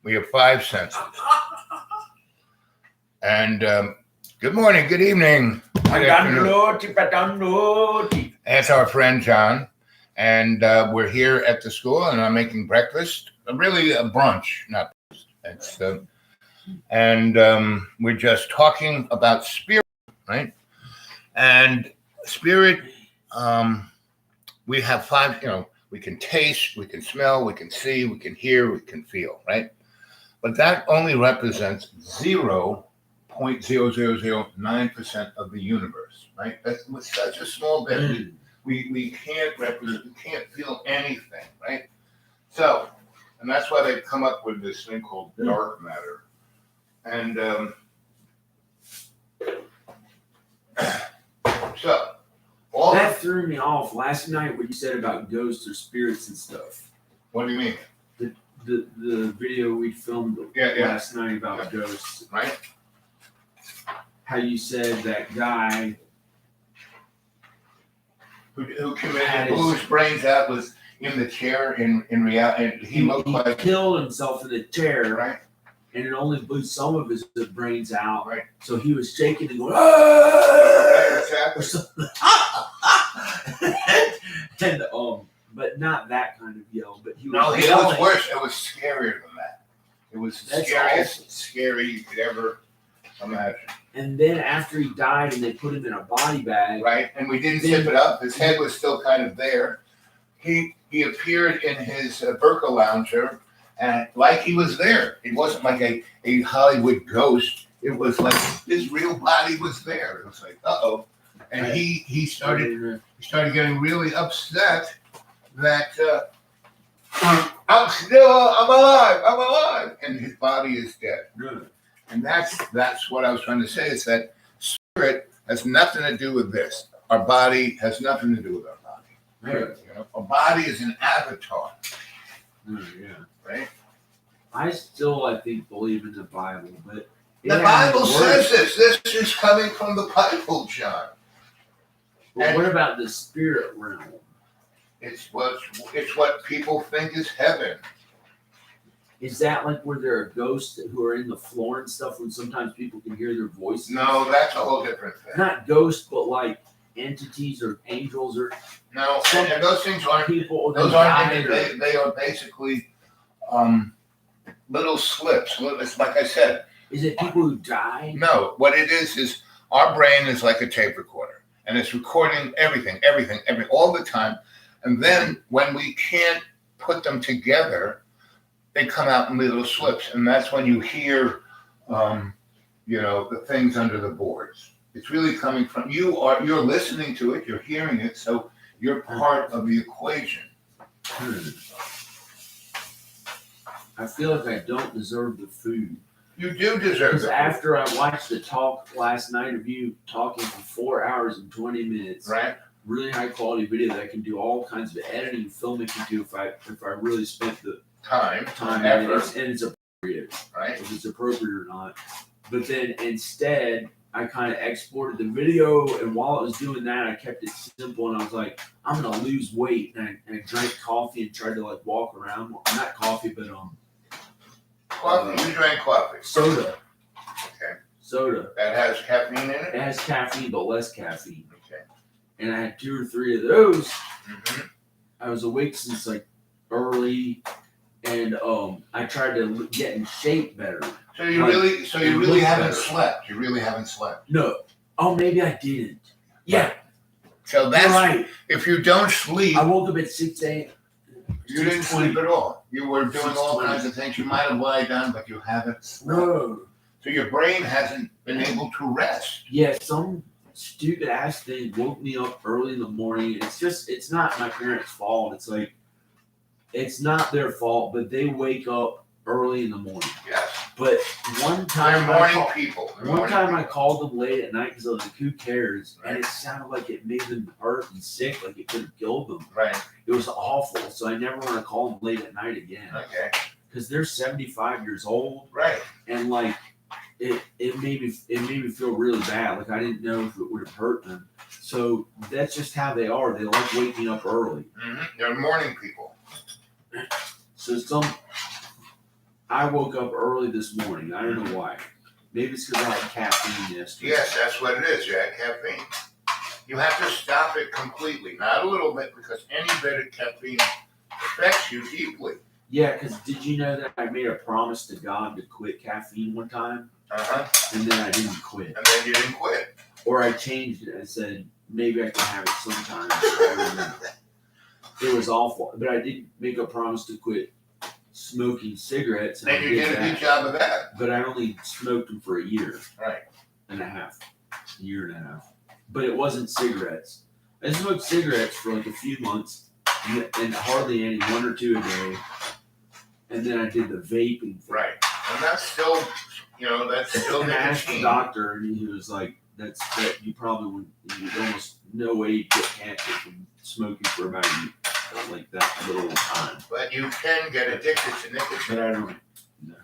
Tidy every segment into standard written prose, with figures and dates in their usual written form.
We have 5 senses. And good morning, good evening, good afternoon. That's our friend John. And we're here at the school, and I'm making breakfast. Really a brunch, not breakfast. We're just talking about spirit, right? And spirit, we have 5, we can taste, we can smell, we can see, we can hear, we can feel, right? But that only represents 0.0009% of the universe, right? That's such a small bit. We can't represent, we can't feel anything, right? So, and that's why they've come up with this thing called dark matter. And so, all that threw me off last night what you said about ghosts or spirits and stuff. What do you mean? The video we filmed last night about ghosts, right? How you said that guy who committed, whose brains out was in the chair in reality. He looked like killed himself in the chair, right? And it only blew some of his brains out, right? So he was shaking and going, ah! Exactly. and but not that kind of yell. But he was it was worse. It was scarier than that. It was the scariest, scary you could ever imagine. And then after he died, and they put him in a body bag, right? And we didn't zip it up. His head was still kind of there. He appeared in his Burka lounger, and like he was there. It wasn't like a Hollywood ghost. It was like his real body was there. It was like, uh-oh. And he started getting really upset that I'm alive, and his body is dead. Good. And that's what I was trying to say, is that spirit has nothing to do with this. Our body has nothing to do with our body. Right. Our body is an avatar. Right? I think believe in the Bible, but the Bible says this. This is coming from the Bible, John. But what about the spirit realm? It's what people think is heaven. Is that like where there are ghosts who are in the floor and stuff, when sometimes people can hear their voices? No, that's a whole different thing. Not ghosts, but like entities or angels or no, and those things aren't people. Those aren't. They are basically little slips. It's like I said. Is it people who die? No, what it is our brain is like a tape recorder, and it's recording everything, all the time. And then when we can't put them together, they come out in little slips, and that's when you hear, the things under the boards. It's really coming from you. You're listening to it, you're hearing it, so you're part of the equation. I feel like I don't deserve the food. You do deserve it. Because after I watched the talk last night of you talking for 4 hours and 20 minutes, right? Really high quality video that I can do all kinds of editing and filming can do if I really spent the time and it's appropriate, right? If it's appropriate or not. But then instead, I kind of exported the video, and while I was doing that, I kept it simple, and I was like, I'm gonna lose weight, and I drank coffee and tried to like walk around. Well, not coffee, but coffee. You drank coffee. Soda. Okay. Soda. That has caffeine in it. It has caffeine, but less caffeine. Okay. And I had 2 or 3 of those. Mm-hmm. I was awake since like early, and I tried to get in shape better. So you really haven't slept. You really haven't slept. No. Oh, maybe I didn't. Yeah. So that's right. If you don't sleep, I woke up at 6 a.m. You didn't sleep at all. You were doing all kinds of things. You might have lied down, but you haven't slept. No. So your brain hasn't been able to rest. Yeah, some stupid ass thing woke me up early in the morning. It's not my parents' fault. It's like, it's not their fault, but they wake up early in the morning. Yes. But one time I called them late at night because I was like, who cares? Right. And it sounded like it made them hurt and sick, like it could have killed them. Right. It was awful. So I never want to call them late at night again. Okay. Because they're 75 years old. Right. And like, it made me feel really bad. Like I didn't know if it would have hurt them. So that's just how they are. They like waking up early. Mm-hmm. They're morning people. So I woke up early this morning. I don't know why. Maybe it's because I had caffeine yesterday. Yes, that's what it is. You had caffeine. You have to stop it completely, not a little bit, because any bit of caffeine affects you deeply. Yeah, because did you know that I made a promise to God to quit caffeine one time? And then I didn't quit. And then you didn't quit. Or I changed it. I said, maybe I can have it sometime. I don't know. It was awful. But I did make a promise to quit smoking cigarettes. And you did a good job of that. But I only smoked them for a year. Right. And a half. A year and a half. But it wasn't cigarettes. I smoked cigarettes for like a few months. And hardly any, 1 or 2 a day. And then I did the vaping thing. Right. And that's still, that's still and I asked the doctor, and he was like, that you probably would, there's almost no way you'd get cancer from smoking for about like that little time. But you can get addicted to nicotine. But I don't know.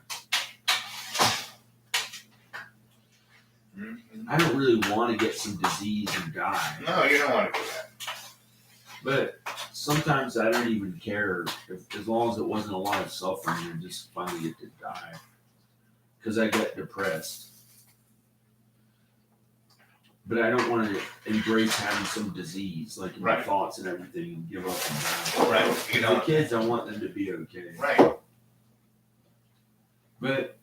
Mm-hmm. I don't really want to get some disease and die. No, you don't want to do that. But sometimes I don't even care as long as it wasn't a lot of suffering and just finally get to die. Because I get depressed. But I don't want to embrace having some disease, like in my thoughts and everything, and give up and die. Right. The kids, I want them to be okay. Right. But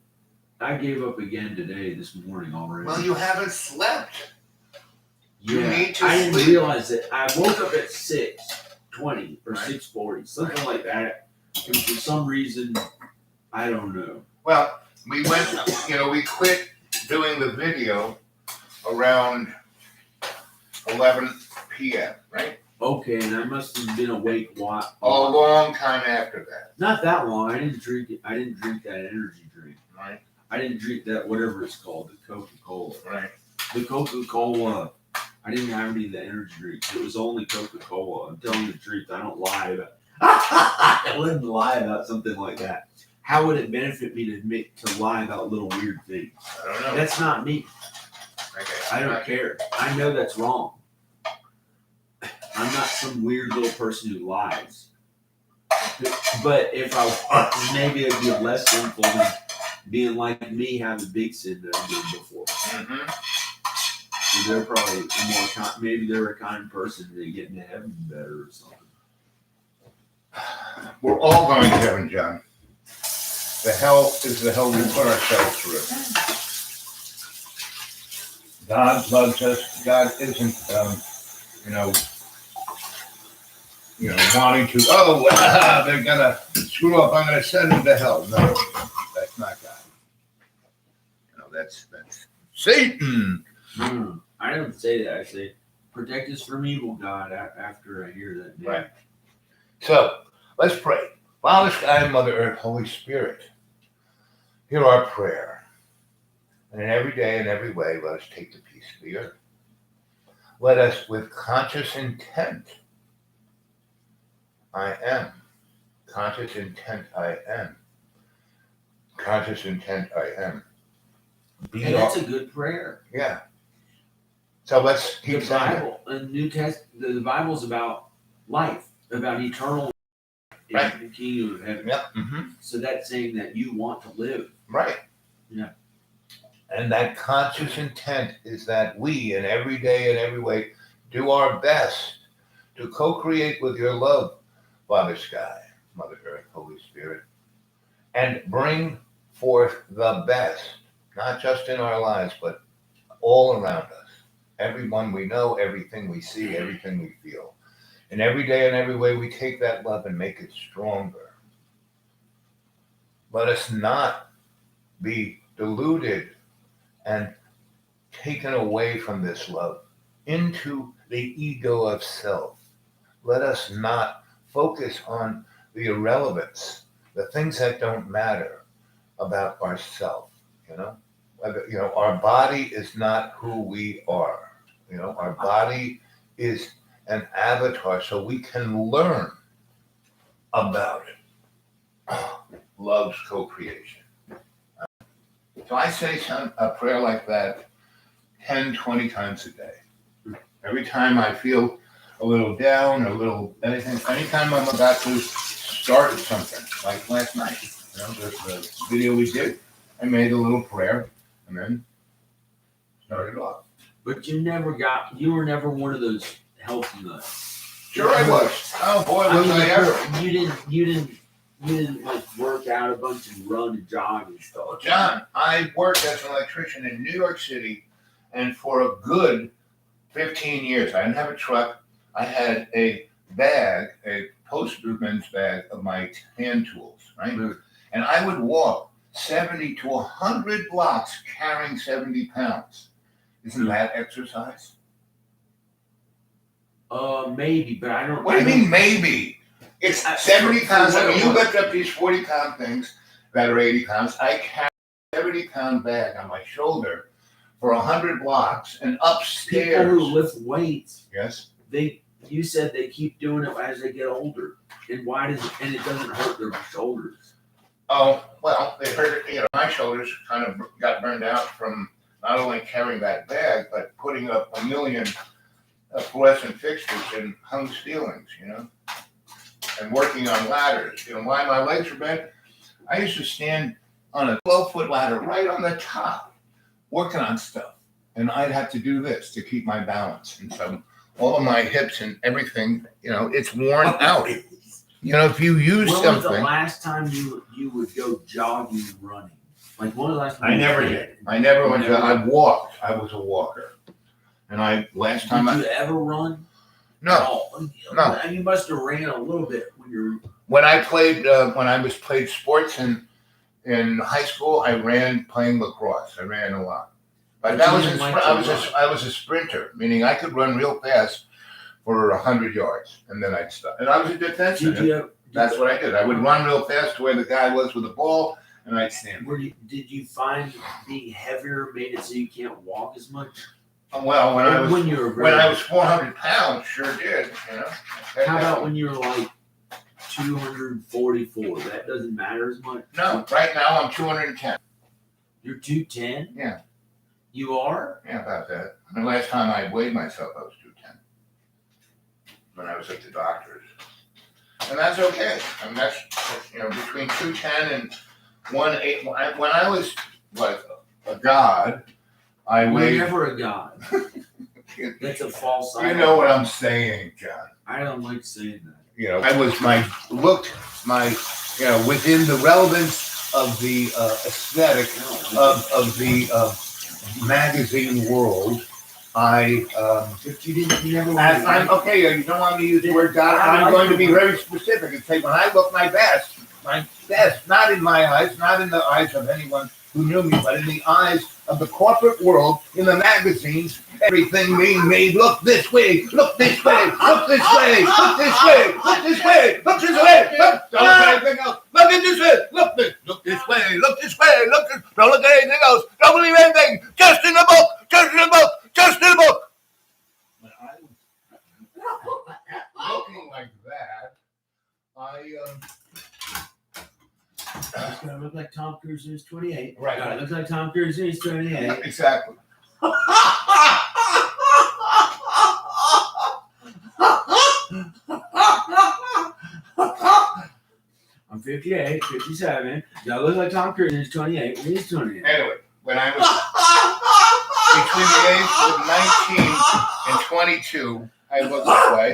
I gave up again today, this morning already. Well, you haven't slept. You Yeah, need to I didn't sleep. realize it. I woke up at 6:20 or 6:40, something like that. And for some reason, I don't know. Well, we went, we quit doing the video around 11 p.m., right? Okay, and I must have been awake A long time after that. Not that long. I didn't drink it. I didn't drink that energy drink. Right. I didn't drink that, whatever it's called, the Coca-Cola. Right. The Coca-Cola. I didn't have any of the energy drinks. It was only Coca-Cola. I'm telling the truth. I don't lie about. I wouldn't lie about something like that. How would it benefit me to lie about little weird things? I don't know. That's not me. Okay. I don't care. I know that's wrong. I'm not some weird little person who lies. But if I was, maybe it'd be less sinful than being like me, having big sin that I did before. Mm-hmm. They're probably maybe they're a kind person and they get into heaven better or something. We're all going to heaven, John. The hell is the hell we put ourselves through. God loves us. God isn't, wanting to, they're going to screw up. I'm going to send them to hell. No, that's not God. That's Satan. I don't say that. I say, protect us from evil, God, after I hear that name. Right. So, let's pray. Father, Sky, Mother Earth, Holy Spirit, hear our prayer. And in every day and every way, let us take the peace of the earth. Let us, with conscious intent, I am. Conscious intent, I am. Conscious intent, I am. And that's a good prayer. Yeah. So let's keep the Bible, and New Testament, the Bible's about life, about eternal life in the kingdom of heaven. Yep. Mm-hmm. So that's saying that you want to live. Right. Yeah. And that conscious intent is that we, in every day and every way, do our best to co-create with your love, Father Sky, Mother Earth, Holy Spirit, and bring forth the best, not just in our lives, but all around us. Everyone we know, everything we see, everything we feel. And every day and every way, we take that love and make it stronger. Let us not be deluded and taken away from this love into the ego of self. Let us not focus on the irrelevance, the things that don't matter about ourself. Our body is not who we are. Our body is an avatar, so we can learn about it. Love's co-creation. So I say a prayer like that 10, 20 times a day. Every time I feel a little down, a little anything, anytime I'm about to start something, like last night. You know, the video we did, I made a little prayer and then started off. But you were never one of those healthy nuts. Sure I was. Oh boy, was I ever. You didn't like work out a bunch and run and jog and stuff. John, I worked as an electrician in New York City, and for a good 15 years, I didn't have a truck. I had a bag, a postman's bag of my hand tools, right? Mm. And I would walk 70 to 100 blocks carrying 70 pounds. Isn't that exercise? Maybe, but I don't. What do you mean maybe? It's 70 pounds. I mean, you lift up these 40-pound things that are 80 pounds. I carry a 70-pound bag on my shoulder for 100 blocks and upstairs. People who lift weights, yes, you said they keep doing it as they get older. And and it doesn't hurt their shoulders. Oh, well, they hurt, my shoulders kind of got burned out from not only carrying that bag, but putting up a million fluorescent fixtures and hung ceilings, and working on ladders. Why my legs were bent? I used to stand on a 12-foot ladder right on the top, working on stuff. And I'd have to do this to keep my balance. And so all of my hips and everything, it's worn out. If you use when something. Was the last time you would go jogging and running? Like, when was the last time? I never did. I never went to. I walked. I was a walker. And Did you ever run? No. No. You must have ran a little bit when you're. When I played sports in high school, I ran playing lacrosse. I ran a lot. But that was I was a sprinter, meaning I could run real fast for 100 yards, and then I'd stop. And I was a defenseman. That's what I did. I would run real fast to where the guy was with the ball, and I'd stand. Did you find being heavier made it so you can't walk as much? Well, when I was 400 pounds, sure did. How about when you were like 244? That doesn't matter as much. No, right now I'm 210. You're 210? Yeah. You are? Yeah, about that. The last time I weighed myself, I was 210. When I was at the doctor's. And that's okay. I mean, that's, between 210 and 180. When I was like a god, I weighed. You're never a god. That's a false idol. You know what I'm saying, John. I don't like saying that. I was within the relevance of the aesthetic of the magazine world. If you never. Okay. You don't want me to use the word God. I'm going to be very specific and say when I look my best, not in my eyes, not in the eyes of anyone who knew me, but in the eyes of the corporate world, in the magazines, everything being made look this way, look this way, look this way, look this way, look this way, look this way, don't look at anything else, look at this way, look this way, look this way, don't look at anything else, don't believe anything, just in the book, just in the book, just in the book. When I was looking like that, It's gonna look like Tom Cruise when he's 28. Right. It looks like Tom Cruise when he's 28. Exactly. I'm 58, 57. Y'all look like Tom Cruise when he's 28. When he's 28. Anyway, when I was between the ages of 19 and 22, I looked that way,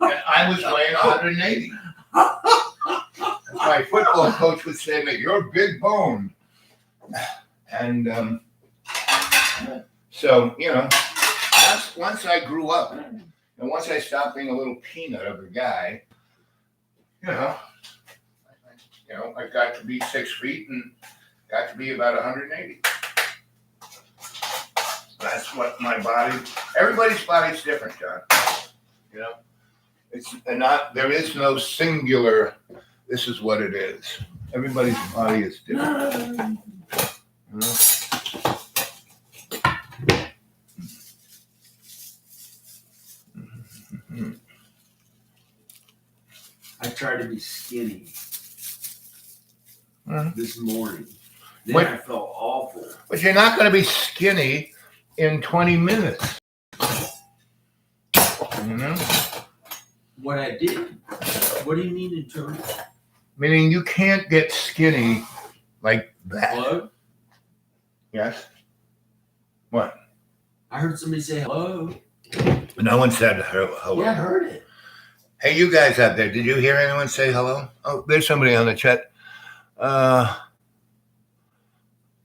and I was weighing 180. My football coach would say that you're big boned. And so, once I grew up and once I stopped being a little peanut of a guy, I got to be 6 feet and got to be about 180. That's what my body, everybody's body's different, John. There is no singular, this is what it is. Everybody's body is different. I tried to be skinny this morning. Then I felt awful. But you're not going to be skinny in 20 minutes. What I did? What do you mean in terms? Meaning you can't get skinny like that. Hello? Yes. What? I heard somebody say hello. No one said hello. Yeah, I heard it. Hey, you guys out there, did you hear anyone say hello? Oh, there's somebody on the chat.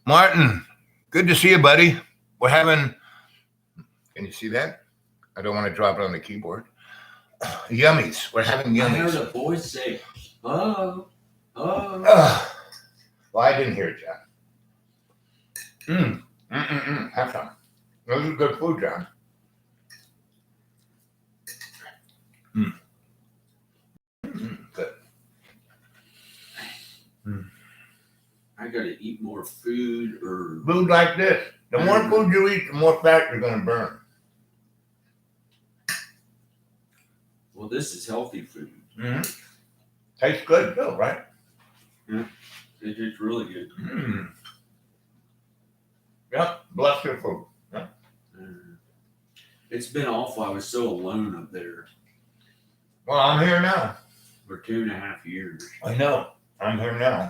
Martin, good to see you, buddy. We're having, can you see that? I don't want to drop it on the keyboard. Yummies. We're having yummies. I heard a voice say, oh. Well, I didn't hear it, John. Have some. This is good food, John. Good. I gotta eat more food or Food like this. The more food you eat, the more fat you're going to burn. well, this is healthy food. Tastes good, too, right? It's really good. Yep. Bless your food. Yep. It's been awful. I was so alone up there Well, I'm here now. for 2.5 years. I know. I'm here now.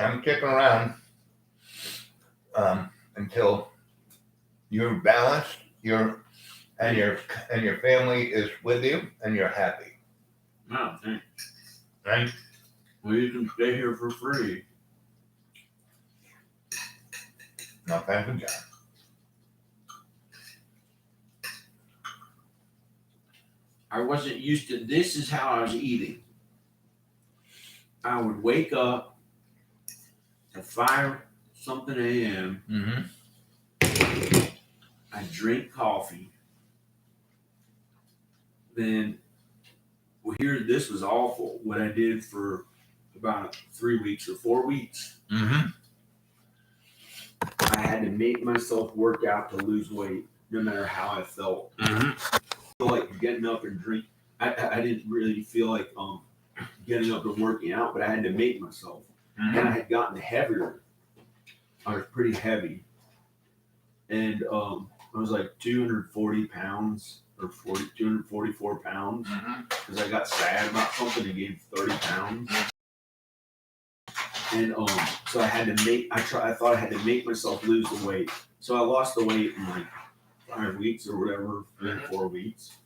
I'm kicking around until you're balanced, and your family is with you, and you're happy. Wow, thanks. Right? Well, you can stay here for free. No, thank you, John. I wasn't used to this. Is how I was eating. I would wake up at 5-something a.m. I'd drink coffee. Then, well, here, this was awful. What I did for about 3 weeks or 4 weeks. I had to make myself work out to lose weight, no matter how I felt. I feel like getting up and drink. I didn't really feel like getting up and working out, but I had to make myself. And I had gotten heavier. I was pretty heavy, and I was like 240 pounds or 244 pounds because I got sad about something and gained 30 pounds. And so I had to make. I thought I had to make myself lose the weight. So I lost the weight in like 5 weeks or whatever, 3 or 4 weeks,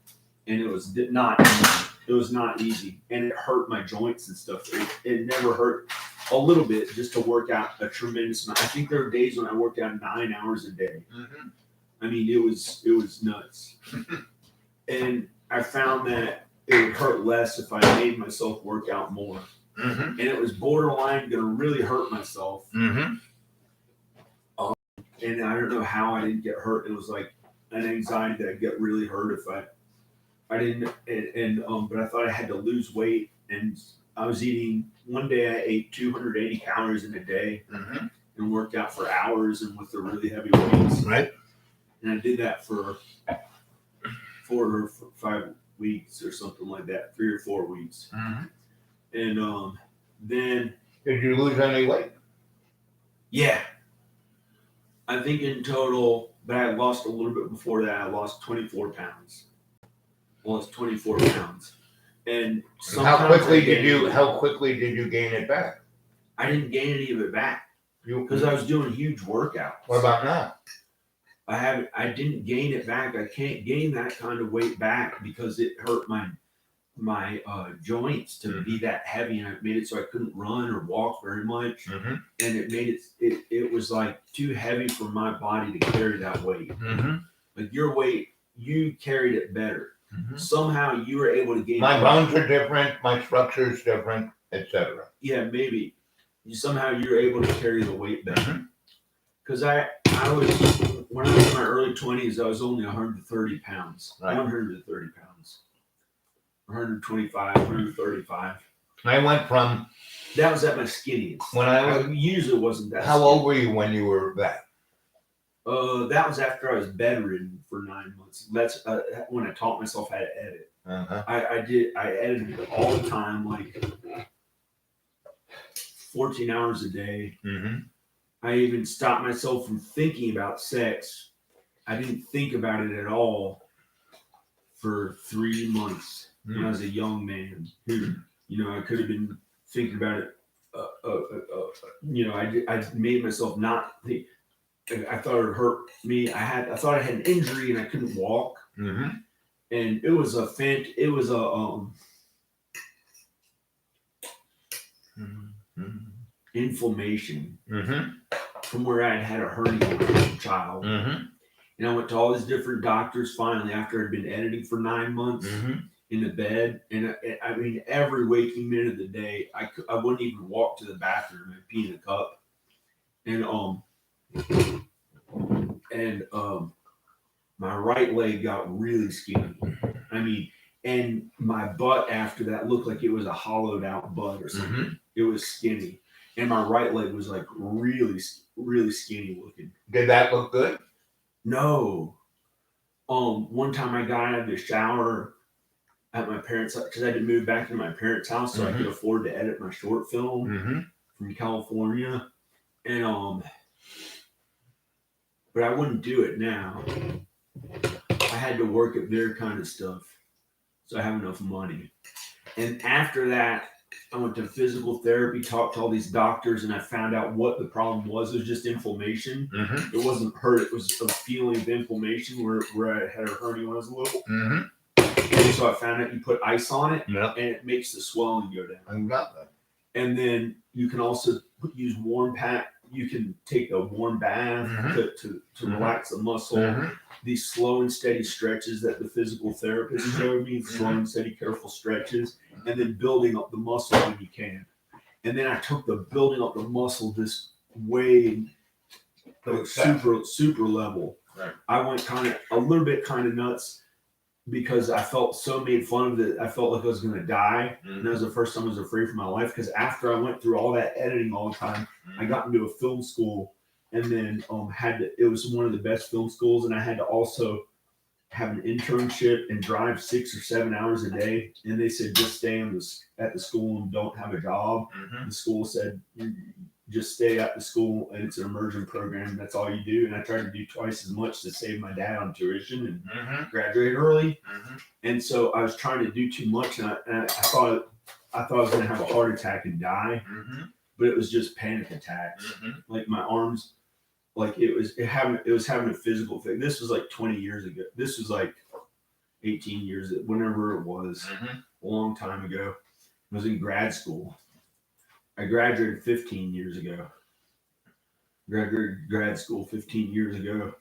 and it was not easy. It was not easy, and it hurt my joints and stuff. It never hurt a little bit just to work out a tremendous amount. I think there were days when I worked out 9 hours a day. I mean, it was nuts. And I found that it would hurt less if I made myself work out more. And it was borderline going to really hurt myself. And I don't know how I didn't get hurt. It was like an anxiety that I'd get really hurt if I didn't. But I thought I had to lose weight, and I was eating. One day I ate 280 calories in a day and worked out for hours and with the really heavy weights. Right. And I did that for 4 or 5 weeks or something like that, 3 or 4 weeks. And then. Did you lose any weight? Yeah. I think in total, but I lost a little bit before that. I lost 24 pounds. Lost 24 pounds. And how quickly did you gain it back? I didn't gain any of it back because I was doing huge workouts. What about now? I didn't gain it back. I can't gain that kind of weight back because it hurt my joints to be that heavy, and it made it so I couldn't run or walk very much. And it made it was like too heavy for my body to carry that weight. Like your weight, you carried it better. Somehow you were able to gain. My bones are different. My structure is different, etc. Yeah, maybe. Somehow you were able to carry the weight better. Because I was, when I was in my early 20s, I was only 130 pounds. Right. 130 pounds. 125, 135. I went from. That was at my skinniest. When I usually wasn't that. How old were you when you were that? That was after I was bedridden for 9 months. That's when I taught myself how to edit. I edited all the time, like 14 hours a day. I even stopped myself from thinking about sex. I didn't think about it at all for 3 months when I was a young man. Who, I could have been thinking about it. I made myself not think. I thought it would hurt me. I thought I had an injury and I couldn't walk. Mm-hmm. And it was a inflammation from where I had a hernia as a child. And I went to all these different doctors finally after I'd been editing for 9 months in the bed. And I mean, every waking minute of the day, I wouldn't even walk to the bathroom and pee in a cup. And my right leg got really skinny. I mean, and my butt after that looked like it was a hollowed out butt or something. It was skinny. And my right leg was like really, really skinny looking. Did that look good? No. One time I got out of the shower at my parents' house because I had to move back into my parents' house so I could afford to edit my short film from California. And but I wouldn't do it now. I had to work at their kind of stuff, so I have enough money. And after that, I went to physical therapy, talked to all these doctors, and I found out what the problem was. It was just inflammation. It wasn't hurt. It was a feeling of inflammation where I had a hernia when I was little. And so I found out you put ice on it, and it makes the swelling go down. I got that. And then you can also use warm pack. You can take a warm bath to relax the muscle. These slow and steady stretches that the physical therapist showed me, slow and steady, careful stretches, and then building up the muscle when you can. And then I took the building up the muscle this way, like super level. Right. I went a little bit nuts because I felt so made fun of it. I felt like I was going to die. And that was the first time I was afraid for my life because after I went through all that editing all the time, I got into a film school and then it was one of the best film schools. And I had to also have an internship and drive 6 or 7 hours a day. And they said, just stay at the school and don't have a job. The school said, just stay at the school and it's an immersion program. That's all you do. And I tried to do twice as much to save my dad on tuition and graduate early. And so I was trying to do too much. And I thought I was going to have a heart attack and die, but it was just panic attacks. Like my arms, like it was having a physical thing. This was like 20 years ago. This was like 18 years, whenever it was, a long time ago. I was in grad school. I graduated 15 years ago. Graduated grad school 15 years ago.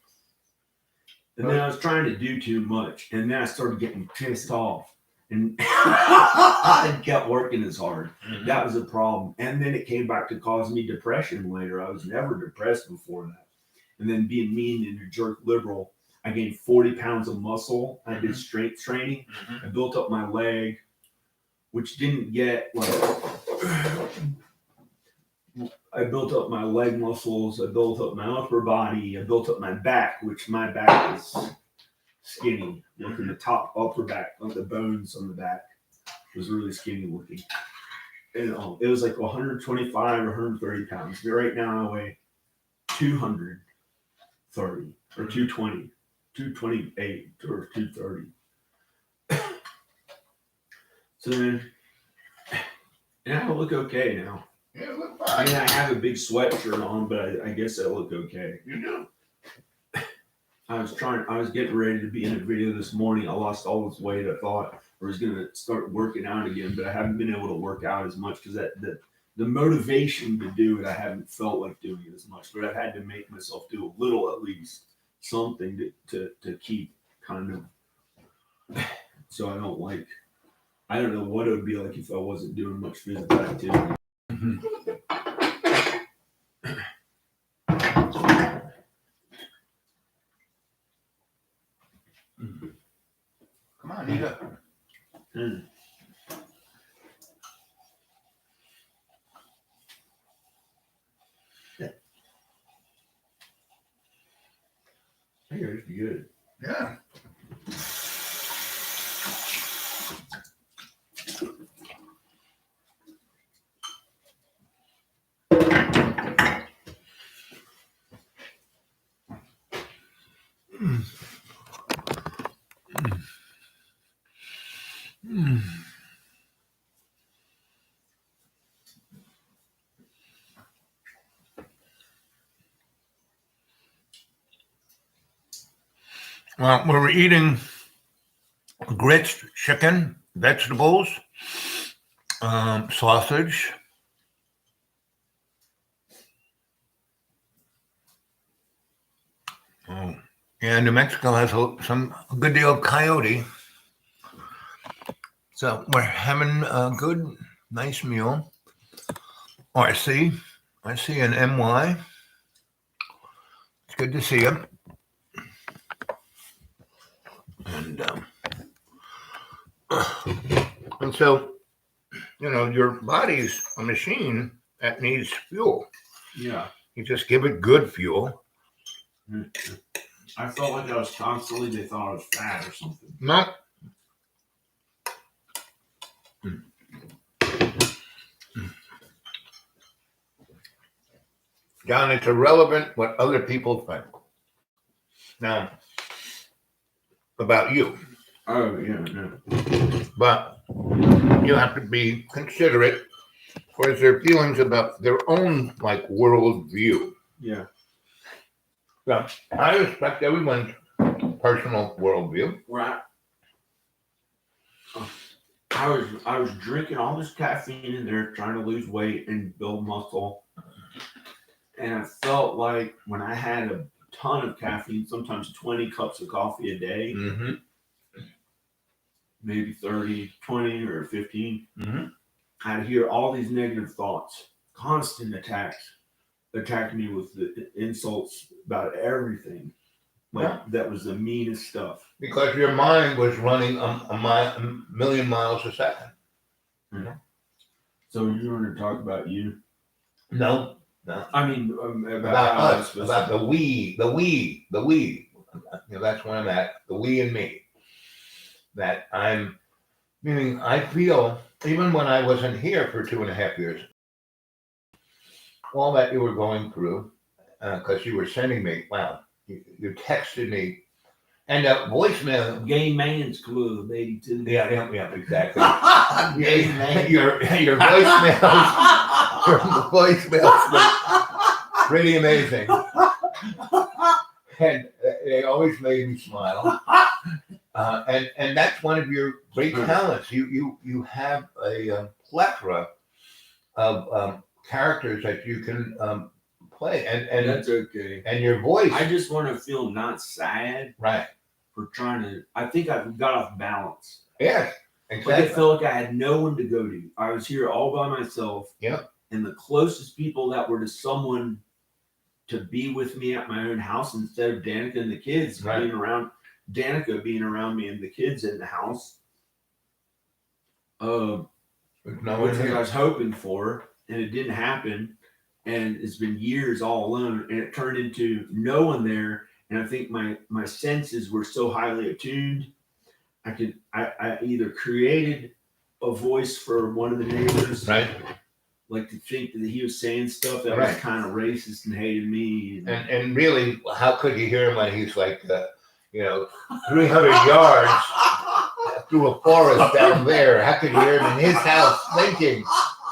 And then I was trying to do too much. And then I started getting pissed off. And I kept working as hard. That was a problem. And then it came back to cause me depression later. I was never depressed before that. And then being mean and a jerk liberal, I gained 40 pounds of muscle. I did strength training. I built up my leg, which didn't get like... I built up my leg muscles. I built up my upper body. I built up my back, which my back is skinny. Looking the top upper back, like the bones on the back, was really skinny looking. And it was like 125 or 130 pounds. Right now I weigh 230 or 220, 228 or 230. So then, and I look okay now. Yeah, look I fine. mean, I have a big sweatshirt on, but I guess I look okay. You do. I was getting ready to be in a video this morning. I lost all this weight. I thought I was going to start working out again, but I haven't been able to work out as much because the motivation to do it, I haven't felt like doing it as much, but I've had to make myself do a little, at least something to keep kind of, so I don't know what it would be like if I wasn't doing much physical activity. Come on, eat up. I think it'd be good. Yeah. Well, we're eating grits, chicken, vegetables, sausage. Oh, yeah, New Mexico has a good deal of coyote. So we're having a good, nice meal. Oh, I see an MY. It's good to see you. And and so, your body's a machine that needs fuel. Yeah. You just give it good fuel. I felt like I was constantly, they thought I was fat or something. No. John, it's irrelevant what other people think. Now, about you. Oh, yeah. But you have to be considerate towards their feelings about their own world view. Yeah. So I respect everyone's personal worldview. Right. I was drinking all this caffeine in there, trying to lose weight and build muscle. And I felt like when I had a ton of caffeine, sometimes 20 cups of coffee a day, maybe 30, 20 or 15, I'd hear all these negative thoughts, constant attacks, attacking me with the insults about everything. That was the meanest stuff. Because your mind was running a million miles a second. So you want to talk about you? No. I mean, about us, about the we. That's where I'm at. The we and me. That meaning I feel, even when I wasn't here for 2.5 years, all that you were going through, because you were sending me, you texted me, and voicemail. Gay Man's Club, 82. Yeah, exactly. Gay Man. Your voicemails were pretty amazing. And they always made me smile. And that's one of your great talents. You have a plethora of characters that you can play, and that's okay. And your voice. I just want to feel not sad, right? For trying to. I think I've got off balance. Yes, exactly. Like I felt like I had no one to go to. I was here all by myself. Yep. And the closest people that were to someone to be with me at my own house instead of Danica and the kids being around. Danica being around me and the kids in the house. Which I was hoping for, and it didn't happen. And it's been years all alone, and it turned into no one there. And I think my senses were so highly attuned. I either created a voice for one of the neighbors, right? Like to think that he was saying stuff that was kind of racist and hated me. And really, how could you hear him when he's 300 yards through a forest down there? How could you hear him in his house thinking?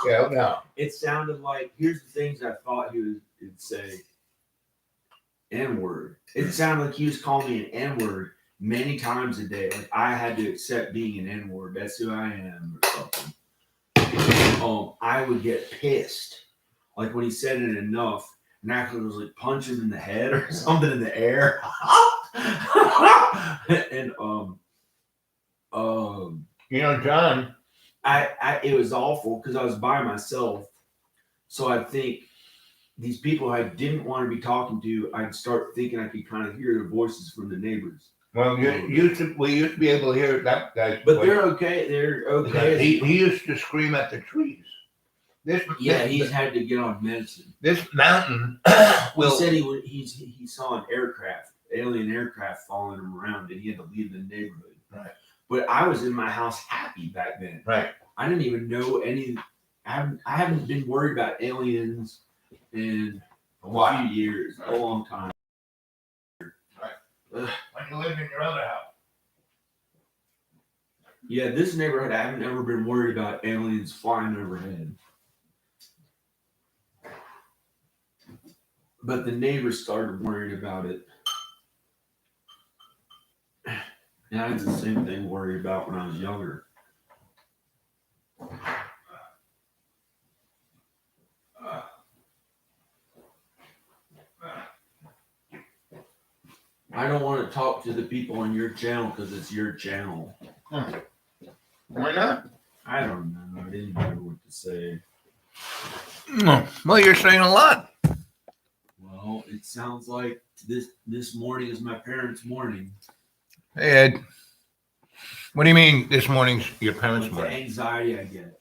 No. It sounded like, here's the things I thought he would say. N-word. It sounded like he was calling me an N-word many times a day. Like I had to accept being an N-word. That's who I am or something. I would get pissed. Like when he said it enough, and actually was like punch him in the head or something in the air. And John, it was awful because I was by myself. So I think these people I didn't want to be talking to, I'd start thinking I could kind of hear their voices from the neighbors. Well, we used to be able to hear that guy. But they're okay. They're okay. He used to scream at the trees. He's had to get on medicine. This mountain He said he saw an alien aircraft following him around, and he had to leave the neighborhood. Right. But I was in my house happy back then. Right. I didn't even know any. I haven't been worried about aliens in a few years, a long time. When you lived in your other house. Yeah, this neighborhood, I haven't ever been worried about aliens flying overhead. But the neighbors started worrying about it. Yeah, I had the same thing to worry about when I was younger. I don't want to talk to the people on your channel because it's your channel. Why not? I don't know. I didn't know what to say. Well, you're saying a lot. Well, it sounds like this morning is my parents' morning. Hey, Ed. What do you mean this morning's your parents' Like morning? the anxiety I get.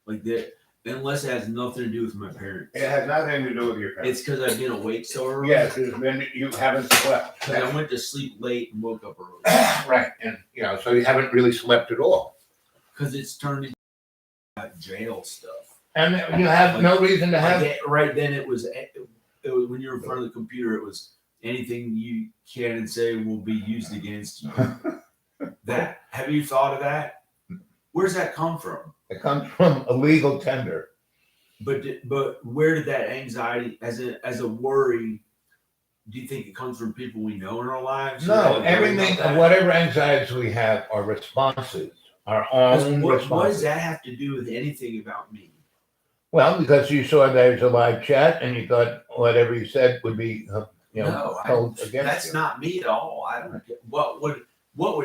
Like that, unless it has nothing to do with my parents. It has nothing to do with your parents. It's because I've been awake so early. Yes, then you haven't slept. Because I went to sleep late and woke up early. Right, and so you haven't really slept at all. Because it's turned into jail stuff. And you have no reason to have. Right then, it was when you're in front of the computer. It was anything you can and say will be used against you. That have you thought of that? Where's that come from? It comes from a legal tender. But where did that anxiety, as a worry, do you think it comes from people we know in our lives? No, everything, whatever anxieties we have are responses, our own responses. What does that have to do with anything about me? Well, because you saw there's a live chat and you thought whatever you said would be, held against that's you. not me at all. I don't get what would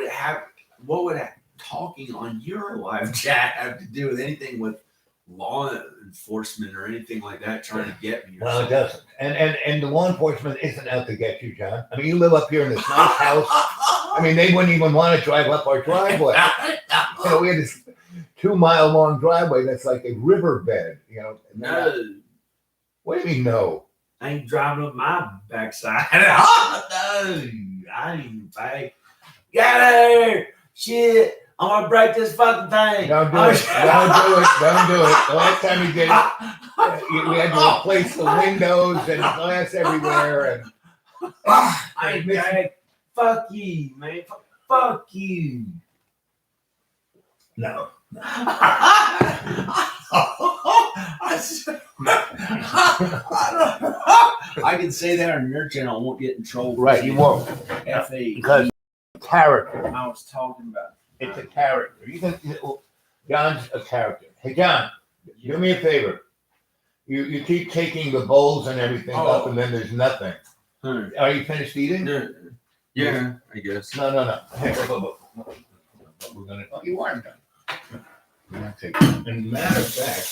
it have? What would talking on your live chat have to do with anything with law enforcement or anything like that trying to get me? Well, it doesn't. And the law enforcement isn't out to get you, John. I mean, you live up here in this nice house. I mean, they wouldn't even want to drive up our driveway. We had this 2-mile long driveway that's like a riverbed. No. What do you mean no? I ain't driving up my backside. No, I ain't even pay. Get her! Shit! I'm gonna break this fucking thing. Don't do it. Don't do it. The last time you did it, we had to replace the windows and glass everywhere. And fuck you, man. Fuck you. No. I can say that on your channel. I won't get in trouble. Right, you won't. F-A. Because character. I was talking about. It's a character. John's a character. Hey, John, do me a favor. You keep taking the bowls and everything up, and then there's nothing. Are you finished eating? Yeah, I guess. No. Hey, we're gonna. Oh, you are done. And matter of fact,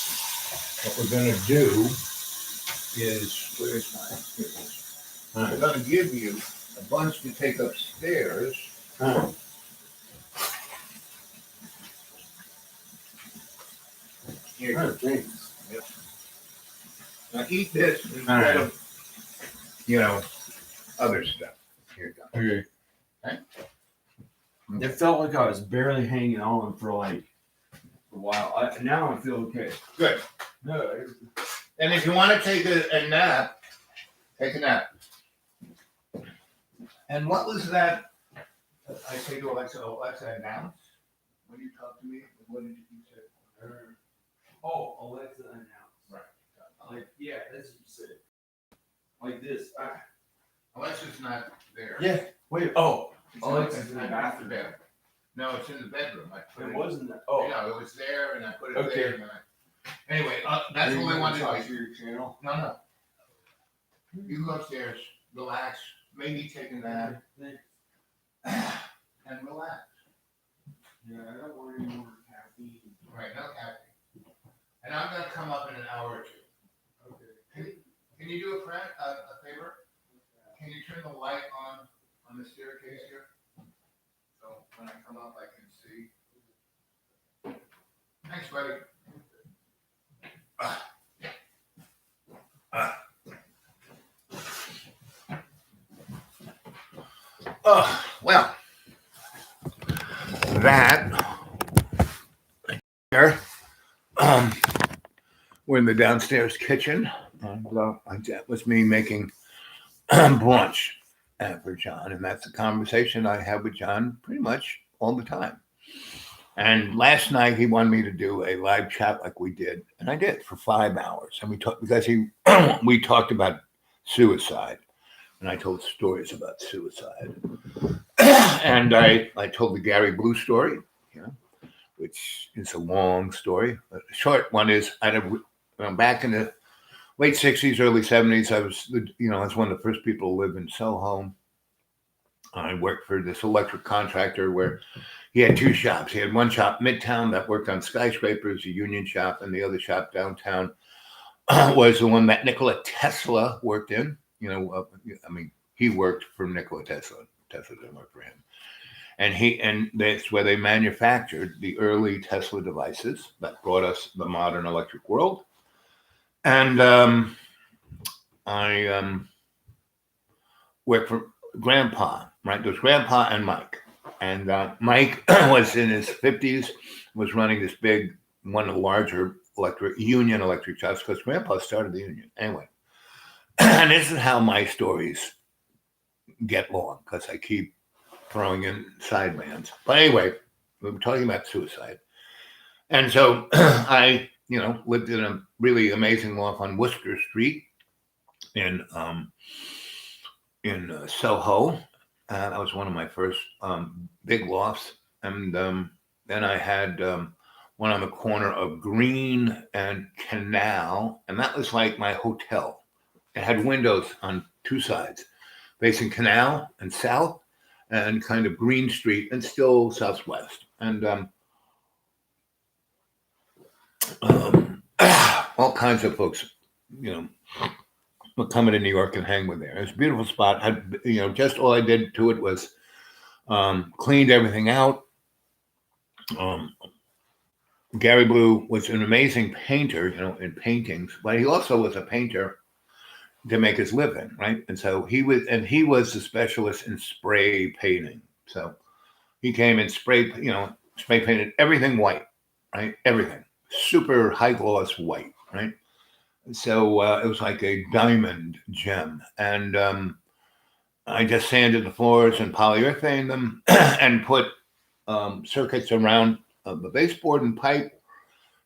what we're gonna do is where's my? I'm gonna give you a bunch to take upstairs. Here you go. Thanks. Yep. Now eat this instead of, other stuff. Here you go. Okay. It felt like I was barely hanging on for like a while. Now I feel okay. Good. No. And if you want to take a nap, take a nap. And what was that? I say to Alexa, announce when you talk to me. What did you say? Oh, Alexa announce. Right. Like, yeah, that's what you said. Like this. Alexa's not there. Yeah. Wait. Oh. Alexa's in the bathroom. No, it's in the bedroom. It wasn't. Oh. Yeah, it was there, and I put it Okay. there. And anyway, that's what we wanted to do. Your channel. No. You go upstairs, relax, maybe take a nap, and relax. Yeah, I don't want any more caffeine. Right, no caffeine. And I'm gonna come up in an hour or two. Okay. Can you do a favor? Can you turn the light on the staircase here? So when I come up, I can see. Thanks, buddy. Well, that there. We're in the downstairs kitchen, and that was me making brunch for John, and that's the conversation I have with John pretty much all the time. And last night he wanted me to do a live chat like we did, and I did for 5 hours. And we talked because we talked about suicide. and I told stories about suicide. And I told the Gary Blue story, you know, which is a long story. But the short one is, back in the late '60s, early '70s, I was one of the first people to live in Soho. I worked for this electric contractor where he had two shops. He had one shop midtown that worked on skyscrapers, a union shop, and the other shop downtown was the one that Nikola Tesla worked in. He worked for Nikola Tesla. Tesla didn't work for him. And that's where they manufactured the early Tesla devices that brought us the modern electric world. And I worked for Grandpa, right? There's Grandpa and Mike. And Mike was in his 50s, was running this big, one of the larger union electric shops, because Grandpa started the union. Anyway, and this is how my stories get long, because I keep throwing in sidebands. But anyway, we were talking about suicide. And so I, lived in a really amazing loft on Worcester Street in Soho. That was one of my first big lofts. And then I had one on the corner of Green and Canal, and that was like my hotel. It had windows on two sides, facing Canal and South, and kind of Green Street, and still Southwest. And all kinds of folks, would come into New York and hang with there. It was a beautiful spot. Just all I did to it was cleaned everything out. Gary Blue was an amazing painter, in paintings, but he also was a painter to make his living, right? And so he was the specialist in spray painting. So he came and spray painted everything white, right? Everything super high gloss white, right? So it was like a diamond gem. And I just sanded the floors and polyurethane them and put circuits around the baseboard and pipe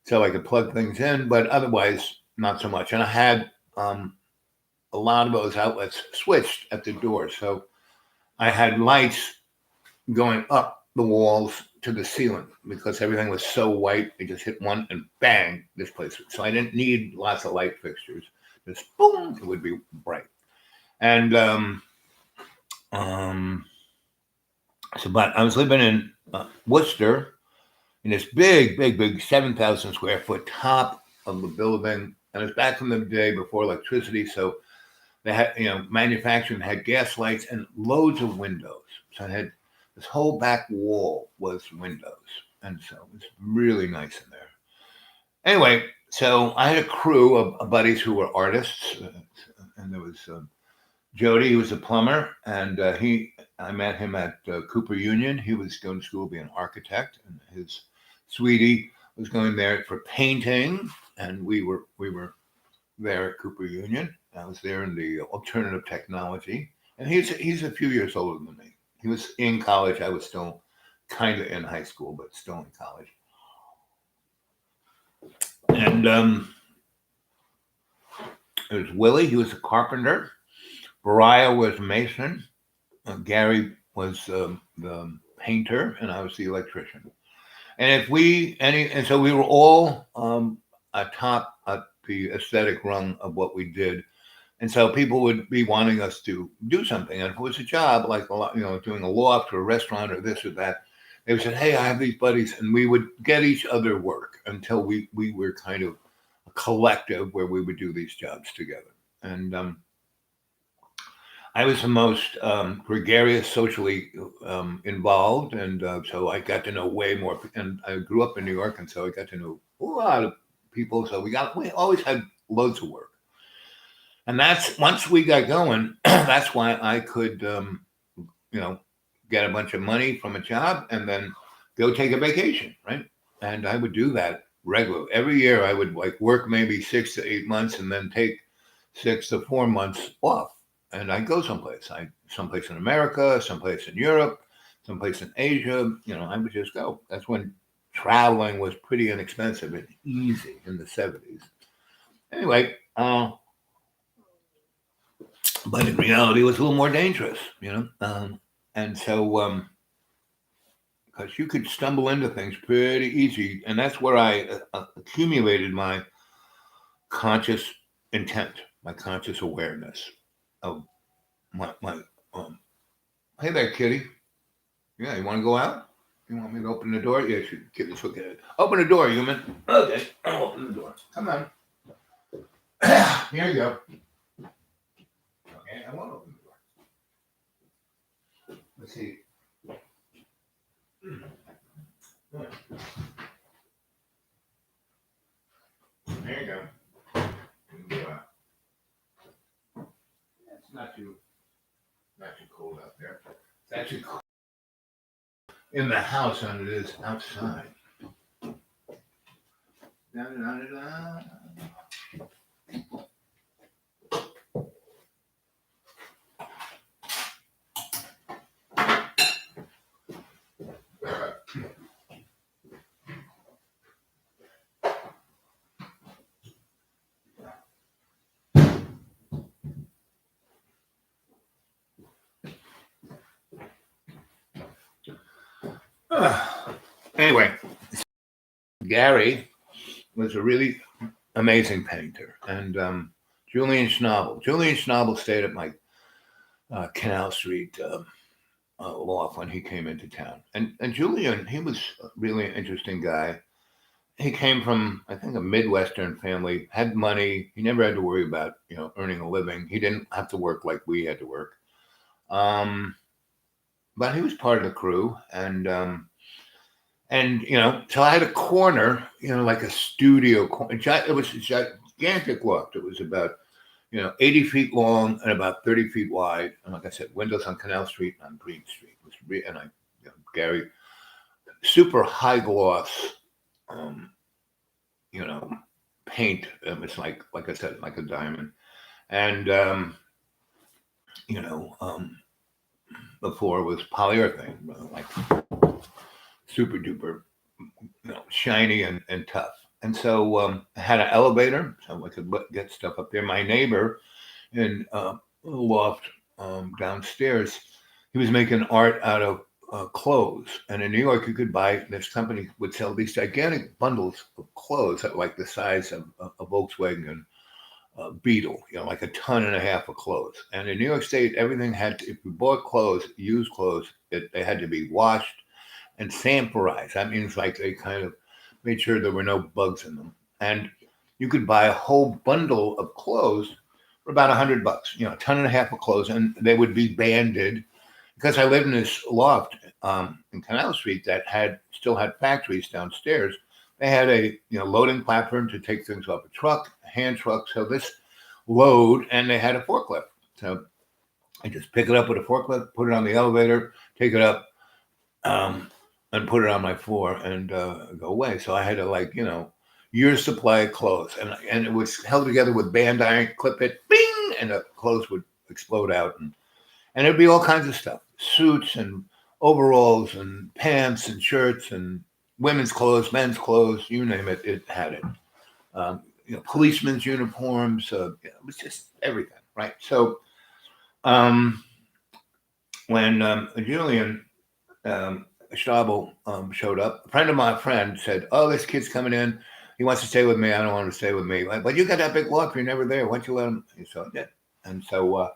so I could plug things in, but otherwise not so much. And I had a lot of those outlets switched at the door. So I had lights going up the walls to the ceiling because everything was so white. It just hit one and bang, this place. So I didn't need lots of light fixtures. Just boom, it would be bright. And but I was living in Worcester in this big 7,000 square foot top of the building. And it was back in the day before electricity. So they had, manufacturing had gas lights and loads of windows. So I had this whole back wall was windows. And so it was really nice in there. Anyway, so I had a crew of buddies who were artists. And there was Jody, who was a plumber. And I met him at Cooper Union. He was going to school to be an architect. And his sweetie was going there for painting. And we were there at Cooper Union. I was there in the alternative technology. And he's a few years older than me. He was in college. I was still kind of in high school, but still in college. And it was Willie. He was a carpenter. Mariah was a mason. Gary was the painter, and I was the electrician. And so we were all atop the aesthetic rung of what we did. And so people would be wanting us to do something. And if it was a job, like doing a loft or a restaurant or this or that, they would say, hey, I have these buddies. And we would get each other work until we were kind of a collective where we would do these jobs together. And I was the most gregarious, socially involved. And so I got to know way more. And I grew up in New York. And so I got to know a lot of people. So we always had loads of work. And that's, once we got going, that's why I could, get a bunch of money from a job and then go take a vacation, right? And I would do that regularly. Every year I would work maybe 6 to 8 months and then take 6 to 4 months off. And I'd go someplace. Someplace in America, someplace in Europe, someplace in Asia. I would just go. That's when traveling was pretty inexpensive and easy in the 70s. Anyway, but in reality, it was a little more dangerous, and so because you could stumble into things pretty easy, and that's where I accumulated my conscious intent, my conscious awareness of my. Um, hey there, kitty. Yeah, you want to go out? You want me to open the door? Yeah, get this. Okay, open the door, human. Okay, I'll open the door. Come on. Here you go. Okay, I won't open the door. Let's see. There you go. It's not too cold out there. It's actually cold in the house than it is outside. Da, da, da, da. Anyway, Gary was a really amazing painter, and Julian Schnabel stayed at my Canal Street loft when he came into town, and Julian, he was a really interesting guy. He came from, I think, a Midwestern family, had money. He never had to worry about earning a living. He didn't have to work like we had to work. But he was part of the crew, and so I had a corner, like a studio corner. It was a gigantic loft. It was about 80 feet long and about 30 feet wide. And like I said, windows on Canal Street and on Green Street. And Gary, super high gloss, paint. It's like I said, like a diamond. And the floor was polyurethane, like super duper, shiny and tough. And so I had an elevator, so I could get stuff up there. My neighbor in the loft downstairs, he was making art out of clothes. And in New York, you could buy, this company would sell these gigantic bundles of clothes that like the size of a Volkswagen Beetle, like 1.5 tons of clothes. And in New York State, everything had to, if you bought clothes, used clothes, they had to be washed and sanforized. That means like they kind of made sure there were no bugs in them. And you could buy a whole bundle of clothes for about $100, 1.5 tons of clothes, and they would be banded. Because I lived in this loft in Canal Street that still had factories downstairs. They had a loading platform to take things off a truck, a hand truck. So this load, and they had a forklift. So I just pick it up with a forklift, put it on the elevator, take it up, and put it on my floor and go away. So I had to year's supply of clothes, and it was held together with band iron, clip it, bing, and the clothes would explode out, and it'd be all kinds of stuff, suits and overalls and pants and shirts and women's clothes, men's clothes, you name it, it had it. Policemen's uniforms, it was just everything, right? So when Julian Schnabel showed up, a friend of my friend said, "Oh, this kid's coming in. He wants to stay with me. I don't want him to stay with me. But you got that big loft. You're never there. Why don't you let him?" So I did. And so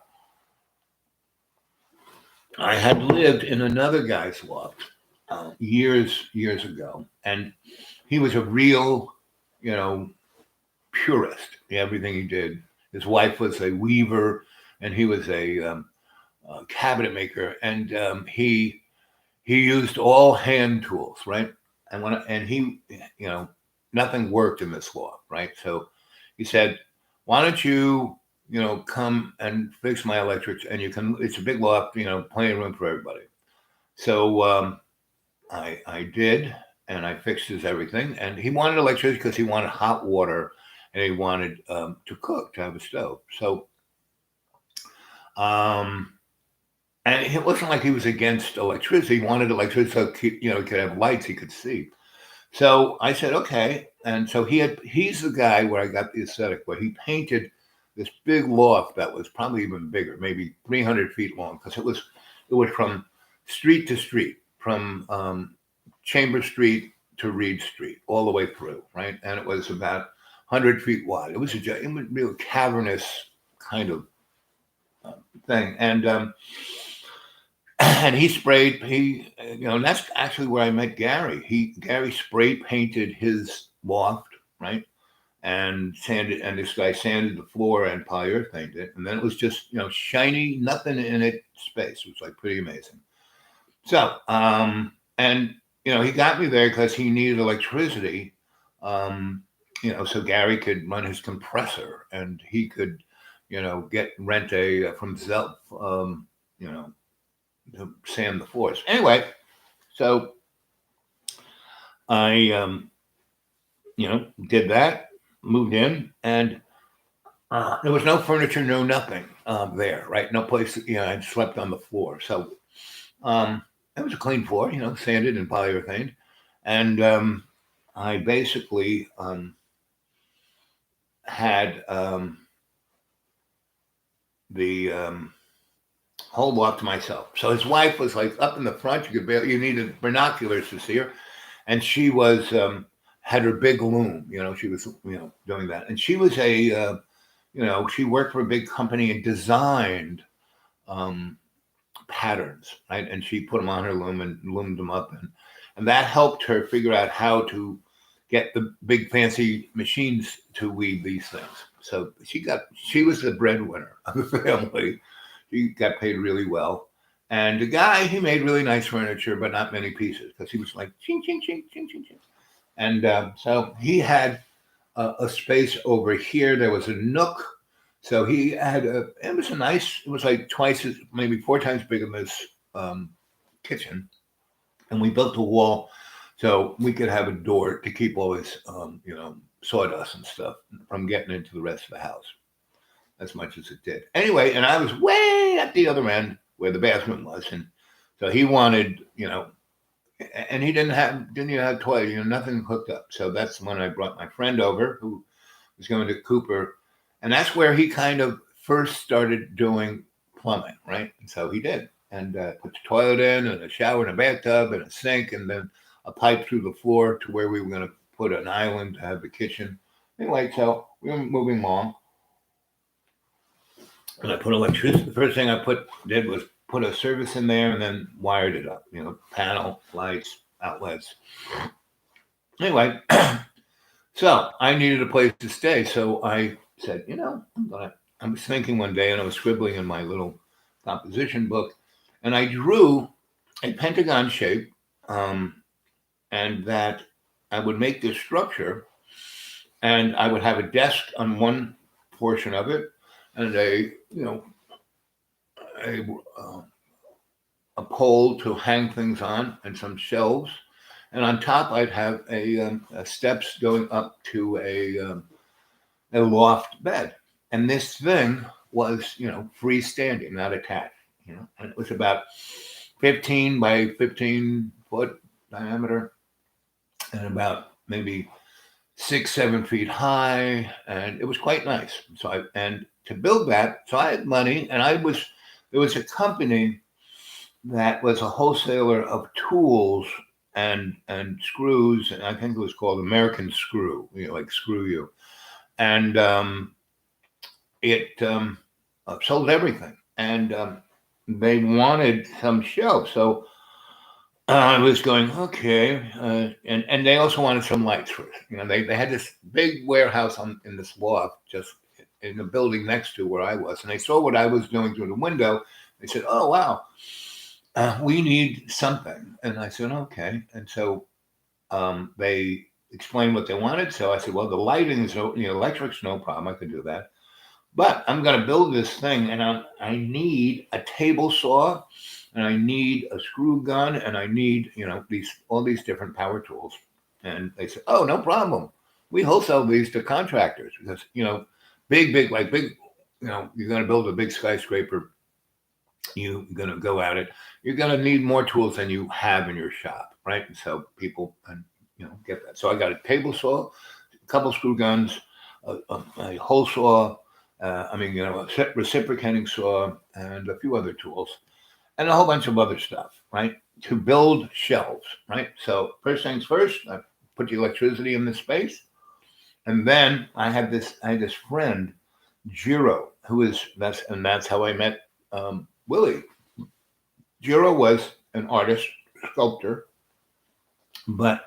I had lived in another guy's loft years ago, and he was a real, purist. Everything he did. His wife was a weaver, and he was a cabinet maker, and he used all hand tools, right? And he, nothing worked in this loft, right? So he said, "Why don't you, come and fix my electrics? And it's a big loft, plenty of room for everybody." So I did, and I fixed his everything. And he wanted electricity because he wanted hot water, and he wanted to cook, to have a stove. So, and it wasn't like he was against electricity. He wanted electricity so he could have lights he could see. So I said, okay. And so he's the guy where I got the aesthetic, where he painted this big loft that was probably even bigger, maybe 300 feet long, because it was from street to street, from Chamber Street to Reed Street, all the way through, right? And it was about 100 feet wide. It was a real cavernous kind of thing, and he sprayed. And that's actually where I met Gary. Gary spray painted his loft, right? And this guy sanded the floor and polyurethaned it, and then it was just shiny, nothing in it space. It was like pretty amazing. So and he got me there because he needed electricity, so Gary could run his compressor, and he could rent a from Zelf, to sand the floors. Anyway, so I did that, moved in, and there was no furniture, no nothing there, right? No place. I slept on the floor, so it was a clean floor, sanded and polyurethane, and I basically had the whole loft to myself. So his wife was like up in the front. You needed binoculars to see her, and she was had her big loom. She was doing that, and she was she worked for a big company and designed patterns, right? And she put them on her loom and loomed them up, and that helped her figure out how to get the big fancy machines to weave these things. So she was the breadwinner of the family. He got paid really well. And the guy, he made really nice furniture, but not many pieces, because he was like, ching, ching, ching, ching, ching, ching. And so he had a space over here. There was a nook. So he had it was like twice as, maybe 4 times bigger than this kitchen. And we built a wall so we could have a door to keep all this, sawdust and stuff from getting into the rest of the house, as much as it did. Anyway, and I was way at the other end where the bathroom was, and so he wanted, and he didn't even have toilet, nothing hooked up. So that's when I brought my friend over who was going to Cooper, and that's where he kind of first started doing plumbing, right? And so he did, and put the toilet in, and a shower, and a bathtub, and a sink, and then a pipe through the floor to where we were going to put an island to have the kitchen. Anyway, so we were moving along. And I put electricity. The first thing I did was put a service in there and then wired it up. Panel, lights, outlets. Anyway, so I needed a place to stay. So I said, I was thinking one day, and I was scribbling in my little composition book, and I drew a pentagon shape, and that I would make this structure, and I would have a desk on one portion of it, and a pole to hang things on, and some shelves, and on top I'd have a steps going up to a loft bed, and this thing was freestanding, not attached, and it was about 15 by 15 foot diameter, and about maybe 6-7 feet high, and it was quite nice. So to build that, so I had money, and there was a company that was a wholesaler of tools and screws, and I think it was called American Screw, like Screw You, and it sold everything, and they wanted some shelves, so I was going, okay, and they also wanted some lights for it. They had this big warehouse in this loft, just in the building next to where I was, and they saw what I was doing through the window. They said, "Oh, wow, we need something," and I said, "Okay." And so they explained what they wanted. So I said, "Well, the lighting is electric's no problem. I could do that, but I'm going to build this thing, and I need a table saw." And I need a screw gun, and I need, all these different power tools. And they said, "Oh, no problem. We wholesale these to contractors because, big, you're going to build a big skyscraper. You're going to go at it. You're going to need more tools than you have in your shop, right?" And so people, get that. So I got a table saw, a couple screw guns, a hole saw, reciprocating saw and a few other tools and a whole bunch of other stuff, right? To build shelves, right? So first things first, I put the electricity in the space, and then I had this friend, Jiro, that's how I met Willie. Jiro was an artist, sculptor, but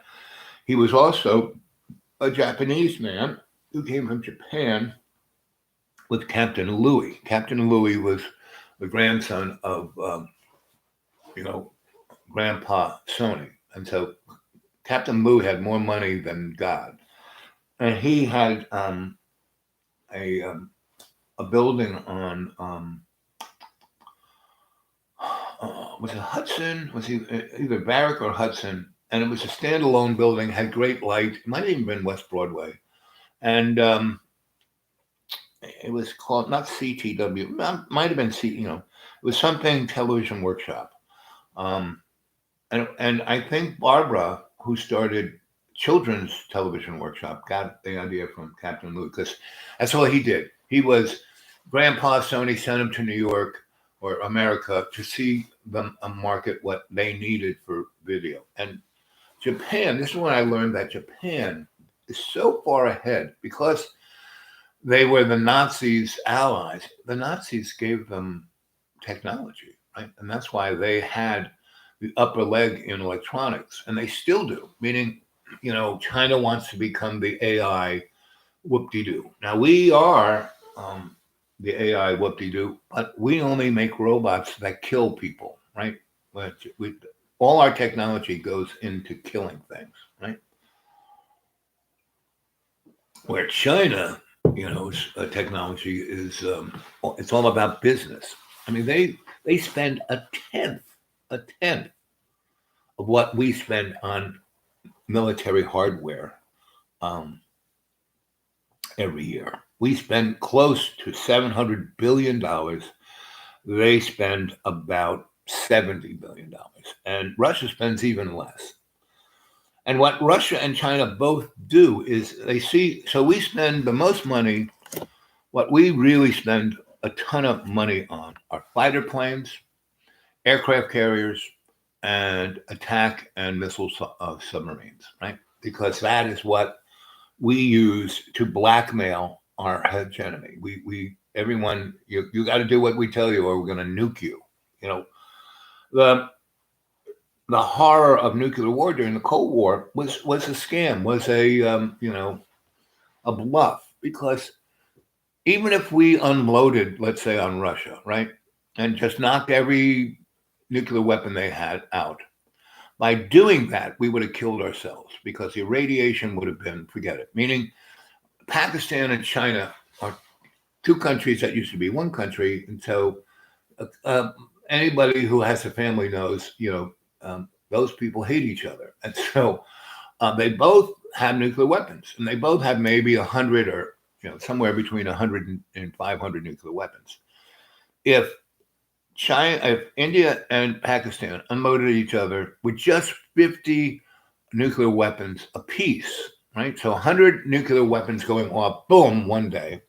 he was also a Japanese man who came from Japan with Captain Louis. Captain Louis was the grandson of, you know, Grandpa Sony. And so Captain Lou had more money than God. And he had a, um, a building on, was it Hudson? Was he either Barrack or Hudson? And it was a standalone building, had great light. It might have even been West Broadway. And it was called not CTW, might have been it was something Television Workshop. Um, and I think Barbara, who started Children's Television Workshop, got the idea from Captain Lou because that's all he did. He was Grandpa Sony sent him to New York or America to see them market what they needed for video. And Japan, this is when I learned that Japan is so far ahead because they were the Nazis' allies. The Nazis gave them technology, right? And that's why they had the upper leg in electronics, and they still do. Meaning, China wants to become the AI whoop-de-doo. Now we are the AI whoop-de-doo, but we only make robots that kill people, right? All our technology goes into killing things, right? Where China, technology is it's all about business. I mean, they spend a tenth of what we spend on military hardware um, every year. We spend close to $700 billion. They spend about $70 billion, and Russia spends even less. And what Russia and China both do is they see, so we spend the most money. What we really spend a ton of money on are fighter planes, aircraft carriers, and attack and missile submarines, right? Because that is what we use to blackmail our hegemony. Everyone, you got to do what we tell you, or we're going to nuke you. The the horror of nuclear war during the Cold War was a scam, was a bluff. Because even if we unloaded, let's say, on Russia, right, and just knocked every nuclear weapon they had out, by doing that, we would have killed ourselves because the radiation would have been, forget it. Meaning, Pakistan and China are two countries that used to be one country, and so anybody who has a family knows, those people hate each other, and so they both have nuclear weapons, and they both have maybe 100 or somewhere between 100 and 500 nuclear weapons. If India and Pakistan unloaded each other with just 50 nuclear weapons apiece, right? So 100 nuclear weapons going off, boom, one day,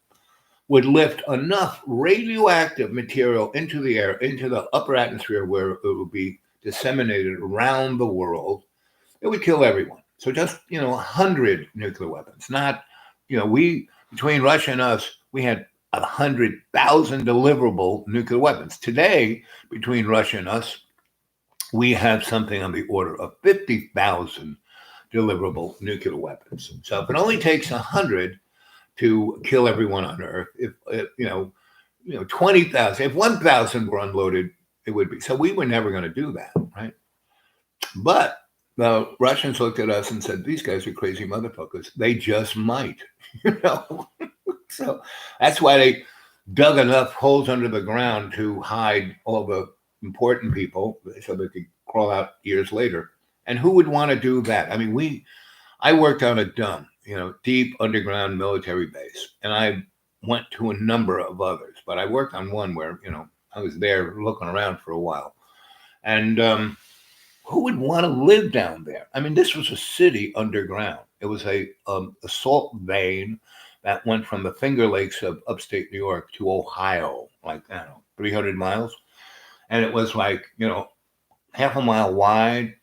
would lift enough radioactive material into the air, into the upper atmosphere where it would be disseminated around the world. It would kill everyone. So just, 100 nuclear weapons, not, between Russia and us, we had 100,000 deliverable nuclear weapons. Today, between Russia and us, we have something on the order of 50,000 deliverable nuclear weapons. So if it only takes 100 to kill everyone on Earth, if 20,000, if 1,000 were unloaded, it would be. So we were never going to do that, right? But the Russians looked at us and said, "These guys are crazy motherfuckers. They just might," So that's why they dug enough holes under the ground to hide all the important people so they could crawl out years later. And who would want to do that? I mean, I worked on a dumb, deep underground military base, and I went to a number of others, but I worked on one where, I was there looking around for a while. And who would want to live down there? I mean, this was a city underground. It was a salt vein that went from the Finger Lakes of upstate New York to Ohio, like, I don't know, 300 miles. And it was like, half a mile wide,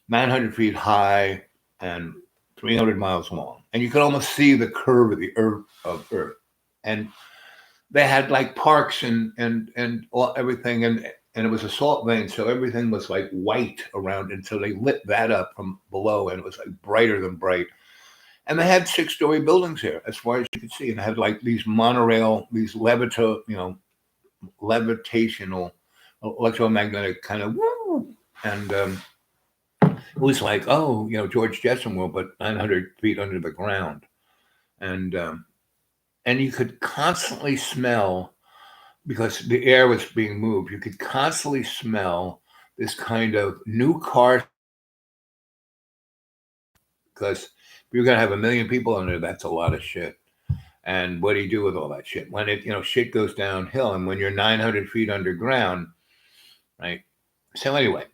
900 feet high, and 300 miles long. And you could almost see the curve of the earth. And they had like parks and everything, and it was a salt vein, so everything was like white around, and so they lit that up from below, and it was like brighter than bright. And they had 6-story buildings here, as far as you could see, and they had like these monorail, these levitational, electromagnetic kind of woo, and it was like, oh, George Jetson World, but 900 feet under the ground, and you could constantly smell, because the air was being moved. You could constantly smell this kind of new car, because if you're gonna have 1 million people under, that's a lot of shit. And what do you do with all that shit when it, shit goes downhill, and when you're 900 feet underground, right? So anyway,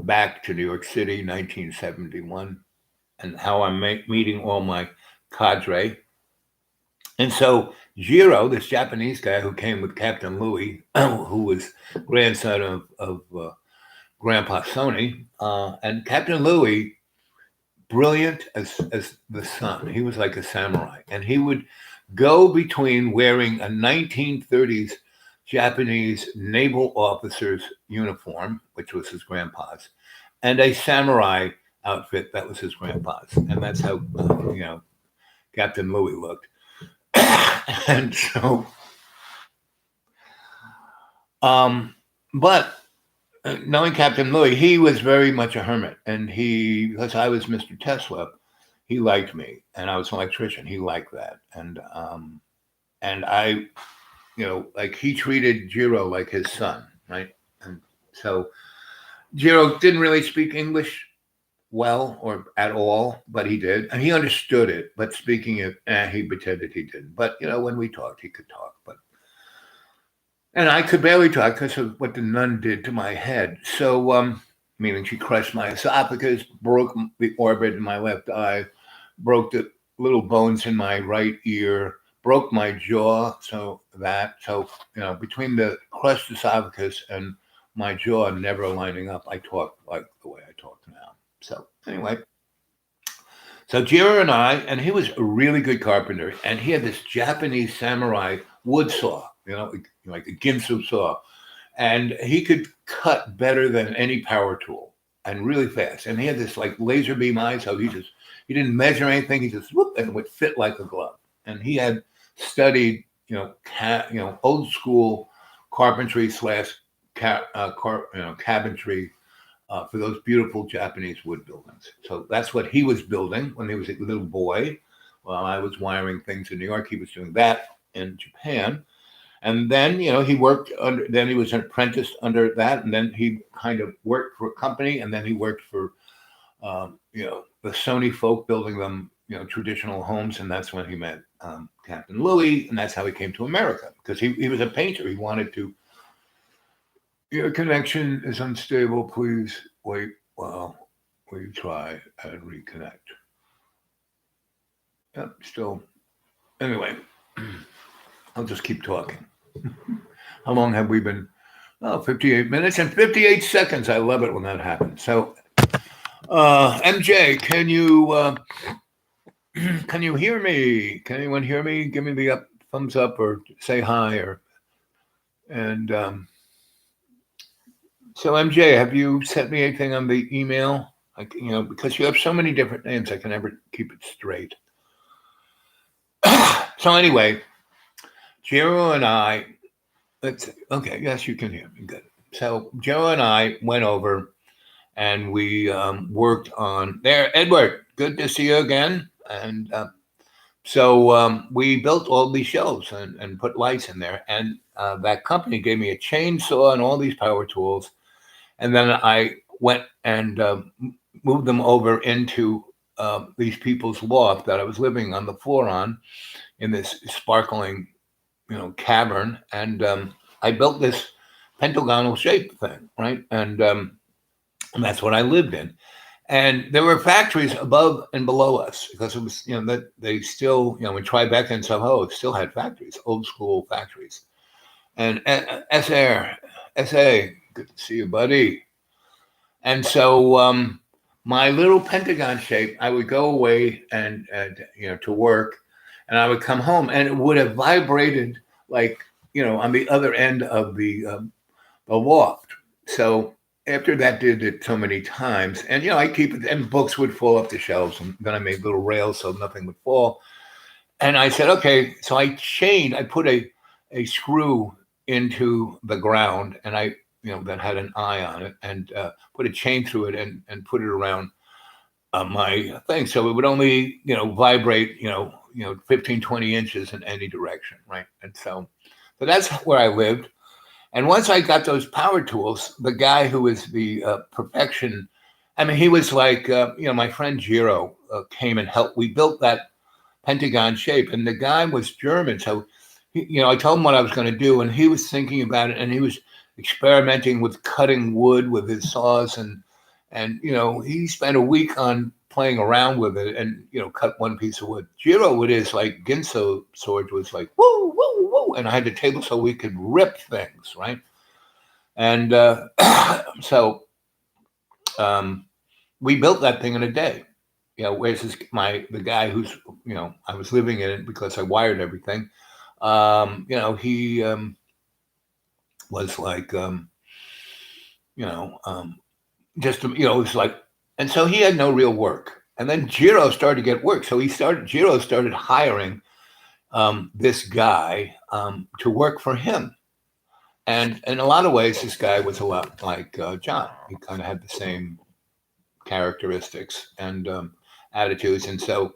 back to New York City, 1971, and how I'm meeting all my cadre. And so Jiro, this Japanese guy who came with Captain Louis, who was grandson of Grandpa Sony, and Captain Louis, brilliant as the sun. He was like a samurai, and he would go between wearing a 1930s Japanese naval officer's uniform, which was his grandpa's, and a samurai outfit that was his grandpa's, and that's how Captain Louis looked. And so, but knowing Captain Louis, he was very much a hermit, and because I was Mr. Tesla, he liked me, and I was an electrician. He liked that, and I, like, he treated Jiro like his son, right? And so Jiro didn't really speak English well or at all, but he did, and he understood it. But speaking it, he pretended he didn't. But when we talked, he could talk. And I could barely talk because of what the nun did to my head. So, meaning she crushed my esophagus, broke the orbit in my left eye, broke the little bones in my right ear, broke my jaw. So between the crushed esophagus and my jaw never lining up, I talk like the way I talk now. So anyway, so Jiro and he was a really good carpenter, and he had this Japanese samurai wood saw, like a Ginsu saw, and he could cut better than any power tool, and really fast. And he had this like laser beam eye, so he didn't measure anything. He just whoop, and it would fit like a glove. And he had studied, old school carpentry / cabinetry. For those beautiful Japanese wood buildings. So that's what he was building when he was a little boy. While I was wiring things in New York, he was doing that in Japan. And then, he worked then he was an apprentice under that. And then he kind of worked for a company. And then he worked for, the Sony folk, building them, traditional homes. And that's when he met Captain Louis. And that's how he came to America, because he was a painter. He wanted to. Your connection is unstable. Please wait while we try and reconnect. Yep, still. Anyway, I'll just keep talking. How long have we been? 58 minutes and 58 seconds. I love it when that happens. So, MJ, can you hear me? Can anyone hear me? Give me the thumbs up or say hi So MJ, have you sent me anything on the email? Because you have so many different names, I can never keep it straight. So anyway, Jiro and I, okay, yes, you can hear me, good. So Jiro and I went over and we worked on there. Edward, good to see you again. And so we built all these shelves and put lights in there. And that company gave me a chainsaw and all these power tools. And then I went and moved them over into these people's loft that I was living on the floor on, in this sparkling, cavern. And I built this pentagonal shape thing, right? And that's what I lived in. And there were factories above and below us because it was, that they still, when Tribeca and Soho still had factories, old school factories. And SA, good to see you, buddy. And so my little pentagon shape, I would go away and to work, and I would come home, and it would have vibrated like on the other end of the loft. So after that, did it so many times, and I keep it, and books would fall off the shelves, and then I made little rails so nothing would fall. And I said, okay, so I put a screw into the ground, and I that had an eye on it, and put a chain through it, and put it around my thing, so it would only vibrate 15, 20 inches in any direction, right? And so that's where I lived. And once I got those power tools, the guy who was the perfection, I mean, he was like, my friend Giro came and helped. We built that pentagon shape, and the guy was German. So, I told him what I was going to do, and he was thinking about it, and he was experimenting with cutting wood with his saws, and he spent a week on playing around with it, and cut one piece of wood. Giro with his like Ginso sword was like woo woo woo, and I had the table so we could rip things, right? And so we built that thing in a day. Where's the guy who's I was living in it because I wired everything. He was like just it was like, and so he had no real work. And then Giro started to get work, so Giro started hiring this guy to work for him. And in a lot of ways, this guy was a lot like John. He kind of had the same characteristics and attitudes. And so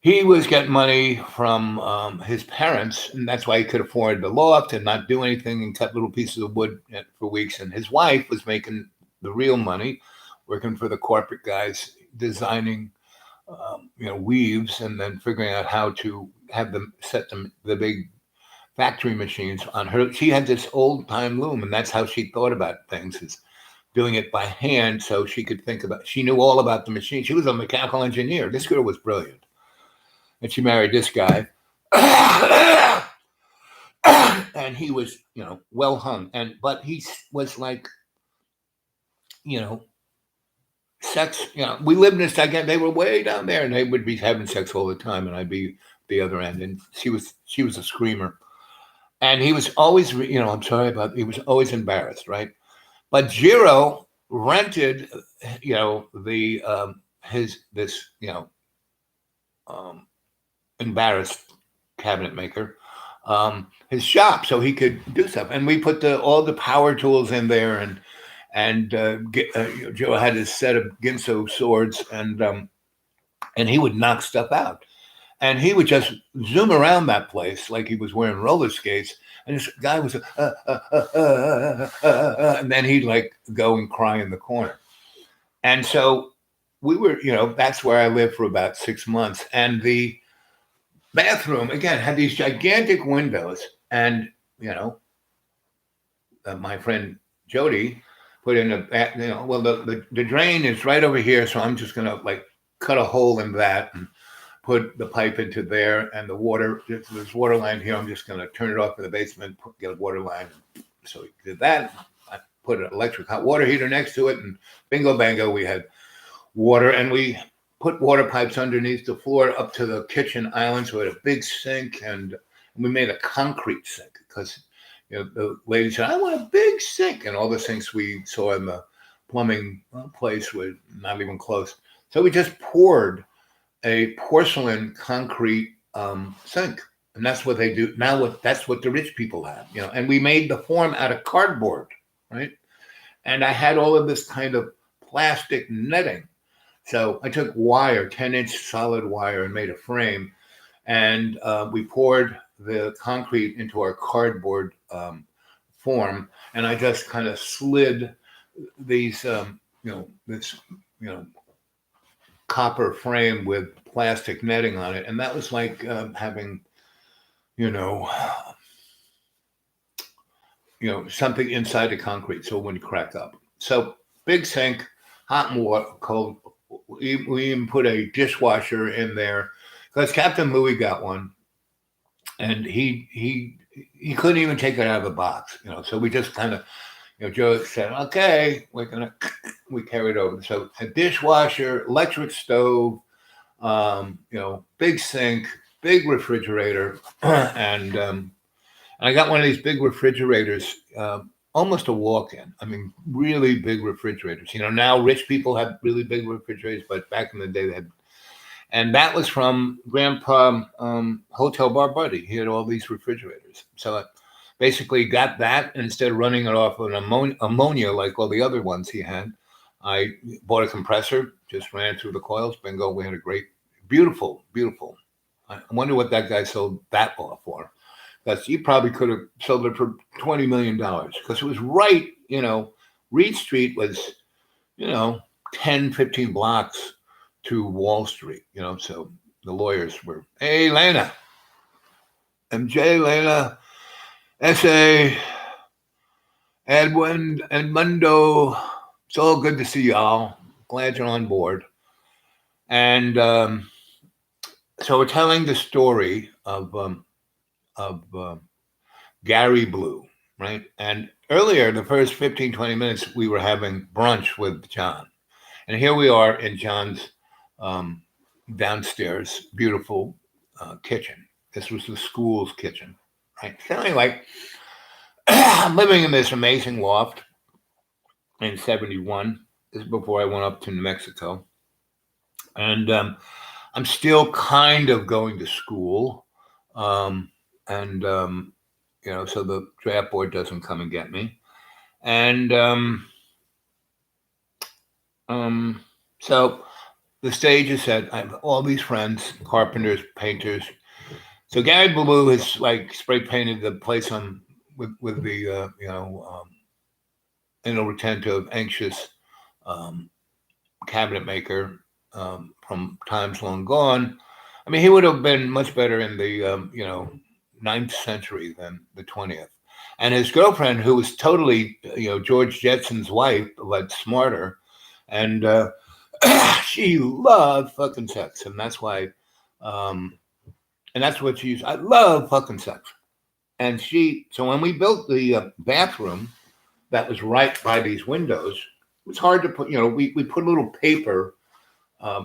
he was getting money from his parents, and that's why he could afford the loft and not do anything and cut little pieces of wood for weeks. And his wife was making the real money, working for the corporate guys, designing, weaves, and then figuring out how to have them set the big factory machines on her. She had this old time loom, and that's how she thought about things, is doing it by hand, so she could think about. She knew all about the machine. She was a mechanical engineer. This girl was brilliant, and she married this guy, and he was, well hung, but he was like, sex. We lived in this gigantic. They were way down there, and they would be having sex all the time, and I'd be the other end, and she was a screamer. And he was always, I'm sorry about. He was always embarrassed, right? But Giro rented, the his this embarrassed cabinet maker, his shop, so he could do stuff. And we put all the power tools in there, and Giro had his set of Ginso swords, and he would knock stuff out. And he would just zoom around that place like he was wearing roller skates. And this guy was, and then he'd like go and cry in the corner. And so we were, that's where I lived for about 6 months. And the bathroom, again, had these gigantic windows. And, my friend Jody put in well, the drain is right over here. So I'm just going to like cut a hole in that and put the pipe into there, and the water, there's water line here. I'm just going to turn it off in the basement, get a water line. So we did that. I put an electric hot water heater next to it, and bingo bango, we had water. And we put water pipes underneath the floor up to the kitchen island. So we had a big sink, and we made a concrete sink because the lady said, I want a big sink. And all the sinks we saw in the plumbing place were not even close. So we just poured a porcelain concrete sink, and that's what they do now. That's what the rich people have, And we made the form out of cardboard, right? And I had all of this kind of plastic netting. So I took wire, 10-inch solid wire, and made a frame, and we poured the concrete into our cardboard form, and I just kind of slid these, this, copper frame with plastic netting on it, and that was like having something inside the concrete so it wouldn't crack up. So big sink, hot and water, cold. We even put a dishwasher in there because Captain Louis got one, and he couldn't even take it out of the box, you know. So we just kind of, you know, Joe said, "Okay, we carried over." So a dishwasher, electric stove, you know, big sink, big refrigerator, and I got one of these big refrigerators, almost a walk-in. I mean, really big refrigerators. You know, now rich people have really big refrigerators, but back in the day they had. And that was from Grandpa Hotel Bar Buddy. He had all these refrigerators. So I basically got that, and instead of running it off of an ammonia like all the other ones he had, I bought a compressor, just ran it through the coils. Bingo, we had a great, beautiful, beautiful. I wonder what that guy sold that off for. Because he probably could have sold it for $20 million because it was right, you know, Reed Street was, you know, 10, 15 blocks to Wall Street, you know, so the lawyers were, hey, Lena, MJ, Lena, SA, Edwin, Edmundo, it's all good to see y'all. Glad you're on board. And so we're telling the story of Gary Blue, right? And earlier, the first 15, 20 minutes, we were having brunch with John. And here we are in John's downstairs, beautiful kitchen. This was the school's kitchen, right? So anyway, I'm living in this amazing loft in 71. This is before I went up to New Mexico. And I'm still kind of going to school. And you know, so the draft board doesn't come and get me. And so the stage is set. I have all these friends, carpenters, painters. So Gary Blue has like spray painted the place on with the you know, inattentive, anxious cabinet maker from times long gone. I mean, he would have been much better in the you know, 9th century than the 20th. And his girlfriend, who was totally, you know, George Jetson's wife, but smarter, and she loved fucking sex, and that's why, and that's what she used. I love fucking sex, and so when we built the bathroom that was right by these windows, it was hard to put. You know, we put a little paper,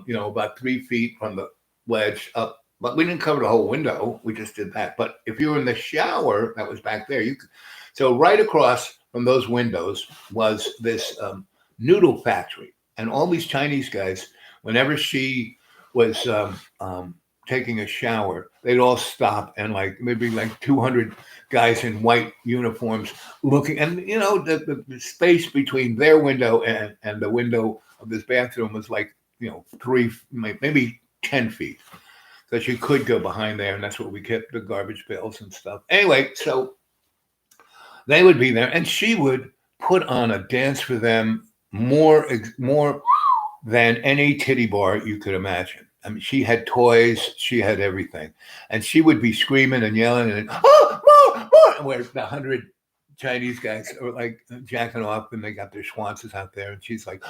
you know, about 3 feet from the ledge up. But we didn't cover the whole window. We just did that. But if you were in the shower, that was back there. So right across from those windows was this noodle factory. And all these Chinese guys, whenever she was taking a shower, they'd all stop and like maybe like 200 guys in white uniforms looking. And, you know, the space between their window and the window of this bathroom was like, you know, maybe 10 feet. That you could go behind there, and that's where we kept the garbage pails and stuff. Anyway, so they would be there, and she would put on a dance for them more than any titty bar you could imagine. I mean, she had toys, she had everything, and she would be screaming and yelling and more, where the 100 Chinese guys are like jacking off, and they got their schwanzes out there, and she's like,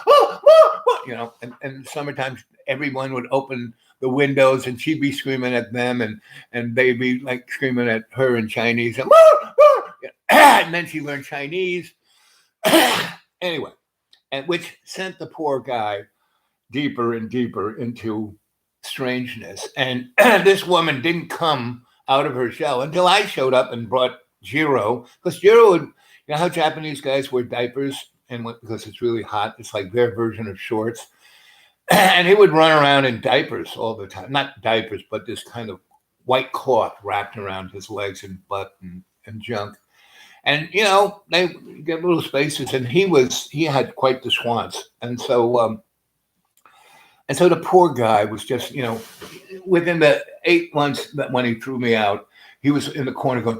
you know, and summertime everyone would open the windows and she'd be screaming at them and they'd be like screaming at her in Chinese and then she learned Chinese anyway, and which sent the poor guy deeper and deeper into strangeness. And this woman didn't come out of her shell until I showed up and brought Jiro, because Jiro would, you know how Japanese guys wear diapers, and because it's really hot, it's like their version of shorts. And he would run around in diapers all the time. Not diapers, but this kind of white cloth wrapped around his legs and butt and junk. And, you know, they get little spaces, and he had quite the schwanz. And so the poor guy was just, you know, within the 8 months that when he threw me out, he was in the corner going,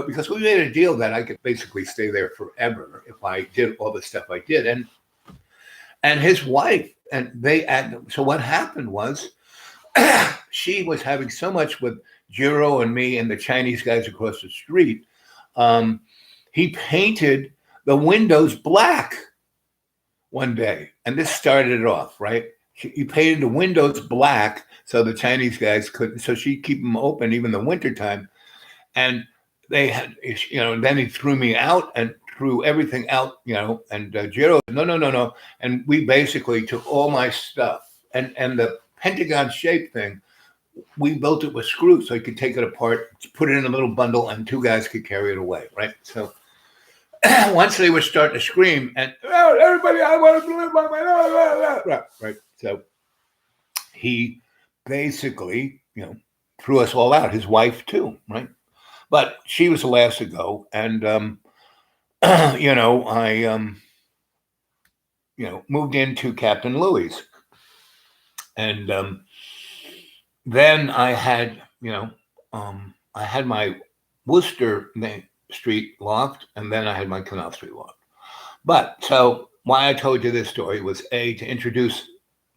because we made a deal that I could basically stay there forever if I did all the stuff I did. And his wife, so what happened was she was having so much with Jiro and me and the Chinese guys across the street. He painted the windows black. one day, and this started it off, right? You painted the windows black so the Chinese guys couldn't, so she'd keep them open even in the wintertime. And they had, then he threw me out and threw everything out, and Jiro, no, no, no, no. And we basically took all my stuff and the Pentagon shaped thing, we built it with screws so you could take it apart, put it in a little bundle, and two guys could carry it away, right? So once they were starting to scream, and everybody, I want to live my life, right? So he basically, threw us all out. His wife too, right? But she was the last to go, and I moved into Captain Louis, and then I had I had my Worcester Street loft, and then I had my Canal Street loft. But so why I told you this story was to introduce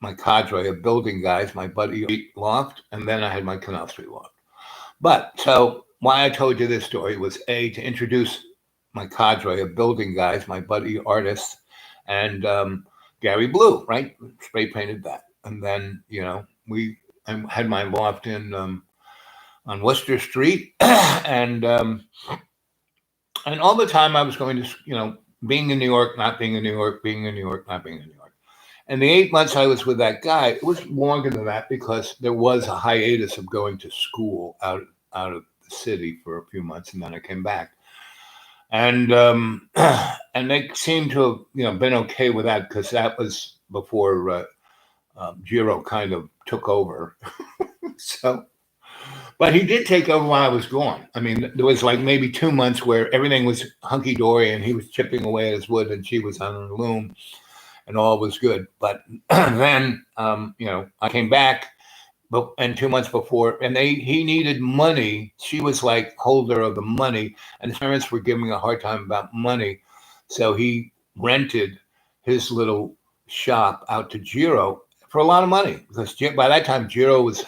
my cadre of building guys, my buddy loft, and then I had my Canal Street loft. But so why I told you this story was to introduce my cadre of building guys, my buddy artists, and Gary Blue, right? Spray painted that, and then I had my loft in on Worcester Street, and all the time I was going to being in New York, not being in New York, being in New York, not being in New York. And the 8 months I was with that guy, it was longer than that because there was a hiatus of going to school out of the city for a few months, and then I came back. And and they seemed to have been okay with that because that was before Jiro kind of took over. So, but he did take over while I was gone. I mean, there was like maybe 2 months where everything was hunky dory, and he was chipping away at his wood, and she was on the loom, and all was good. But then, I came back, and 2 months before, and he needed money. She was like holder of the money, and his parents were giving a hard time about money, so he rented his little shop out to Jiro for a lot of money because by that time Jiro was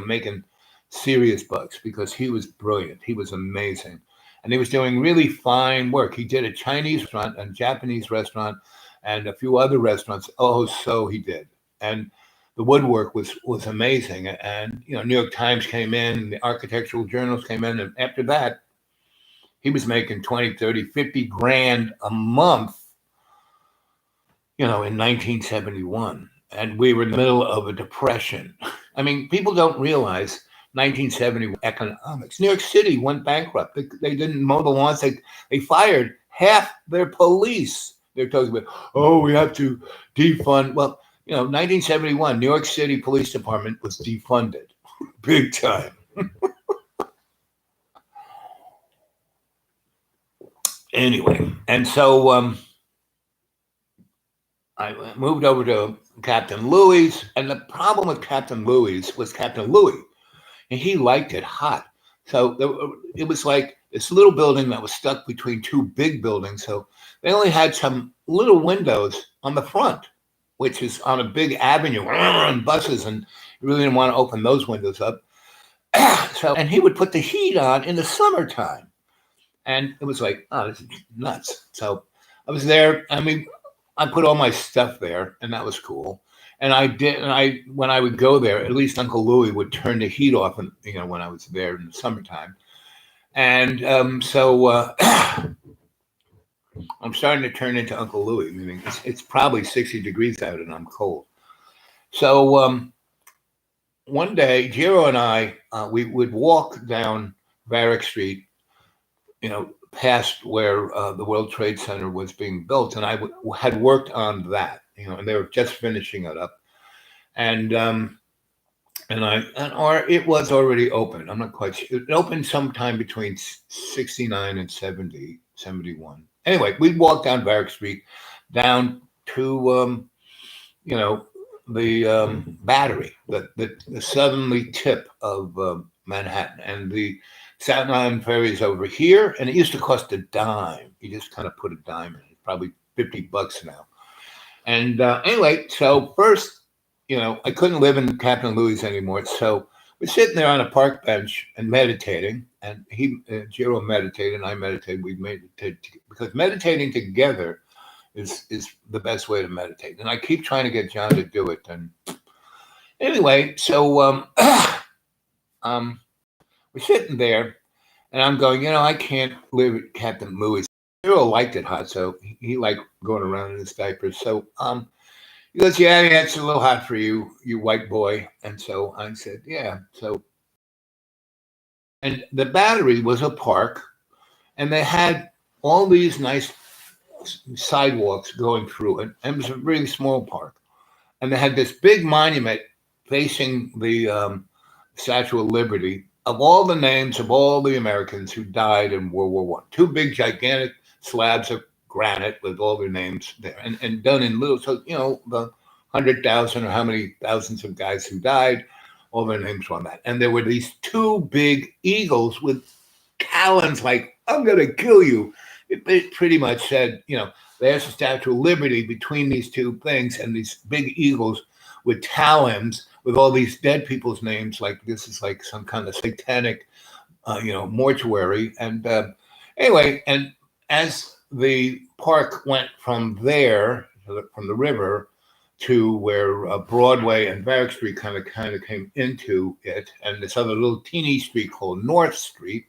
making serious bucks because he was brilliant. He was amazing, and he was doing really fine work. He did a Chinese restaurant, a Japanese restaurant, and a few other restaurants. Oh, so he did, and the woodwork was amazing. And New York Times came in, the architectural journals came in, and after that, he was making 20, 30, 50 grand a month. In 1971, and we were in the middle of a depression. I mean, people don't realize 1970 economics. New York City went bankrupt. They didn't mow the lawns. They fired half their police. They're talking about, oh, we have to defund. Well, 1971, New York City Police Department was defunded, big time. Anyway, and so I moved over to Captain Louis, and the problem with Captain Louis was Captain Louis, and he liked it hot. So it was like this little building that was stuck between two big buildings. So they only had some little windows on the front, which is on a big avenue and buses, and you really didn't want to open those windows up. And he would put the heat on in the summertime, and it was like, oh, this is nuts. So I was there. I mean, I put all my stuff there, and that was cool. And when I would go there, at least Uncle Louis would turn the heat off, and when I was there in the summertime. And so I'm starting to turn into Uncle Louis. I mean, it's probably 60 degrees out, and I'm cold. So one day, Jiro and I, we would walk down Varick Street, past where the World Trade Center was being built, and I had worked on that, and they were just finishing it up, and it was already open. I'm not quite sure. It opened sometime between 69 and 70, 71. Anyway, we'd walk down Varick Street, down to the Battery, the southerly tip of Manhattan, and the Staten Island Ferry is over here, and it used to cost a dime. You just kind of put a dime in it, probably $50 now. And anyway, so first, I couldn't live in Captain Louis anymore, so we're sitting there on a park bench and meditating, and Jiro meditated, and I meditated. We meditated because meditating together is the best way to meditate. And I keep trying to get John to do it. And anyway, so we're sitting there, and I'm going, I can't live at Captain Moody's. Cyril liked it hot, so he liked going around in his diapers. So he goes, yeah, it's a little hot for you, you white boy. And so I said, yeah. So, and the Battery was a park, and they had all these nice sidewalks going through it. And it was a really small park. And they had this big monument facing the Statue of Liberty of all the names of all the Americans who died in World War One. Two big, gigantic slabs of granite with all their names there, and done in little. So the 100,000 or how many thousands of guys who died, all their names were on that. And there were these two big eagles with talons, like I'm going to kill you. It pretty much said, there's the Statue of Liberty between these two things, and these big eagles with talons with all these dead people's names, like this is like some kind of satanic, mortuary. And anyway, and as the park went from there, from the river, to where Broadway and Barrack Street kind of came into it, and this other little teeny street called North Street.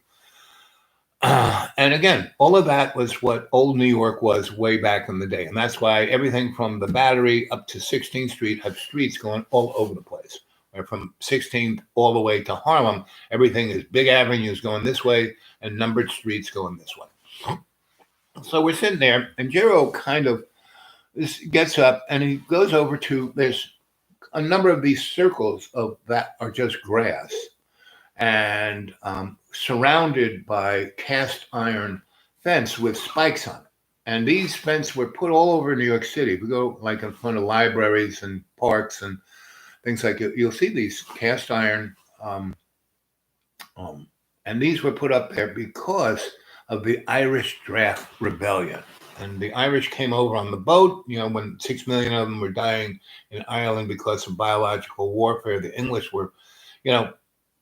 And again, all of that was what old New York was way back in the day. And that's why everything from the Battery up to 16th Street have streets going all over the place. Right? From 16th all the way to Harlem, everything is big avenues going this way and numbered streets going this way. So we're sitting there, and Jero kind of gets up, and he goes over to, there's a number of these circles of that are just grass, and surrounded by cast iron fence with spikes on it. And these fences were put all over New York City. If we go like in front of libraries and parks and things like it, you'll see these cast iron, and these were put up there because of the Irish Draft Rebellion. And the Irish came over on the boat, when 6 million of them were dying in Ireland because of biological warfare. The English were,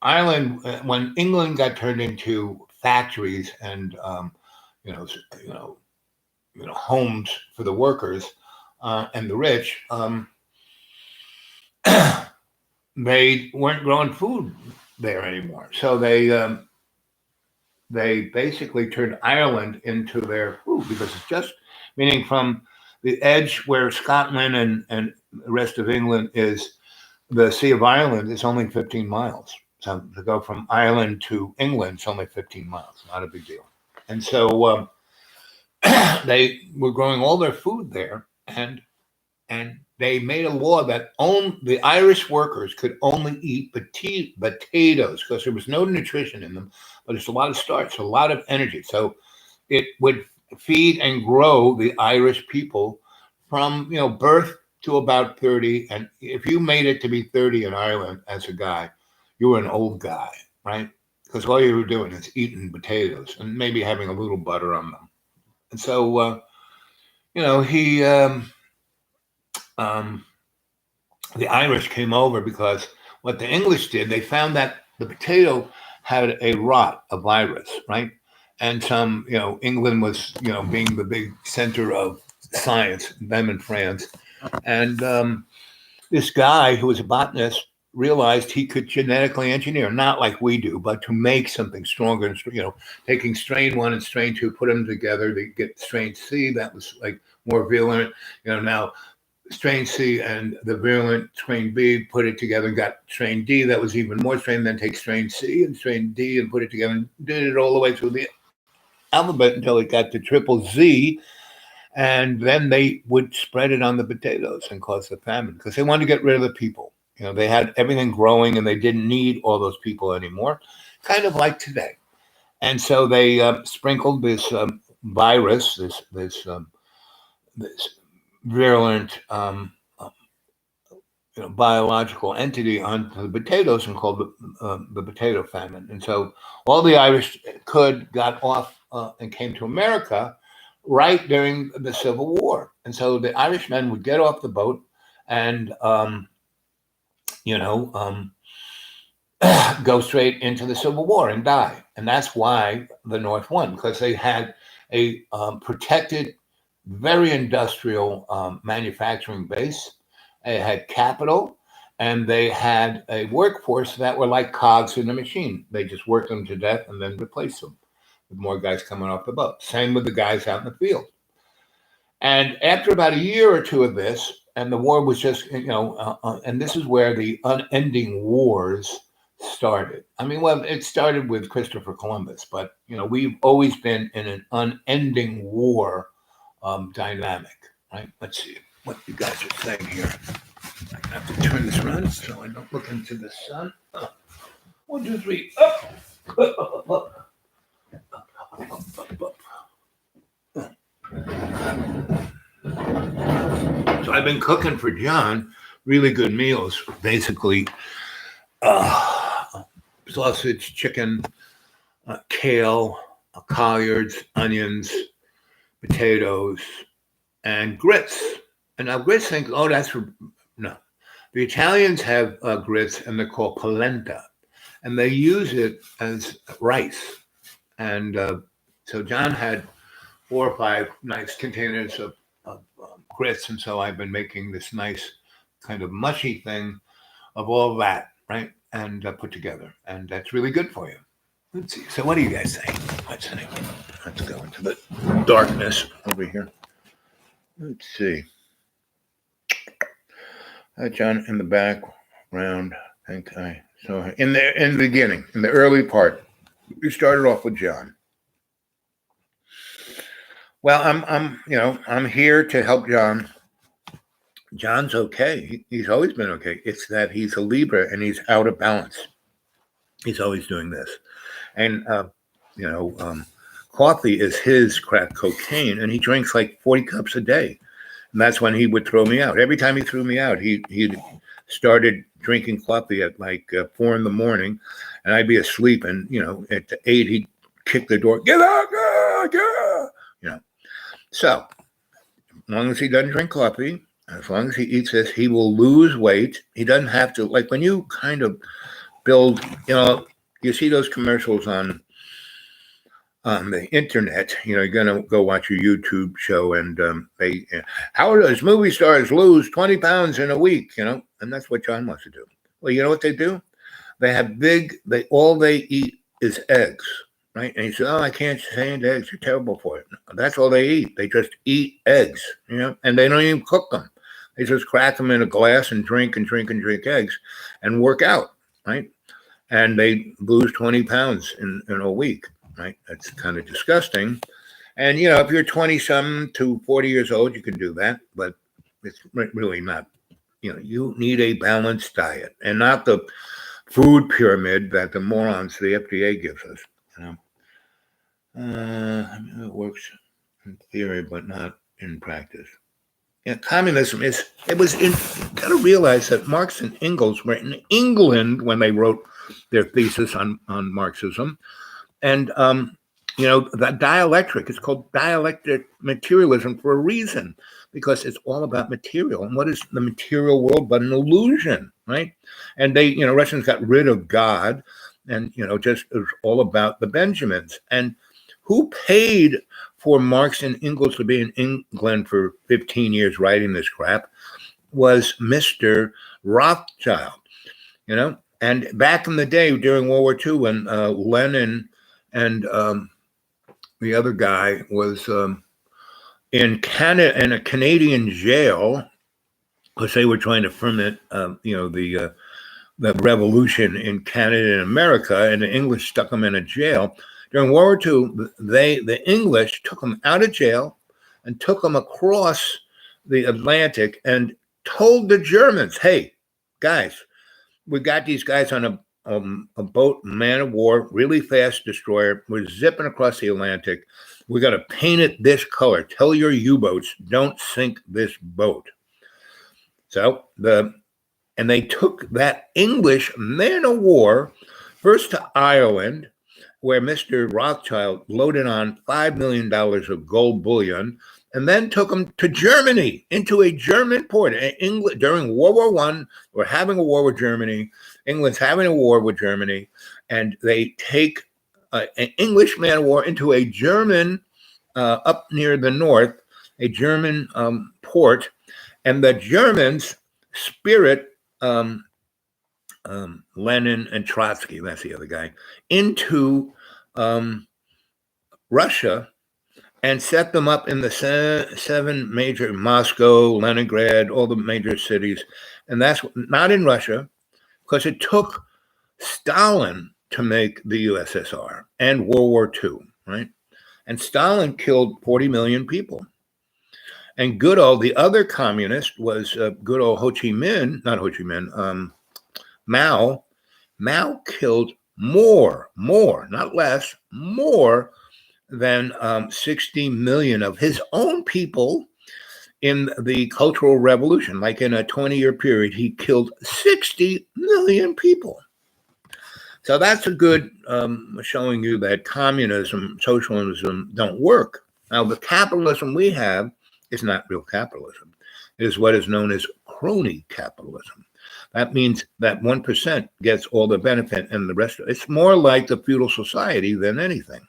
Ireland, when England got turned into factories and homes for the workers and the rich, they weren't growing food there anymore. So they basically turned Ireland into their food, because it's just, meaning from the edge where Scotland and the rest of England is, the Sea of Ireland is only 15 miles. So to go from Ireland to England, it's only 15 miles, not a big deal. And so they were growing all their food there, and they made a law that the Irish workers could only eat potatoes, because there was no nutrition in them, but it's a lot of starch, a lot of energy. So it would feed and grow the Irish people from birth to about 30. And if you made it to be 30 in Ireland as a guy, you were an old guy, right? Because all you were doing is eating potatoes and maybe having a little butter on them. And so, he, the Irish came over because what the English did, they found that the potato had a rot, a virus, right? And England was, being the big center of science, them in France. And this guy who was a botanist realized he could genetically engineer, not like we do, but to make something stronger and, taking strain 1 and strain 2, put them together to get strain C that was like more virulent. Now strain C and the virulent strain B, put it together and got strain D that was even more strain, then take strain C and strain D and put it together, and did it all the way through the alphabet until it got to triple Z. And then they would spread it on the potatoes and cause the famine, because they wanted to get rid of the people. They had everything growing and they didn't need all those people anymore, kind of like today. And so they sprinkled this virus, this virulent biological entity onto the potatoes, and called the potato famine. And so all the Irish got off and came to America right during the Civil War. And so the Irishmen would get off the boat and go straight into the Civil War and die. And that's why the North won, because they had a protected very industrial manufacturing base. They had capital, and they had a workforce that were like cogs in a machine. They just worked them to death and then replaced them with more guys coming off the boat. Same with the guys out in the field. And after about a year or two of this, and the war was just, and this is where the unending wars started. I mean, well, it started with Christopher Columbus, but, we've always been in an unending war dynamic, right? Let's see what you guys are saying here. I have to turn this around so I don't look into the sun. 1, 2, 3, up. So I've been cooking for John really good meals, basically sausage, chicken, kale, collards, onions, potatoes, and grits. And now grits think, oh, that's for, no. The Italians have grits, and they're called polenta, and they use it as rice. And so John had 4 or 5 nice containers of grits, and so I've been making this nice kind of mushy thing of all that, right, and put together, and that's really good for you. Let's see. So what do you guys think? Let's go into the darkness over here. Let's see. John in the background. I think I saw her in the beginning, in the early part. We started off with John. Well, I'm here to help John. John's okay. He's always been okay. It's that he's a Libra and he's out of balance. He's always doing this, and coffee is his crack cocaine, and he drinks like 40 cups a day. And that's when he would throw me out. Every time he threw me out, he started drinking coffee at like 4 in the morning, and I'd be asleep. And at 8, he'd kick the door. Get out, get out. So as long as he doesn't drink coffee, as long as he eats this, he will lose weight. He doesn't have to, like when you kind of build. You see those commercials on the internet. You're gonna go watch a YouTube show, and how does movie stars lose 20 pounds in a week? And that's what John wants to do. Well, you know what they do? They have all they eat is eggs, right? And he said, "Oh, I can't stand eggs. You're terrible for it." That's all they eat. They just eat eggs, and they don't even cook them. They just crack them in a glass and drink eggs and work out, right? And they lose 20 pounds in a week. Right, that's kind of disgusting. And if you're 20-something to 40 years old, you can do that, but it's really not. You need a balanced diet, and not the food pyramid that the morons the FDA gives us. It works in theory, but not in practice. Communism you got to realize that Marx and Engels were in England when they wrote their thesis on Marxism. And, that dialectic is called dialectic materialism for a reason, because it's all about material. And what is the material world but an illusion, right? And they, Russians got rid of God, and, just it was all about the Benjamins. And who paid for Marx and Engels to be in England for 15 years writing this crap was Mr. Rothschild, And back in the day during World War II, when Lenin and the other guy was in Canada, in a Canadian jail, because they were trying to ferment, the revolution in Canada and America, and the English stuck them in a jail. During World War II, the English took them out of jail and took them across the Atlantic and told the Germans, "Hey, guys, we got these guys on a boat, man of war, really fast destroyer. We're zipping across the Atlantic. We got to paint it this color. Tell your U-boats, don't sink this boat." So and they took that English man of war first to Ireland, where Mr. Rothschild loaded on $5 million of gold bullion, and then took them to Germany, into a German port. England, during World War I, we're having a war with Germany. England's having a war with Germany, and they take an English man of war into a German up near the north, port, and the Germans spirit Lenin and Trotsky, that's the other guy, into Russia and set them up in the seven major, Moscow, Leningrad, all the major cities. And that's not in Russia, because it took Stalin to make the USSR and World War II, right? And Stalin killed 40 million people. And good old, the other communist was good old Ho Chi Minh, not Ho Chi Minh, Mao. Mao killed more, not less, more than 60 million of his own people in the Cultural Revolution. Like in a 20-year period, he killed 60 million people. So that's a good showing you that communism, socialism don't work. Now, the capitalism we have is not real capitalism. It is what is known as crony capitalism. That means that 1% gets all the benefit and the rest. It's more like the feudal society than anything.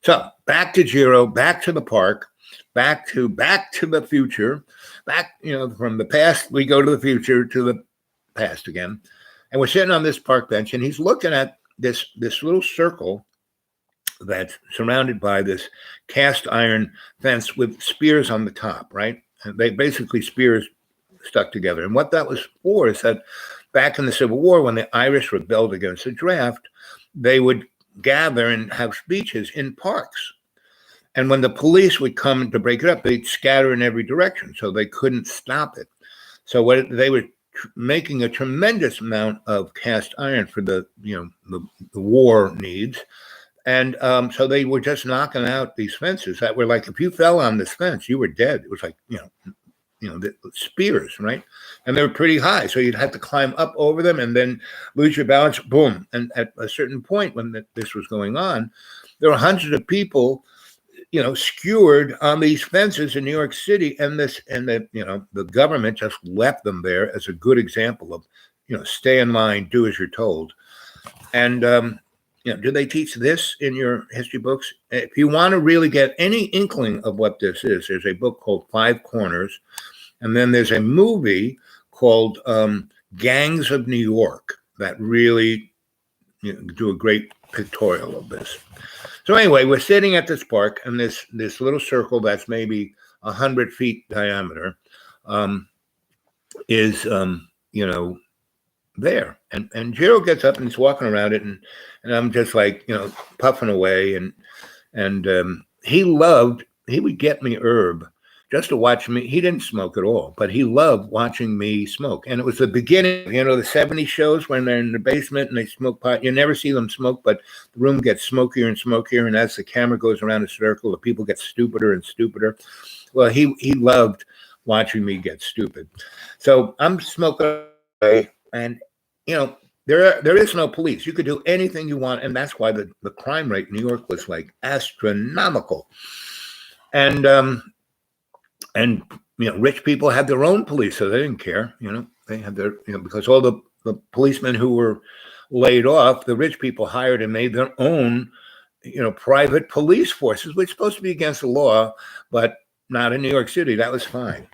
So back to Jiro, back to the park, back to the future, back, from the past, we go to the future to the past again. And we're sitting on this park bench, and he's looking at this little circle that's surrounded by this cast iron fence with spears on the top, right? And they basically spears stuck together. And what that was for is that back in the Civil War, when the Irish rebelled against the draft, they would gather and have speeches in parks. And when the police would come to break it up, they'd scatter in every direction, so they couldn't stop it. So what they were making a tremendous amount of cast iron for the war needs. And so they were just knocking out these fences that were like, if you fell on this fence, you were dead. It was like, the spears, right? And they were pretty high. So you'd have to climb up over them and then lose your balance, boom. And at a certain point when this was going on, there were hundreds of people, skewered on these fences in New York City. And the government just left them there as a good example of, stay in line, do as you're told. And, do they teach this in your history books? If you want to really get any inkling of what this is, there's a book called Five Corners, and then there's a movie called Gangs of New York that really do a great pictorial of this. So anyway, we're sitting at this park, and this little circle that's maybe 100 feet diameter is there. And Jiro gets up and he's walking around it, and I'm just like, puffing away. And he would get me herb just to watch me. He didn't smoke at all, but he loved watching me smoke. And it was the beginning, the 70s shows when they're in the basement and they smoke pot. You never see them smoke, but the room gets smokier and smokier. And as the camera goes around a circle, the people get stupider and stupider. Well, he loved watching me get stupid. So I'm smoking away, and there is no police. You could do anything you want, and that's why the crime rate in New York was like astronomical. And rich people had their own police, so they didn't care. They had their because all the policemen who were laid off, the rich people hired and made their own private police forces, which is supposed to be against the law, but not in New York City. That was fine.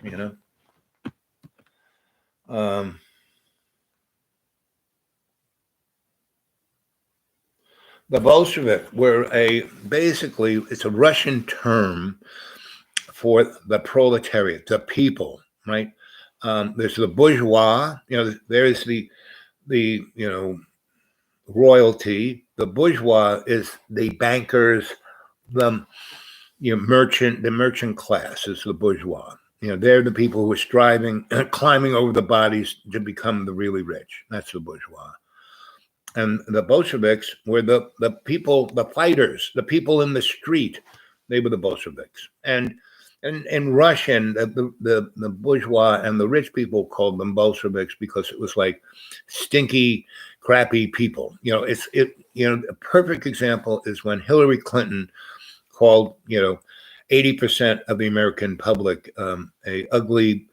The Bolshevik were basically, it's a Russian term for the proletariat, the people, right? There's the bourgeois, there's the royalty. The bourgeois is the bankers, the merchant class is the bourgeois. They're the people who are striving, climbing over the bodies to become the really rich. That's the bourgeois. And the Bolsheviks were the people, the fighters, the people in the street. They were the Bolsheviks. And in Russian, the bourgeois and the rich people called them Bolsheviks because it was like stinky, crappy people. A perfect example is when Hillary Clinton called 80% of the American public a ugly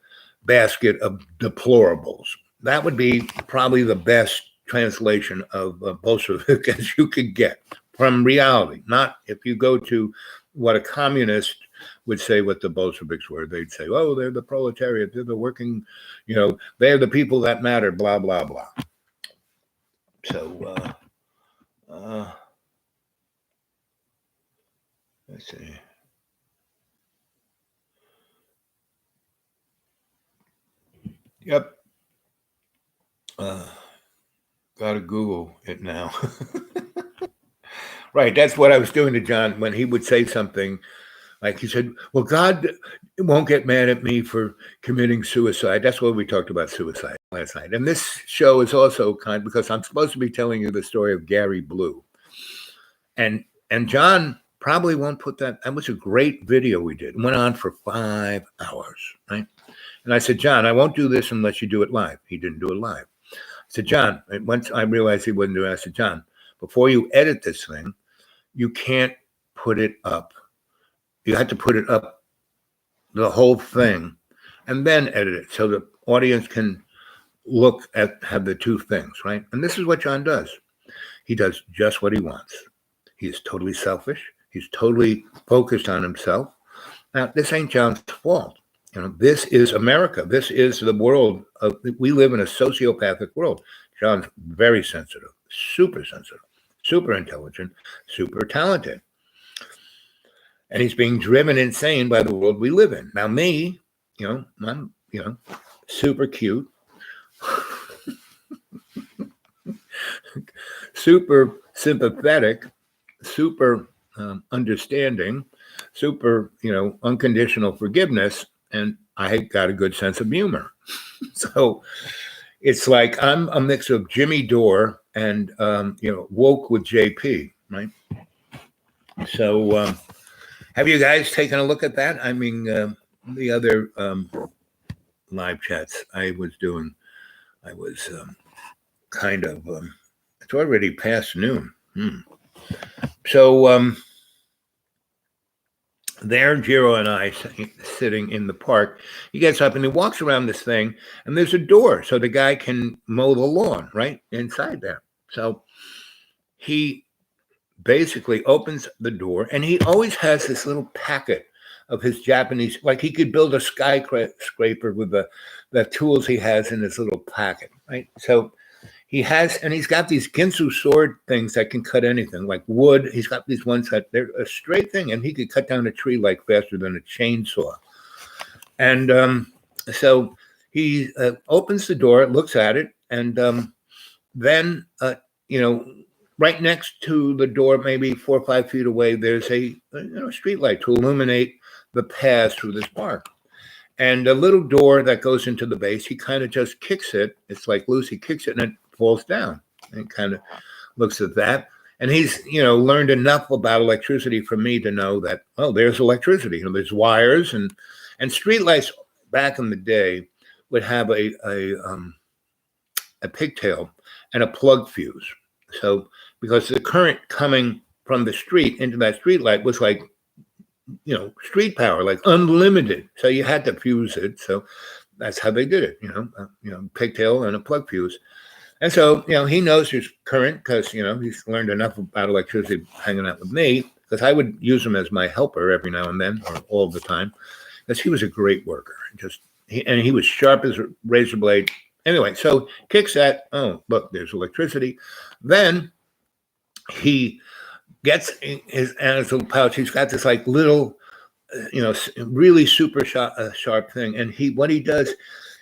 basket of deplorables. That would be probably the best translation of Bolshevik as you could get from reality. Not if you go to what a communist would say what the Bolsheviks were. They'd say, "Oh, they're the proletariat. They're the working, they're the people that matter." Blah blah blah. So let's see. Yep. Gotta Google it now. Right. That's what I was doing to John when he would say something like he said, "Well, God won't get mad at me for committing suicide." That's what we talked about suicide last night. And this show is also because I'm supposed to be telling you the story of Gary Blue. And John probably won't put that. That was a great video we did. It went on for 5 hours, right? And I said, "John, I won't do this unless you do it live." He didn't do it live. I said, "John," once I realized he wouldn't do it, I said, "John, before you edit this thing, you can't put it up. You have to put it up, the whole thing, and then edit it so the audience can have the two things, right?" And this is what John does. He does just what he wants. He is totally selfish. He's totally focused on himself. Now, this ain't John's fault. This is America. This is the world. We live in a sociopathic world. John's very sensitive, super intelligent, super talented. And he's being driven insane by the world we live in. Now, me, I'm, super cute, super sympathetic, super understanding, super, unconditional forgiveness. And I got a good sense of humor. So it's like I'm a mix of Jimmy Dore and, woke with JP, right? So have you guys taken a look at that? I mean, the other live chats I was kind of, it's already past noon. So there, Jiro and I sitting in the park. He gets up and he walks around this thing, and there's a door so the guy can mow the lawn right inside there. So he basically opens the door, and he always has this little packet of his Japanese, like he could build a skyscraper with the tools he has in his little packet, right? So he's got these Ginsu sword things that can cut anything, like wood. He's got these ones that they're a straight thing, and he could cut down a tree like faster than a chainsaw. And so he opens the door, looks at it, and then, right next to the door, maybe 4 or 5 feet away, there's a street light to illuminate the paths through this park. And a little door that goes into the base, he kind of just kicks it. It's like loose. He kicks it and it falls down, and kind of looks at that. And he's, learned enough about electricity for me to know that, oh, there's electricity. There's wires and streetlights back in the day would have a pigtail and a plug fuse. So because the current coming from the street into that street light was like, street power, like unlimited. So you had to fuse it. So that's how they did it, pigtail and a plug fuse. And so, he knows there's current because, he's learned enough about electricity hanging out with me, because I would use him as my helper every now and then, or all the time, because he was a great worker. And he was sharp as a razor blade. Anyway, so kicks that. Oh, look, there's electricity. Then he gets in his little pouch. He's got this like little, really super sharp thing. And what he does,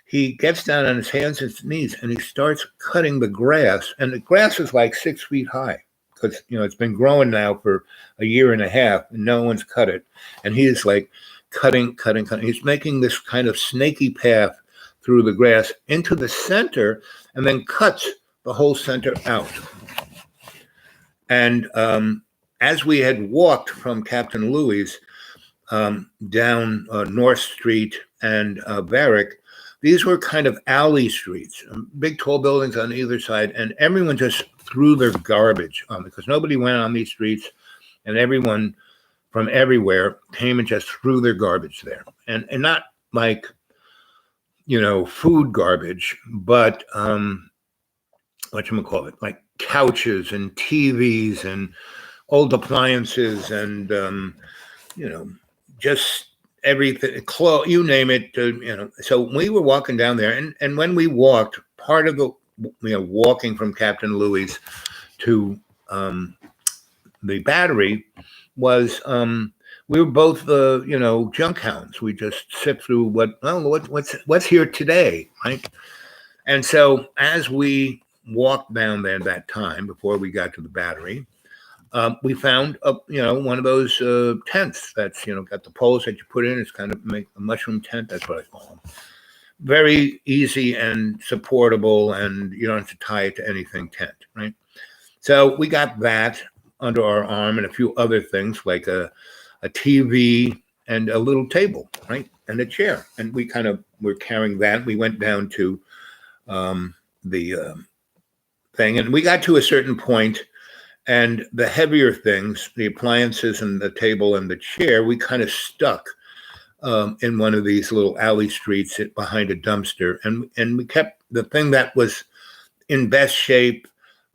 he gets down on his hands and knees and he starts cutting the grass. And the grass is like 6 feet high because, it's been growing now for a year and a half and no one's cut it. And he is like cutting. He's making this kind of snaky path through the grass into the center and then cuts the whole center out. And as we had walked from Captain Louis down North Street and Varick, these were kind of alley streets, big tall buildings on either side, and everyone just threw their garbage on because nobody went on these streets, and everyone from everywhere came and just threw their garbage there. And not like, food garbage, but whatchamacallit, like couches and TVs and old appliances and, just everything, you name it. So we were walking down there, and when we walked, part of the walking from Captain Louis to the Battery was we were both junk hounds. We just sift through what's here today, right? And so as we walked down there that time before we got to the Battery, we found one of those tents that's got the poles that you put in. It's kind of make a mushroom tent. That's what I call them. Very easy and supportable, and you don't have to tie it to anything tent, right? So we got that under our arm and a few other things like a TV and a little table, right? And a chair. And we kind of were carrying that. We went down to the thing, and we got to a certain point, and the heavier things, the appliances and the table and the chair, we kind of stuck in one of these little alley streets behind a dumpster. And we kept the thing that was in best shape,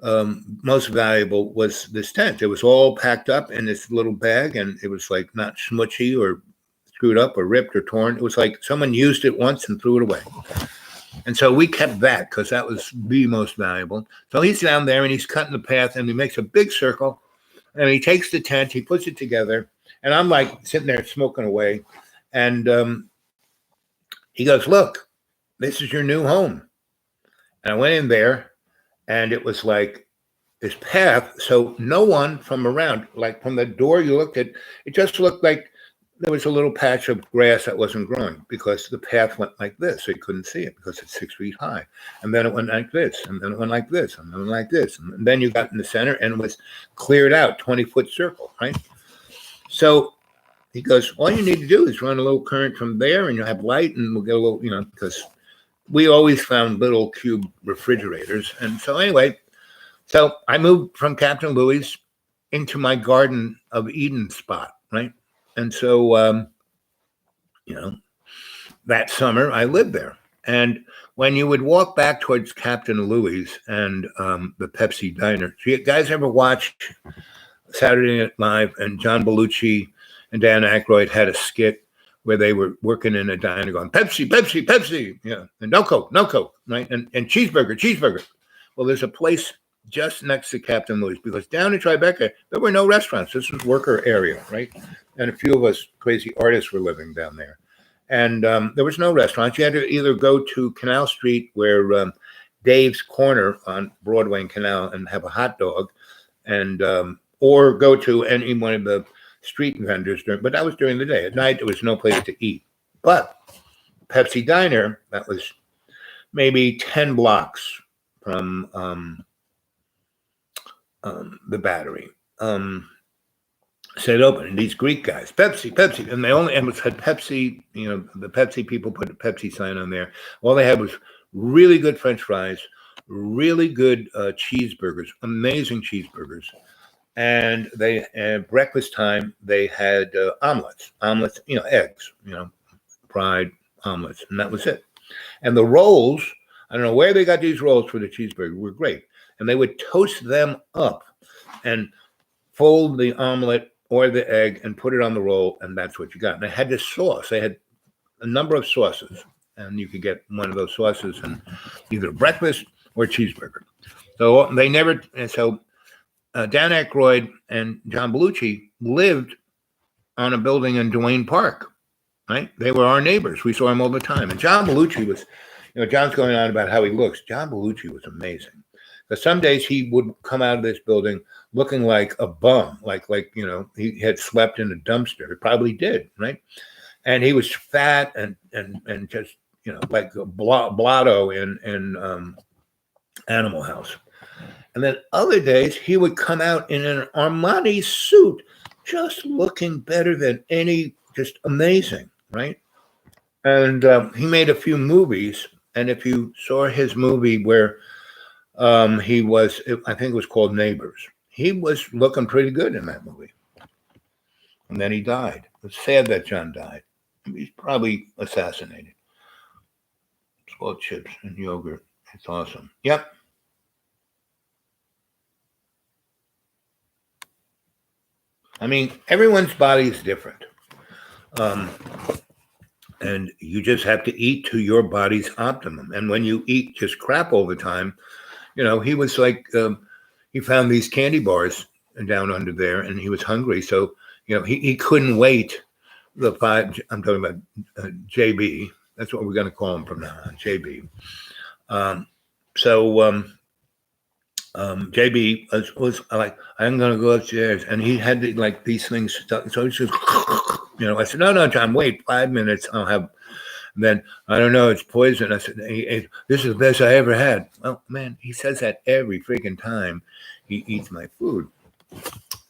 most valuable, was this tent. It was all packed up in this little bag, and it was like not smushy or screwed up or ripped or torn. It was like someone used it once and threw it away. And so we kept that because that was the most valuable. So he's down there and he's cutting the path, and he makes a big circle, and he takes the tent, he puts it together, and I'm like sitting there smoking away. And he goes, "Look, this is your new home." And I went in there, and it was like this path. So no one from around, like from the door you looked at, it just looked like there was a little patch of grass that wasn't growing because the path went like this. So you couldn't see it because it's 6 feet high. And then it went like this, and then it went like this, and then it went like this. And then you got in the center, and it was cleared out, 20-foot circle, right? So he goes, "All you need to do is run a little current from there, and you'll have light, and we'll get a little, because we always found little cube refrigerators." And so anyway, so I moved from Captain Louis into my Garden of Eden spot, right? And so, that summer I lived there. And when you would walk back towards Captain Louis and the Pepsi Diner, do you guys ever watch Saturday Night Live? And John Belushi and Dan Aykroyd had a skit where they were working in a diner going, "Pepsi, Pepsi, Pepsi," and no Coke, right? And cheeseburger, cheeseburger. Well, there's a place just next to Captain Louis, because down in Tribeca, there were no restaurants. This was worker area, right? And a few of us crazy artists were living down there. And there was no restaurants. You had to either go to Canal Street, where Dave's Corner on Broadway and Canal, and have a hot dog, and or go to any one of the street vendors. But that was during the day. At night, there was no place to eat. But Pepsi Diner, that was maybe 10 blocks from the Battery, stayed open. And these Greek guys, Pepsi, Pepsi, and they only had Pepsi. The Pepsi people put a Pepsi sign on there. All they had was really good French fries, really good cheeseburgers, amazing cheeseburgers, and they at breakfast time they had omelets, eggs, fried omelets, and that was it. And the rolls, I don't know where they got these rolls for the cheeseburger, were great. And they would toast them up and fold the omelet or the egg and put it on the roll, and that's what you got. And they had this sauce. They had a number of sauces, and you could get one of those sauces in either breakfast or cheeseburger. So they never. And so Dan Aykroyd and John Belushi lived on a building in Duane Park, right? They were our neighbors. We saw him all the time. And John Belushi was, John's going on about how he looks. John Belushi was amazing. Because some days he would come out of this building looking like a bum, like he had slept in a dumpster. He probably did, right? And he was fat and just like a blotto in Animal House. And then other days he would come out in an Armani suit, just looking better than any, just amazing, right? And he made a few movies. And if you saw his movie where he was, I think it was called Neighbors, he was looking pretty good in that movie. And then he died. It's sad that John died. He's probably assassinated. It's called chips and yogurt. It's awesome. Yep. I mean, everyone's body is different. And you just have to eat to your body's optimum. And when you eat just crap all the time, he was like, he found these candy bars down under there, and he was hungry. So, he couldn't wait the 5, I'm talking about JB. That's what we're going to call him from now on, JB. JB was like, I'm going to go upstairs. And he had like these things stuck. So he's just, I said, no, John, wait 5 minutes. I'll have, and then, I don't know, it's poison. I said, this is the best I ever had. Well, man, he says that every freaking time he eats my food.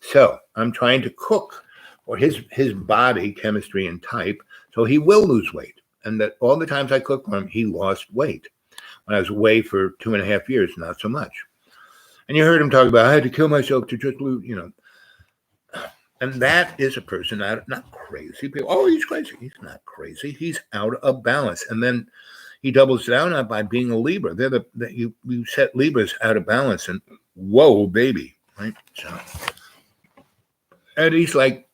So I'm trying to cook for his body chemistry and type, so he will lose weight. And that all the times I cooked for him, he lost weight. When I was away for 2.5 years, not so much. And you heard him talk about, I had to kill myself to just lose, And that is a person not crazy. People, oh, he's crazy. He's not crazy. He's out of balance. And then he doubles down on by being a Libra. You set Libras out of balance, and whoa, baby, right? So, and he's like,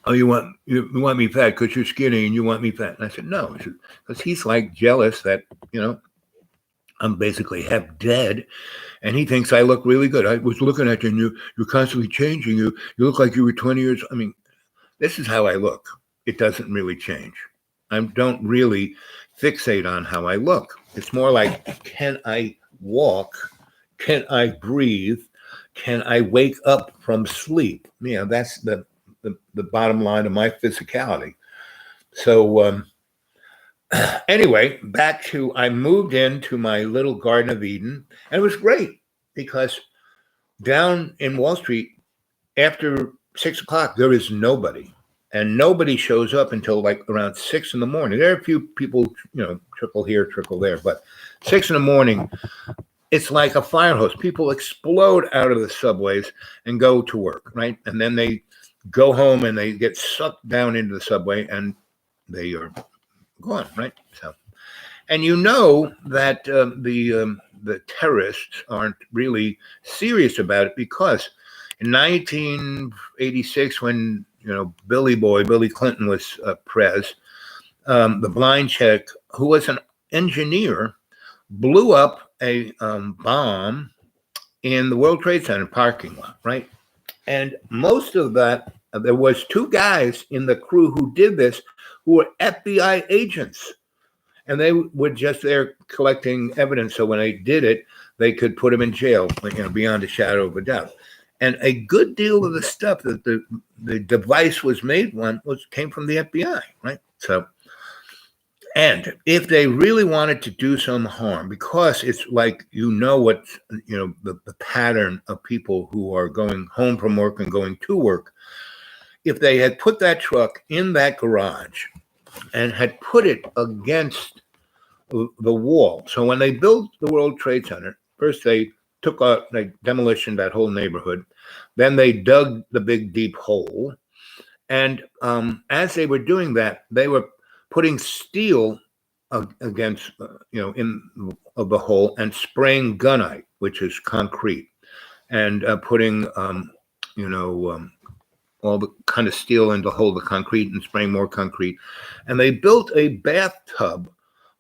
oh, you want me fat because you're skinny and you want me fat. And I said, no, because he's like jealous that, I'm basically half dead, and he thinks I look really good. I was looking at you, and you're constantly changing. You look like you were 20 years. I mean, this is how I look. It doesn't really change. I don't really fixate on how I look. It's more like, can I walk? Can I breathe? Can I wake up from sleep? That's the bottom line of my physicality. So, anyway, back to, I moved into my little Garden of Eden, and it was great because down in Wall Street, after 6 o'clock, there is nobody, and nobody shows up until like around 6 in the morning. There are a few people, trickle here, trickle there, but 6 in the morning, it's like a fire hose. People explode out of the subways and go to work, right? And then they go home and they get sucked down into the subway, and they are gone, right? So, and that the terrorists aren't really serious about it, because in 1986, when Billy Clinton was pres, the blind chick who was an engineer blew up a bomb in the World Trade Center parking lot, right? And most of that, there was 2 guys in the crew who did this who were FBI agents, and they were just there collecting evidence. So when they did it, they could put them in jail, beyond a shadow of a doubt. And a good deal of the stuff that the device was made came from the FBI, right? So, and if they really wanted to do some harm, because it's like, what, the pattern of people who are going home from work and going to work, if they had put that truck in that garage and had put it against the wall. So when they built the World Trade Center, first they took out, like, demolition that whole neighborhood. Then they dug the big deep hole. And as they were doing that, they were putting steel against, in the hole, and spraying gunite, which is concrete, and putting, all the kind of steel into hold the concrete and spraying more concrete. And they built a bathtub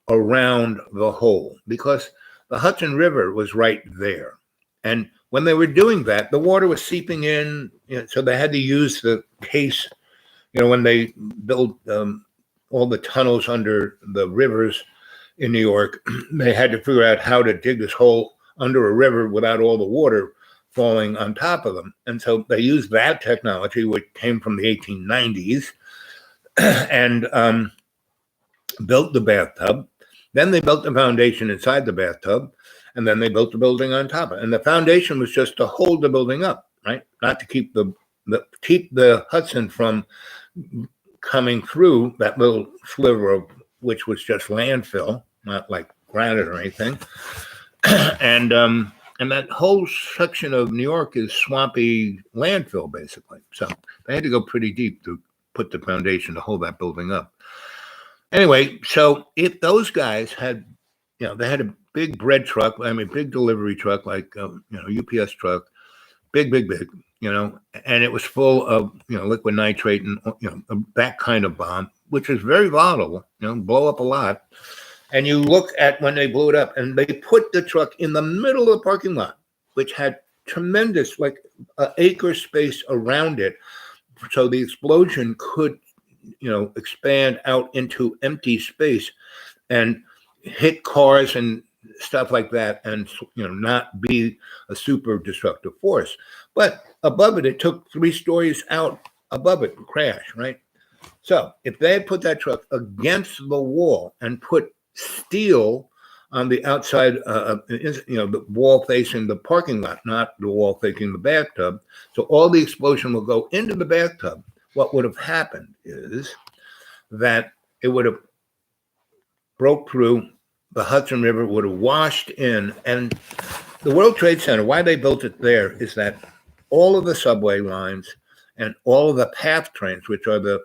around the hole because the Hudson River was right there. And when they were doing that, the water was seeping in, so they had to use the case, when they built all the tunnels under the rivers in New York, they had to figure out how to dig this hole under a river without all the water falling on top of them. And so they used that technology, which came from the 1890s, and built the bathtub. Then they built the foundation inside the bathtub, and then they built the building on top of it. And the foundation was just to hold the building up, right? Not to keep the Hudson from coming through that little sliver of which was just landfill, not like granite or anything. And that whole section of New York is swampy landfill, basically. So they had to go pretty deep to put the foundation to hold that building up. Anyway, so if those guys had, they had a big bread truck, big delivery truck, like, UPS truck, big, and it was full of, liquid nitrate and, that kind of bomb, which is very volatile, blow up a lot. And you look at when they blew it up, and they put the truck in the middle of the parking lot, which had tremendous, like, acre space around it. So the explosion could, expand out into empty space and hit cars and stuff like that, and not be a super destructive force. But above it, it took 3 stories out above it to crash, right? So if they had put that truck against the wall and put steel on the outside, the wall facing the parking lot, not the wall facing the bathtub, so all the explosion will go into the bathtub, what would have happened is that it would have broke through the Hudson River, would have washed in. And the World Trade Center, why they built it there, is that all of the subway lines and all of the PATH trains, which are the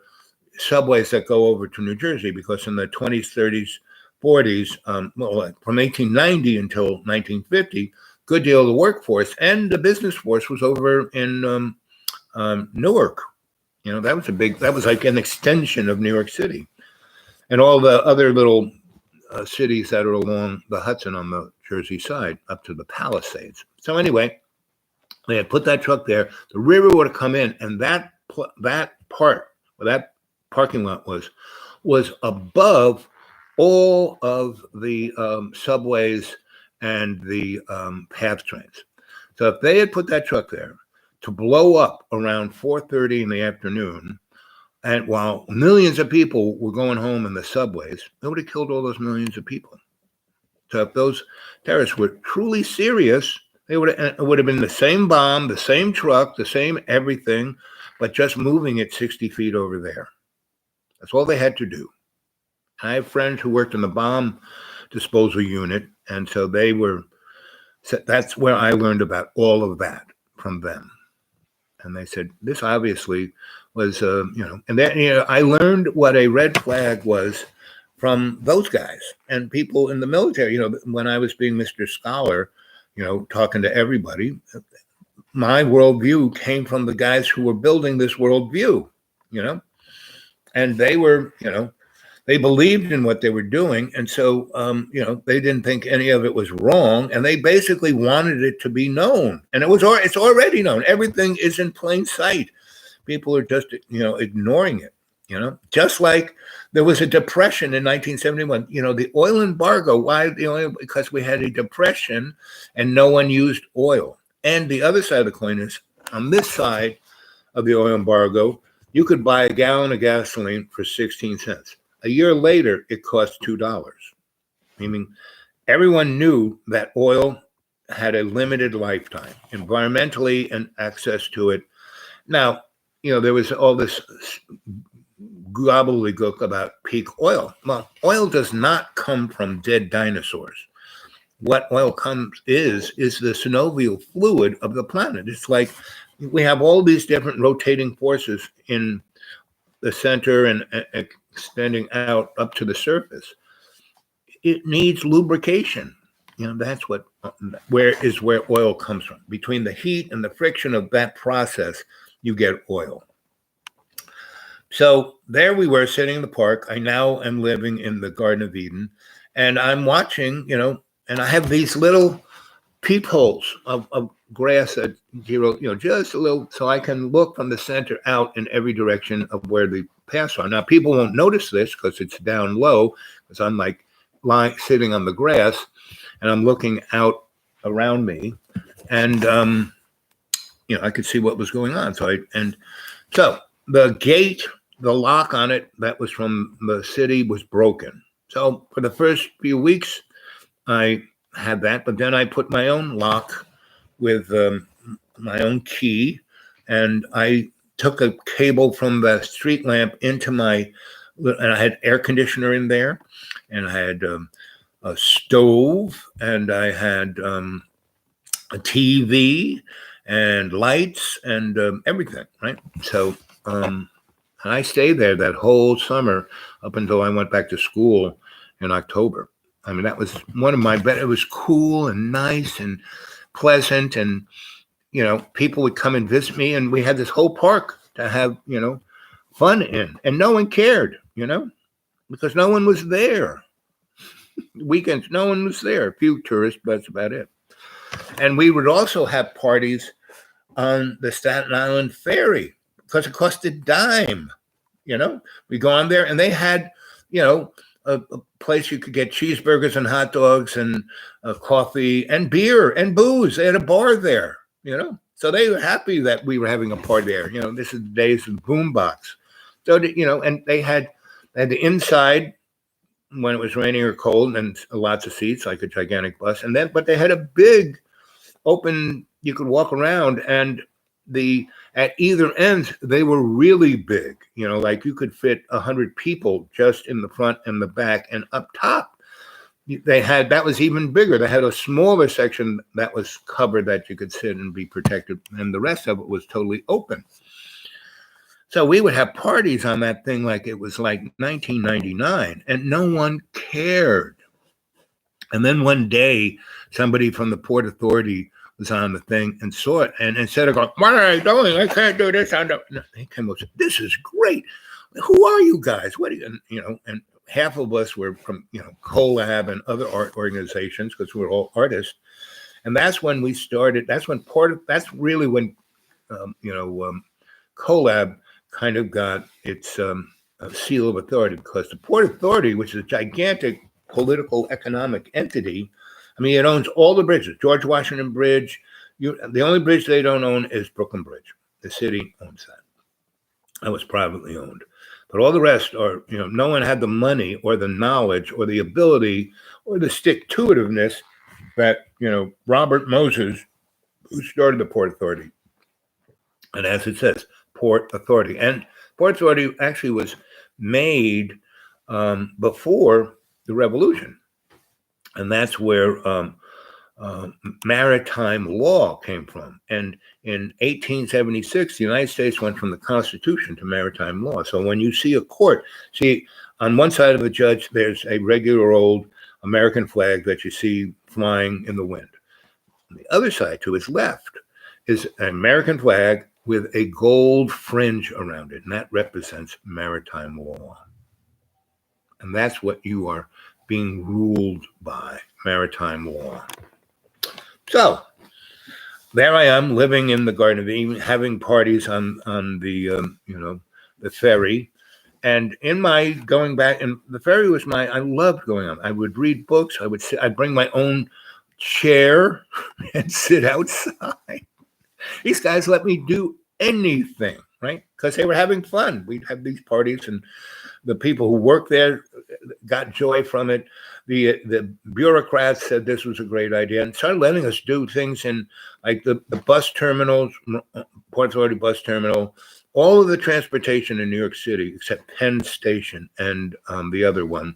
subways that go over to New Jersey, because in the 20s, 30s, 40s, from 1890 until 1950, good deal of the workforce and the business force was over in Newark. That was like an extension of New York City. And all the other little cities that are along the Hudson on the Jersey side up to the Palisades. So anyway, they had put that truck there. The river would have come in, and that part where that parking lot was above all of the subways and the PATH trains. So if they had put that truck there to blow up around 4:30 in the afternoon, and while millions of people were going home in the subways, it would have killed all those millions of people. So if those terrorists were truly serious, it would have been the same bomb, the same truck, the same everything, but just moving it 60 feet over there. That's all they had to do. I have friends who worked in the bomb disposal unit, and so that's where I learned about all of that from them. And they said, this obviously was, and then, I learned what a red flag was from those guys and people in the military. When I was being Mr. Scholar, talking to everybody, my worldview came from the guys who were building this worldview, and they were, they believed in what they were doing. And so, they didn't think any of it was wrong. And they basically wanted it to be known. And it's already known. Everything is in plain sight. People are just, ignoring it, just like there was a depression in 1971, the oil embargo. Why the oil? Because we had a depression and no one used oil. And the other side of the coin is, on this side of the oil embargo, you could buy a gallon of gasoline for 16 cents. A year later, it cost $2. Meaning everyone knew that oil had a limited lifetime, environmentally, and access to it. Now, there was all this gobbledygook about peak oil. Well, oil does not come from dead dinosaurs. What oil is the synovial fluid of the planet. It's like we have all these different rotating forces in the center and extending out up to the surface. It needs lubrication. That's where oil comes from. Between the heat and the friction of that process, you get oil. So there we were sitting in the park. I now am living in the Garden of Eden, and I'm watching, and I have these little peepholes of grass that, just a little, so I can look from the center out in every direction of where the paths are. Now, people won't notice this because it's down low, because I'm like sitting on the grass, and I'm looking out around me, and I could see what was going on. So the gate, the lock on it that was from the city was broken. So for the first few weeks, I had that, but then I put my own lock with my own key, and I took a cable from the street lamp into and I had air conditioner in there, and I had a stove, and I had a TV and lights and everything, right? So and I stayed there that whole summer up until I went back to school in October. I mean, that was one of my best. It was cool and nice and pleasant, and people would come and visit me, and we had this whole park to have, fun in, and no one cared, because no one was there. Weekends, no one was there. A few tourists, but that's about it. And we would also have parties on the Staten Island Ferry because it cost a dime. We go on there, and they had, a place you could get cheeseburgers and hot dogs and coffee and beer and booze. They had a bar there, So they were happy that we were having a party there. This is the days of the boombox. So, and they had the inside when it was raining or cold, and lots of seats, like a gigantic bus. But they had a big open, you could walk around, and at either end, they were really big, like you could fit 100 people just in the front and the back, and up top, that was even bigger. They had a smaller section that was covered that you could sit and be protected, and the rest of it was totally open. So we would have parties on that thing like it was like 1999, and no one cared. And then one day, somebody from the Port Authority was on the thing and saw it, and instead of going, "What are you doing? I can't do this," he came up and said, "This is great. Who are you guys? What do you?" And half of us were from Collab and other art organizations because we were all artists, and that's when we started. That's really when Collab kind of got its seal of authority, because the Port Authority, which is a gigantic political economic entity, it owns all the bridges. George Washington Bridge. The only bridge they don't own is Brooklyn Bridge. The city owns that. That was privately owned. But all the rest are, no one had the money or the knowledge or the ability or the stick-to-itiveness that, Robert Moses, who started the Port Authority. And as it says, Port Authority. And Port Authority actually was made before the Revolution. And that's where maritime law came from. And in 1876, the United States went from the Constitution to maritime law. So when you see a court, on one side of the judge, there's a regular old American flag that you see flying in the wind. On the other side, to his left, is an American flag with a gold fringe around it, and that represents maritime law. And that's what you are being ruled by, maritime law. So there I am, living in the Garden of Eden, having parties on the the ferry, and in my going back, and the ferry was I loved going on. I would read books. I'd bring my own chair and sit outside. These guys let me do anything, right? Because they were having fun. We'd have these parties, and the people who worked there got joy from it. The bureaucrats said this was a great idea and started letting us do things in like the bus terminals, Port Authority bus terminal, all of the transportation in New York City except Penn Station and the other one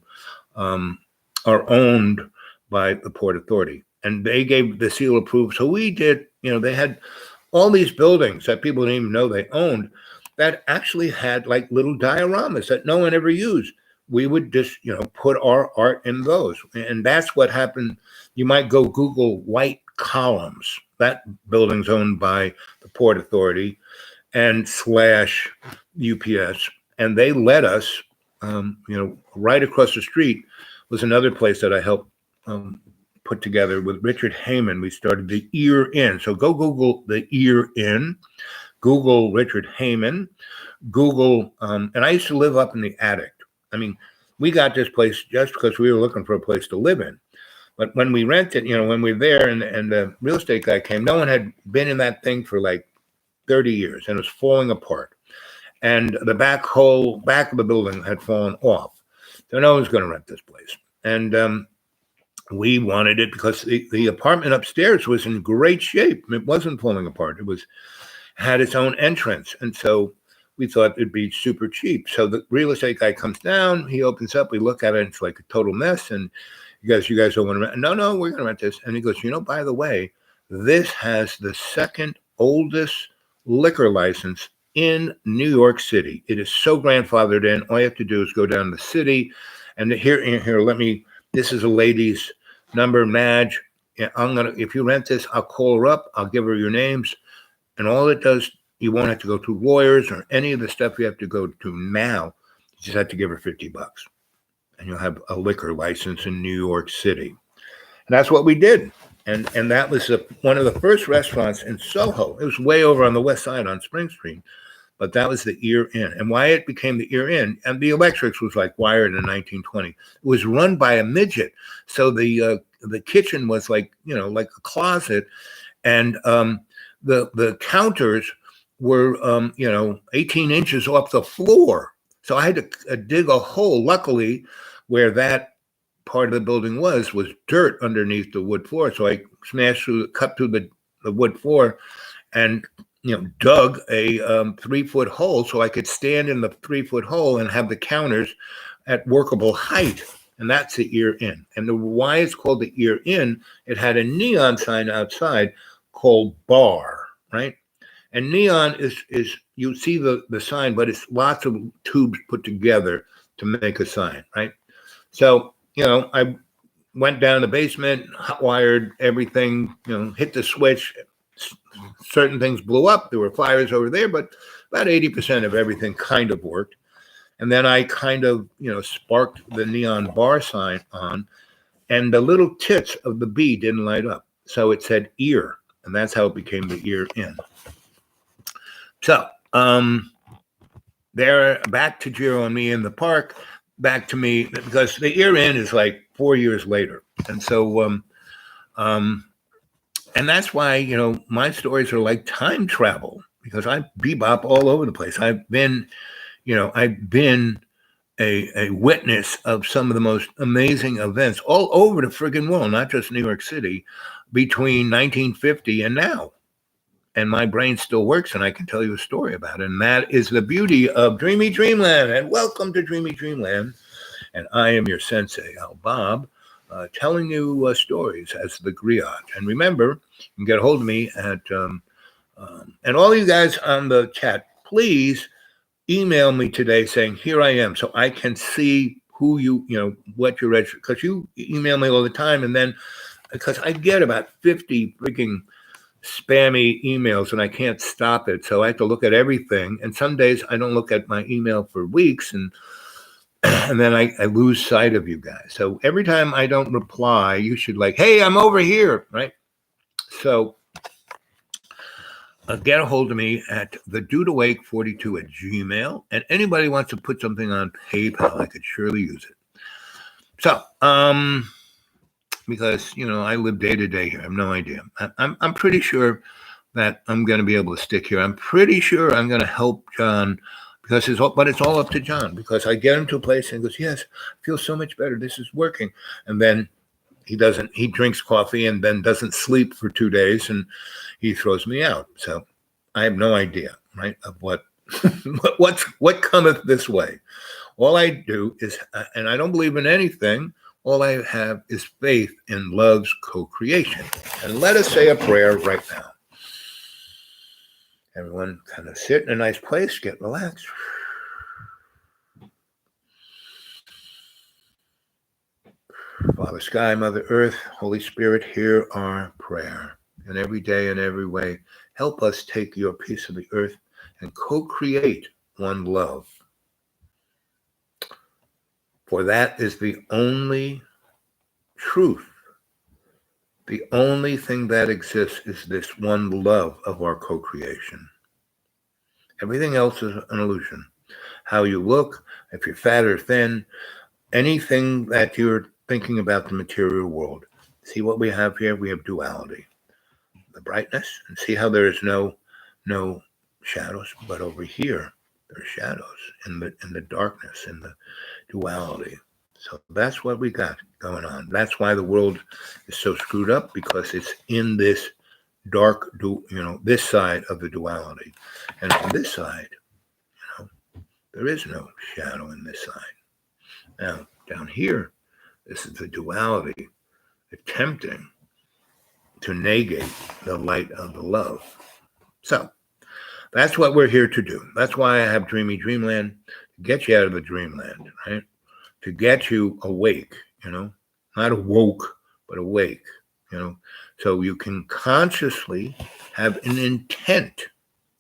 are owned by the Port Authority. And they gave the seal of approval. So we did, they had all these buildings that people didn't even know they owned that actually had like little dioramas that no one ever used. We would just, put our art in those. And that's what happened. You might go Google White Columns. That building's owned by the Port Authority and / UPS. And they let us, right across the street was another place that I helped put together with Richard Heyman. We started the Ear Inn. So go Google the Ear Inn, Google Richard Heyman, Google, and I used to live up in the attic. We got this place just because we were looking for a place to live in. But when we rented, when we were there and the real estate guy came, no one had been in that thing for like 30 years and it was falling apart. And the back of the building had fallen off. So no one's going to rent this place. And we wanted it because the apartment upstairs was in great shape. It wasn't falling apart. It had its own entrance. And so we thought it'd be super cheap. So the real estate guy comes down, he opens up, we look at it, it's like a total mess. And he goes, "You guys don't want to rent?" "No, we're going to rent this." And he goes, "By the way, this has the second oldest liquor license in New York City. It is so grandfathered in. All you have to do is go down to the city. And here, this is a lady's number, Madge. If you rent this, I'll call her up. I'll give her your names. And all it does, you won't have to go through lawyers or any of the stuff you have to go to now. You just have to give her $50, and you'll have a liquor license in New York City. And that's what we did. And that was one of the first restaurants in Soho. It was way over on the west side on Spring Street, but that was the Ear Inn. And why it became the Ear Inn, and the electrics was like wired in 1920. It was run by a midget, so the kitchen was like like a closet, and the counters were 18 inches off the floor. So I had to dig a hole. Luckily, where that part of the building was dirt underneath the wood floor. So I cut through the wood floor, and dug a 3-foot hole so I could stand in the 3-foot hole and have the counters at workable height. And that's the Ear Inn. And why it's called the Ear Inn, it had a neon sign outside called Bar, right? And neon is you see the sign, but it's lots of tubes put together to make a sign, right? So, I went down the basement, hot wired everything, hit the switch. Certain things blew up. There were fires over there, but about 80% of everything kind of worked. And then I kind of, sparked the neon bar sign on, and the little tits of the bee didn't light up. So it said ear, and that's how it became the Ear Inn. So they're back to Jiro and me in the park, back to me, because the Ear Inn is like 4 years later. And so, and that's why, my stories are like time travel, because I bebop all over the place. I've been a witness of some of the most amazing events all over the friggin' world, not just New York City, between 1950 and now. And my brain still works, and I can tell you a story about it. And that is the beauty of Dreamy Dreamland. And welcome to Dreamy Dreamland. And I am your sensei, Al Bob, telling you stories as the griot. And remember, you can get a hold of me at, and all you guys on the chat, please email me today saying, here I am, so I can see who what you're registered, because you email me all the time. And then, because I get about 50 freaking spammy emails and I can't stop it. So I have to look at everything. And some days I don't look at my email for weeks, and then I lose sight of you guys. So every time I don't reply, you should hey, I'm over here, right? So get a hold of me at thedudeawake42@gmail. And anybody wants to put something on PayPal, I could surely use it. So, because, I live day to day here. I have no idea. I'm pretty sure that I'm going to be able to stick here. I'm pretty sure I'm going to help John, because it's all up to John, because I get him to a place and he goes, yes, I feel so much better. This is working. And then he drinks coffee and then doesn't sleep for 2 days, and he throws me out. So I have no idea, right, of what cometh this way. All I do is, and I don't believe in anything, all I have is faith in love's co-creation. And let us say a prayer right now. Everyone kind of sit in a nice place, get relaxed. Father Sky, Mother Earth, Holy Spirit, hear our prayer. And every day and every way, help us take your piece of the earth and co-create one love. For that is the only truth. The only thing that exists is this one love of our co-creation. Everything else is an illusion. How you look, if you're fat or thin, anything that you're thinking about the material world. See what we have here? We have duality. The brightness, and see how there is no shadows, but over here there are shadows in the darkness, in the duality. So that's what we got going on. That's why the world is so screwed up, because it's in this dark, this side of the duality. And on this side, there is no shadow in this side. Now, down here, this is the duality attempting to negate the light of the love. So that's what we're here to do. That's why I have Dreamy Dreamland, to get you out of the dreamland, right? To get you awake, not awoke, but awake, So you can consciously have an intent,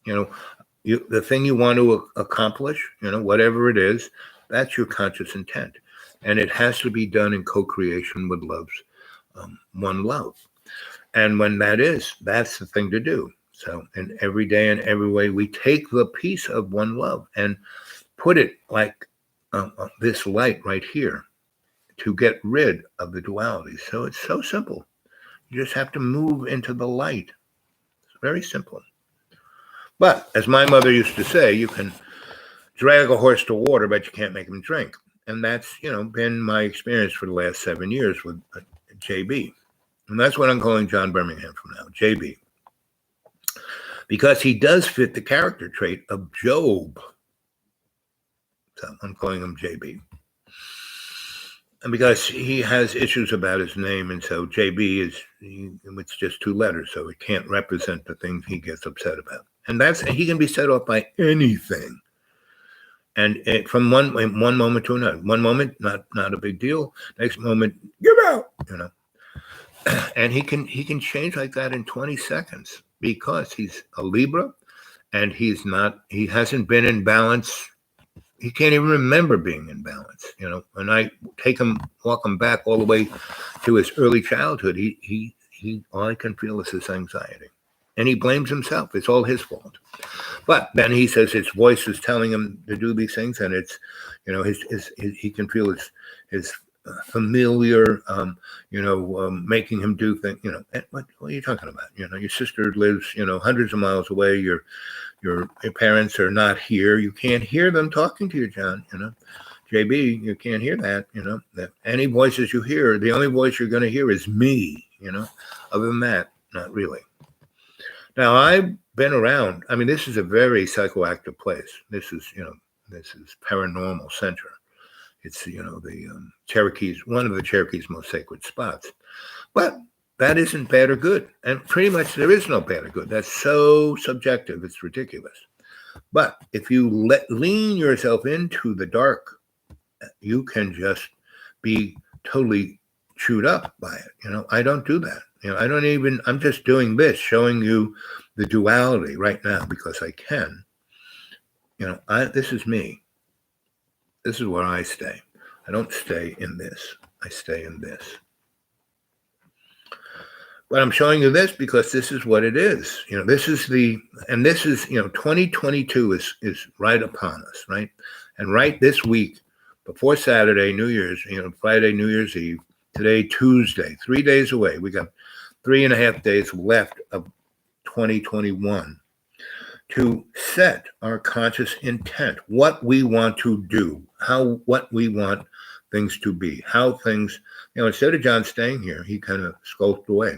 the thing you want to accomplish, whatever it is, that's your conscious intent. And it has to be done in co-creation with love's one love. And when that's the thing to do. So in every day and every way, we take the piece of one love and put it like this light right here to get rid of the duality. So it's so simple. You just have to move into the light. It's very simple. But as my mother used to say, you can drag a horse to water, but you can't make him drink. And that's, been my experience for the last 7 years with JB. And that's what I'm calling John Birmingham from now, JB. Because he does fit the character trait of Job. So I'm calling him JB. And because he has issues about his name, and so JB it's just 2 letters, so it can't represent the things he gets upset about. And he can be set off by anything. And from one moment to another. One moment, not a big deal. Next moment, give out, And he can change like that in 20 seconds because he's a Libra, and he hasn't been in balance. He can't even remember being in balance, When I walk him back all the way to his early childhood, he all I can feel is his anxiety. And he blames himself. It's all his fault. But then he says his voice is telling him to do these things, and it's, he can feel his familiar, making him do things, what are you talking about? Your sister lives, hundreds of miles away. Your parents are not here. You can't hear them talking to you, John, JB, you can't hear that, that any voices you hear, the only voice you're going to hear is me, other than that, not really. Now, I've been around. I mean, this is a very psychoactive place. This is paranormal center. It's, the Cherokees, one of the Cherokees' most sacred spots. But that isn't bad or good. And pretty much there is no bad or good. That's so subjective. It's ridiculous. But if you lean yourself into the dark, you can just be totally chewed up by it. I don't do that. I'm just doing this, showing you the duality right now because I can. This is me. This is where I stay. I don't stay in this. I stay in this. But I'm showing you this because this is what it is. This is 2022 is right upon us, right? And right this week, before Saturday, New Year's, Friday, New Year's Eve, today, Tuesday, 3 days away. We got 3.5 days left of 2021 to set our conscious intent, what we want to do, what we want things to be, how things, instead of John staying here, he kind of skulked away.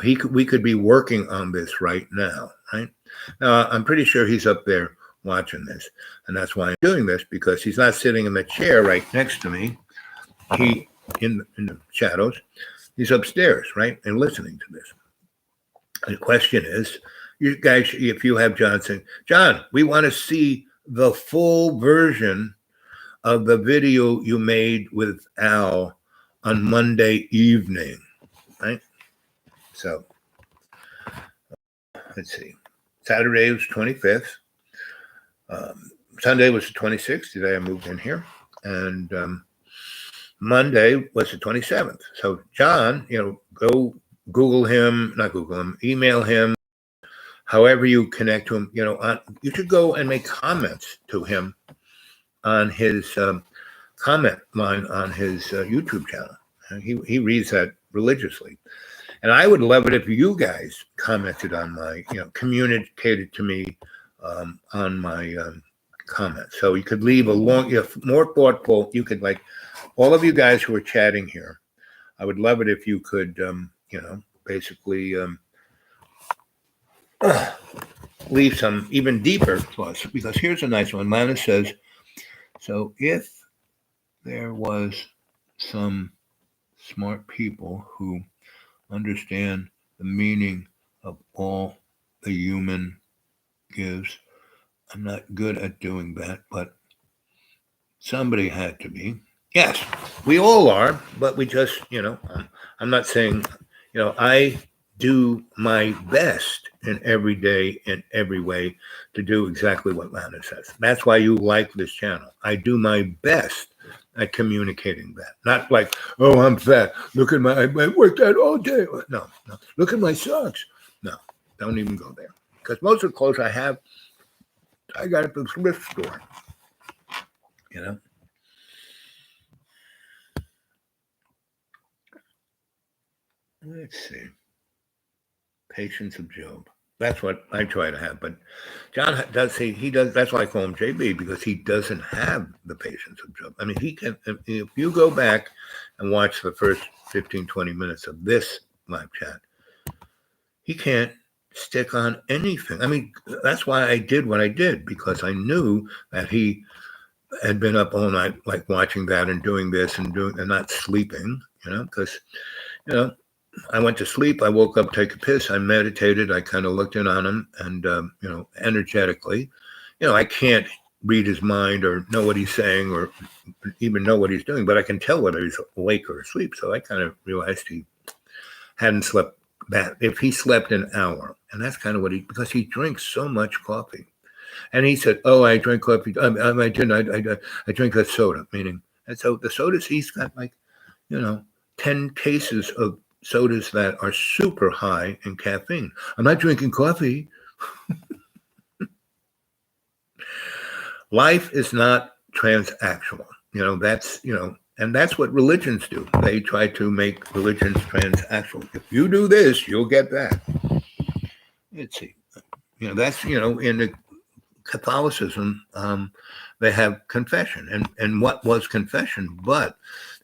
We could be working on this right now, right? Now, I'm pretty sure he's up there watching this, and that's why I'm doing this, because he's not sitting in the chair right next to me. He, in the shadows, he's upstairs, right, and listening to this. The question is, you guys, if you have John saying, John, we want to see the full version of the video you made with Al on Monday evening, right? So, let's see. Saturday was 25th. Sunday was the 26th. Today I moved in here. And Monday was the 27th. So, John, go Google him, not Google him, email him, however you connect to him. You should go and make comments to him on his comment line on his YouTube channel. He reads that religiously. And I would love it if you guys commented on my, communicated to me on my comments. So you could leave a long, more thoughtful, you could all of you guys who are chatting here, I would love it if you could, basically leave some even deeper thoughts, because here's a nice one. Lana says, so if there was some smart people who understand the meaning of all the human gives, I'm not good at doing that, but somebody had to be. Yes, we all are, but we just, I'm not saying I do my best in every day, in every way, to do exactly what Lana says. That's why you like this channel. I do my best at communicating that. Not like, oh, I'm fat. Look at I worked out all day. No. Look at my socks. No, don't even go there. Because most of the clothes I have, I got at the thrift store. Let's see. Patience of Job. That's what I try to have. But John does he does. That's why I call him JB, because he doesn't have the patience of Job. I mean, he can. If you go back and watch the first 15, 20 minutes of this live chat, he can't stick on anything. I mean, that's why I did what I did, because I knew that he had been up all night, like watching that and doing this and not sleeping, because, I went to sleep. I woke up, take a piss. I meditated. I kind of looked in on him and, energetically, I can't read his mind or know what he's saying or even know what he's doing, but I can tell whether he's awake or asleep. So I kind of realized he hadn't slept that. If he slept an hour, and that's kind of because he drinks so much coffee. And he said, oh, I drink coffee. I didn't. I drink a soda, meaning. And so the sodas, he's got 10 cases of sodas that are super high in caffeine. I'm not drinking coffee. Life is not transactional. And that's what religions do. They try to make religions transactional. If you do this, you'll get that. Let's see. That's, in the Catholicism, they have confession. And what was confession? But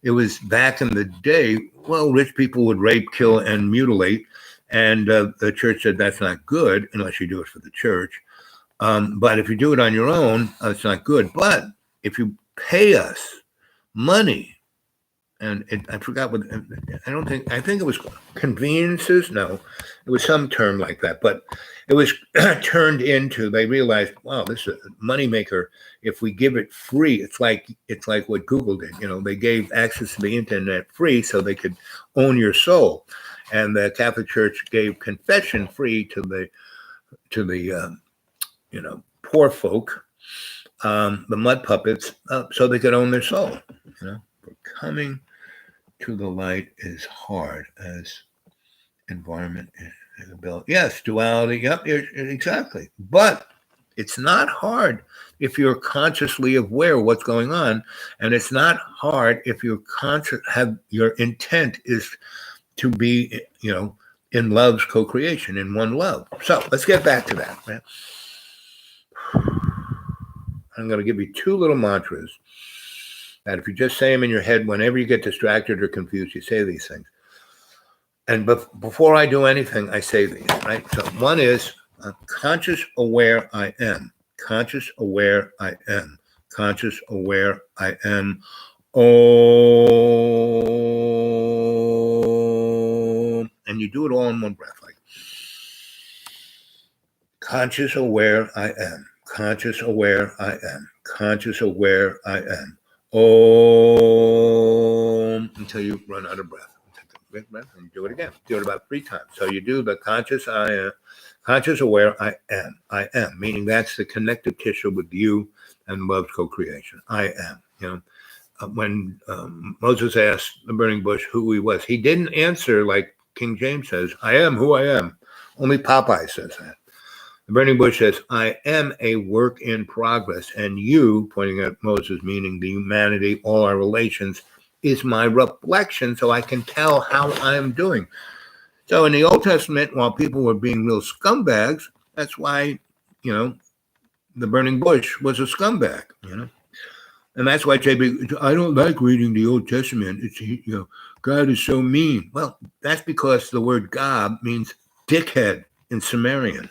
it was back in the day, well, rich people would rape, kill, and mutilate. And the church said that's not good unless you do it for the church. But if you do it on your own, it's not good. But if you pay us money, and I forgot what, I think it was conveniences. No, it was some term like that. But it was turned into, they realized, wow, this is a moneymaker. If we give it free, it's like what Google did. They gave access to the internet free so they could own your soul. And the Catholic Church gave confession free to the poor folk, the mud puppets, so they could own their soul. Coming to the light is hard as environment and ability. Yes, duality. Yep, exactly. But it's not hard if you're consciously aware of what's going on, and it's not hard if you're your intent is to be, in love's co-creation, in one love. So let's get back to that, man. I'm going to give you 2 little mantras that if you just say them in your head, whenever you get distracted or confused, you say these things. And before I do anything, I say these, right? So one is conscious, aware, I am. Conscious, aware, I am. Conscious, aware, I am. Om. And you do it all in one breath, like conscious, aware, I am. Conscious, aware, I am. Conscious, aware, I am. Om, until you run out of breath. Take a big breath and do it again. Do it about 3 times. So you do the conscious, I am. Conscious, aware, I am. I am, meaning that's the connective tissue with you and love's co-creation. I am. When Moses asked the burning bush who he was, he didn't answer like King James says, I am who I am. Only Popeye says that. The burning bush says, I am a work in progress, and you, pointing at Moses, meaning the humanity, all our relations, is my reflection, so I can tell how I'm doing. So in the Old Testament, while people were being real scumbags, that's why, the burning bush was a scumbag, And that's why JB, I don't like reading the Old Testament. It's, God is so mean. Well, that's because the word God means dickhead in Sumerian.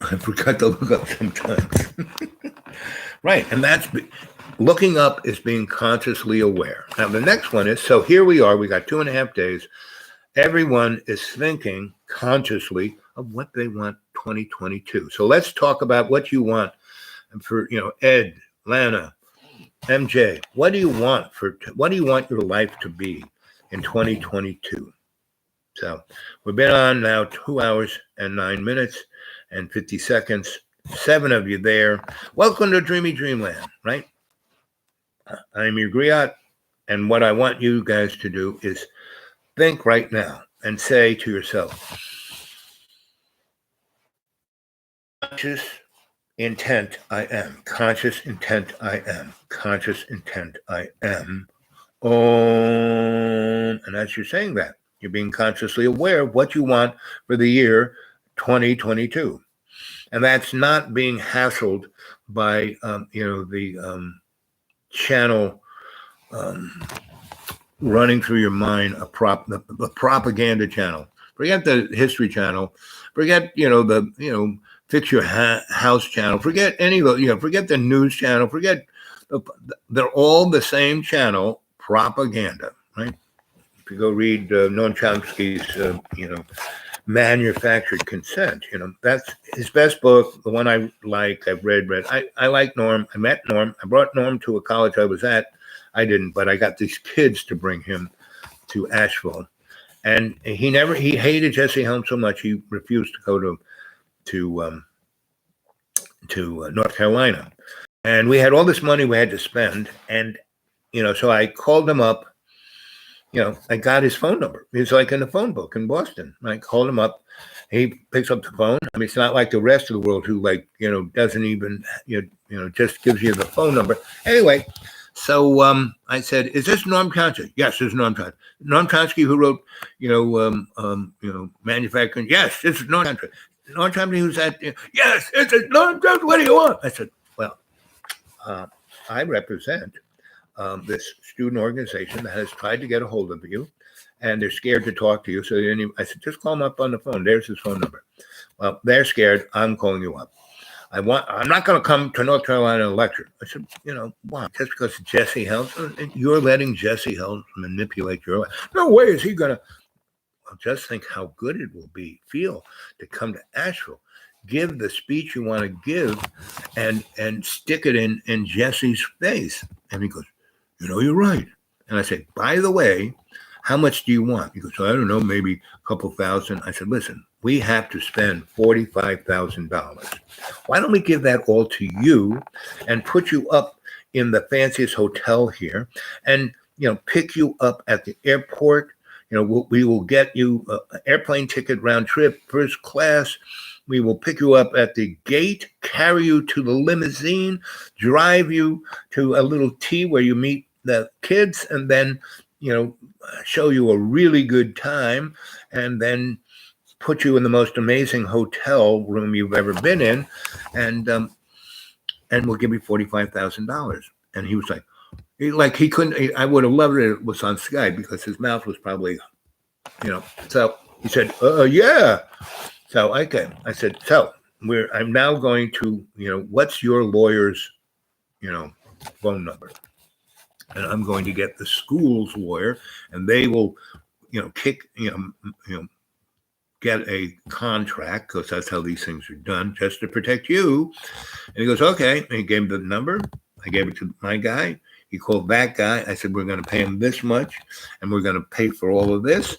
I forgot to look up sometimes. Right. And that's looking up is being consciously aware. Now, the next one is, so here we are. We got 2.5 days. Everyone is thinking consciously of what they want 2022. So let's talk about what you want for, Ed, Lana, MJ. What do you want your life to be in 2022? So we've been on now 2 hours and 9 minutes and 50 seconds. 7 of you there. Welcome to Dreamy Dreamland, right? I'm your griot, and what I want you guys to do is think right now and say to yourself, conscious intent I am, conscious intent I am, conscious intent I am. And as you're saying that, you're being consciously aware of what you want for the year 2022. And that's not being hassled by, the channel running through your mind, the propaganda channel. Forget the History Channel. Forget, Fix Your House channel. Forget any of those, forget the news channel. Forget, they're all the same channel, propaganda, right? If you go read Noam Chomsky's, Manufactured Consent, that's his best book, the one I like, I've read. I like Norm. I met Norm. I brought Norm to a college I was at. I didn't, but I got these kids to bring him to Asheville. And he hated Jesse Helms so much, he refused to go to North Carolina. And we had all this money we had to spend. And, so I called him up. I got his phone number. He's like in the phone book in Boston. I called him up. He picks up the phone. I mean, it's not like the rest of the world who doesn't even, just gives you the phone number. Anyway, so I said, "Is this Noam Chomsky?" "Yes, this is Noam Chomsky." "Noam Chomsky who wrote, Manufacturing?" "Yes, this is Noam Chomsky." "Noam Chomsky who's at?" "Yes, it's Noam Chomsky. What do you want?" I said, "Well, I represent this student organization that has tried to get a hold of you, and they're scared to talk to you. So I said, just call him up on the phone. There's his phone number." "Well, they're scared. I'm calling you up. I'm not going to come to North Carolina and lecture." I said, "Why? Just because Jesse Helms? You're letting Jesse Helms manipulate your life. No way is he going to." Well, just think how good it will feel to come to Asheville, give the speech you want to give, and stick it in Jesse's face. And he goes, "You're right." And I said, "By the way, how much do you want?" He goes, "I don't know, maybe a couple thousand." I said, "Listen, we have to spend $45,000. Why don't we give that all to you and put you up in the fanciest hotel here and, pick you up at the airport. We will get you an airplane ticket round trip, first class. We will pick you up at the gate, carry you to the limousine, drive you to a little tea where you meet the kids, and then, show you a really good time, and then put you in the most amazing hotel room you've ever been in, and we'll give you $45,000. And he was like, he couldn't. I would have loved it if it was on Skype because his mouth was probably, So he said, "Yeah." So okay, I said, "So I'm now going to, what's your lawyer's, phone number?" And I'm going to get the school's lawyer, and they will, get a contract, because that's how these things are done, just to protect you. And he goes, "Okay." And he gave me the number. I gave it to my guy. He called that guy. I said, "We're going to pay him this much, and we're going to pay for all of this."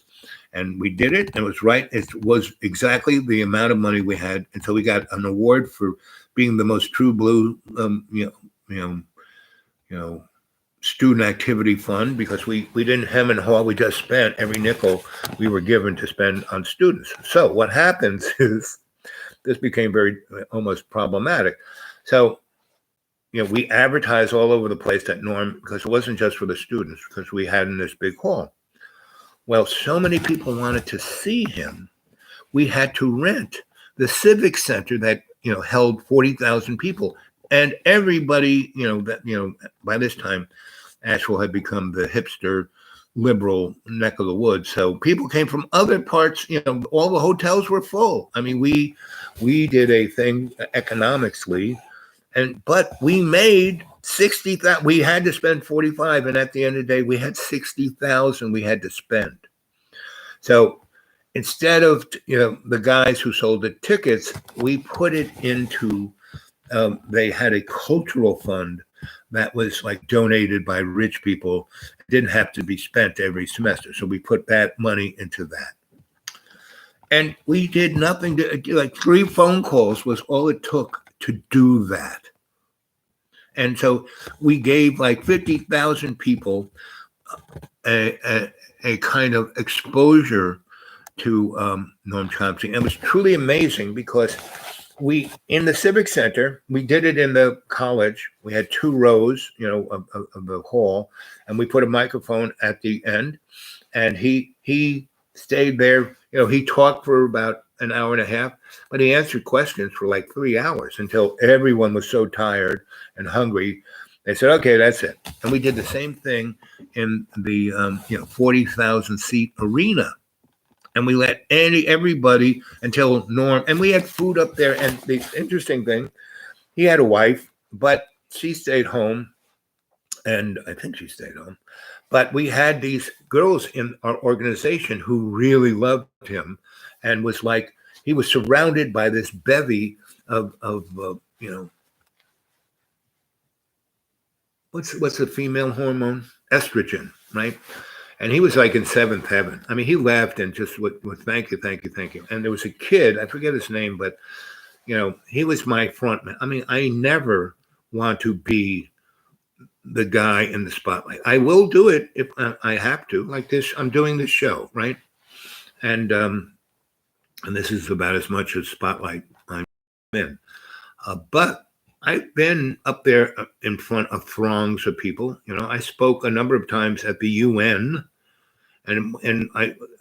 And we did it. And it was right. It was exactly the amount of money we had. And so we got an award for being the most true blue, student activity fund, because we didn't hem and haw. We just spent every nickel we were given to spend on students. So what happens is this became very almost problematic. So, we advertised all over the place that Norm, because it wasn't just for the students, because we had in this big hall. Well, so many people wanted to see him, we had to rent the Civic Center that, held 40,000 people. And everybody, by this time, Asheville had become the hipster, liberal neck of the woods. So people came from other parts, all the hotels were full. I mean, we did a thing economically, but we made 60,000. We had to spend 45, and at the end of the day, we had 60,000 we had to spend. So instead of the guys who sold the tickets, we put it into. They had a cultural fund that was like donated by rich people. It didn't have to be spent every semester, so we put that money into that. And we did nothing like 3 phone calls was all it took to do that. And so we gave like 50,000 people a kind of exposure to Noam Chomsky. It was truly amazing because we, in the Civic Center, we did it in the college. We had 2 rows, of the hall, and we put a microphone at the end. And he stayed there. He talked for about an hour and a half, but he answered questions for like 3 hours until everyone was so tired and hungry. They said, okay, that's it. And we did the same thing in the 40,000 seat arena. And we let everybody until Norm, and we had food up there. And the interesting thing, he had a wife, but she stayed home. And I think she stayed home. But we had these girls in our organization who really loved him, and was like, he was surrounded by this bevy of what's the female hormone? Estrogen, right? And he was like in 7th heaven. I mean, he laughed and just with thank you, thank you, thank you. And there was a kid, I forget his name, but he was my front man. I mean, I never want to be the guy in the spotlight. I will do it if I have to, like this. I'm doing this show, right? And this is about as much as spotlight I'm in. But I've been up there in front of throngs of people. I spoke a number of times at the UN, and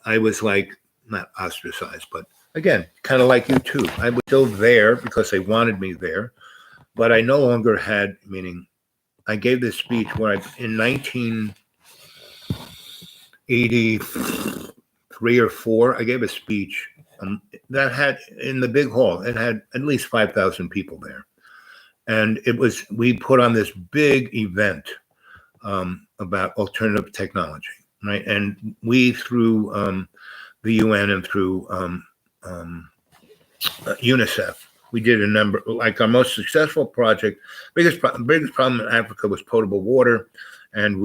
I was like, not ostracized, but again, kind of like you too. I was still there because they wanted me there, but I no longer had, meaning I gave this speech where in 1983 or 4, I gave a speech that had, in the big hall, it had at least 5,000 people there. And we put on this big event about alternative technology, right? And we, through the UN and through UNICEF, we did a number, like our most successful project, biggest problem in Africa was potable water. And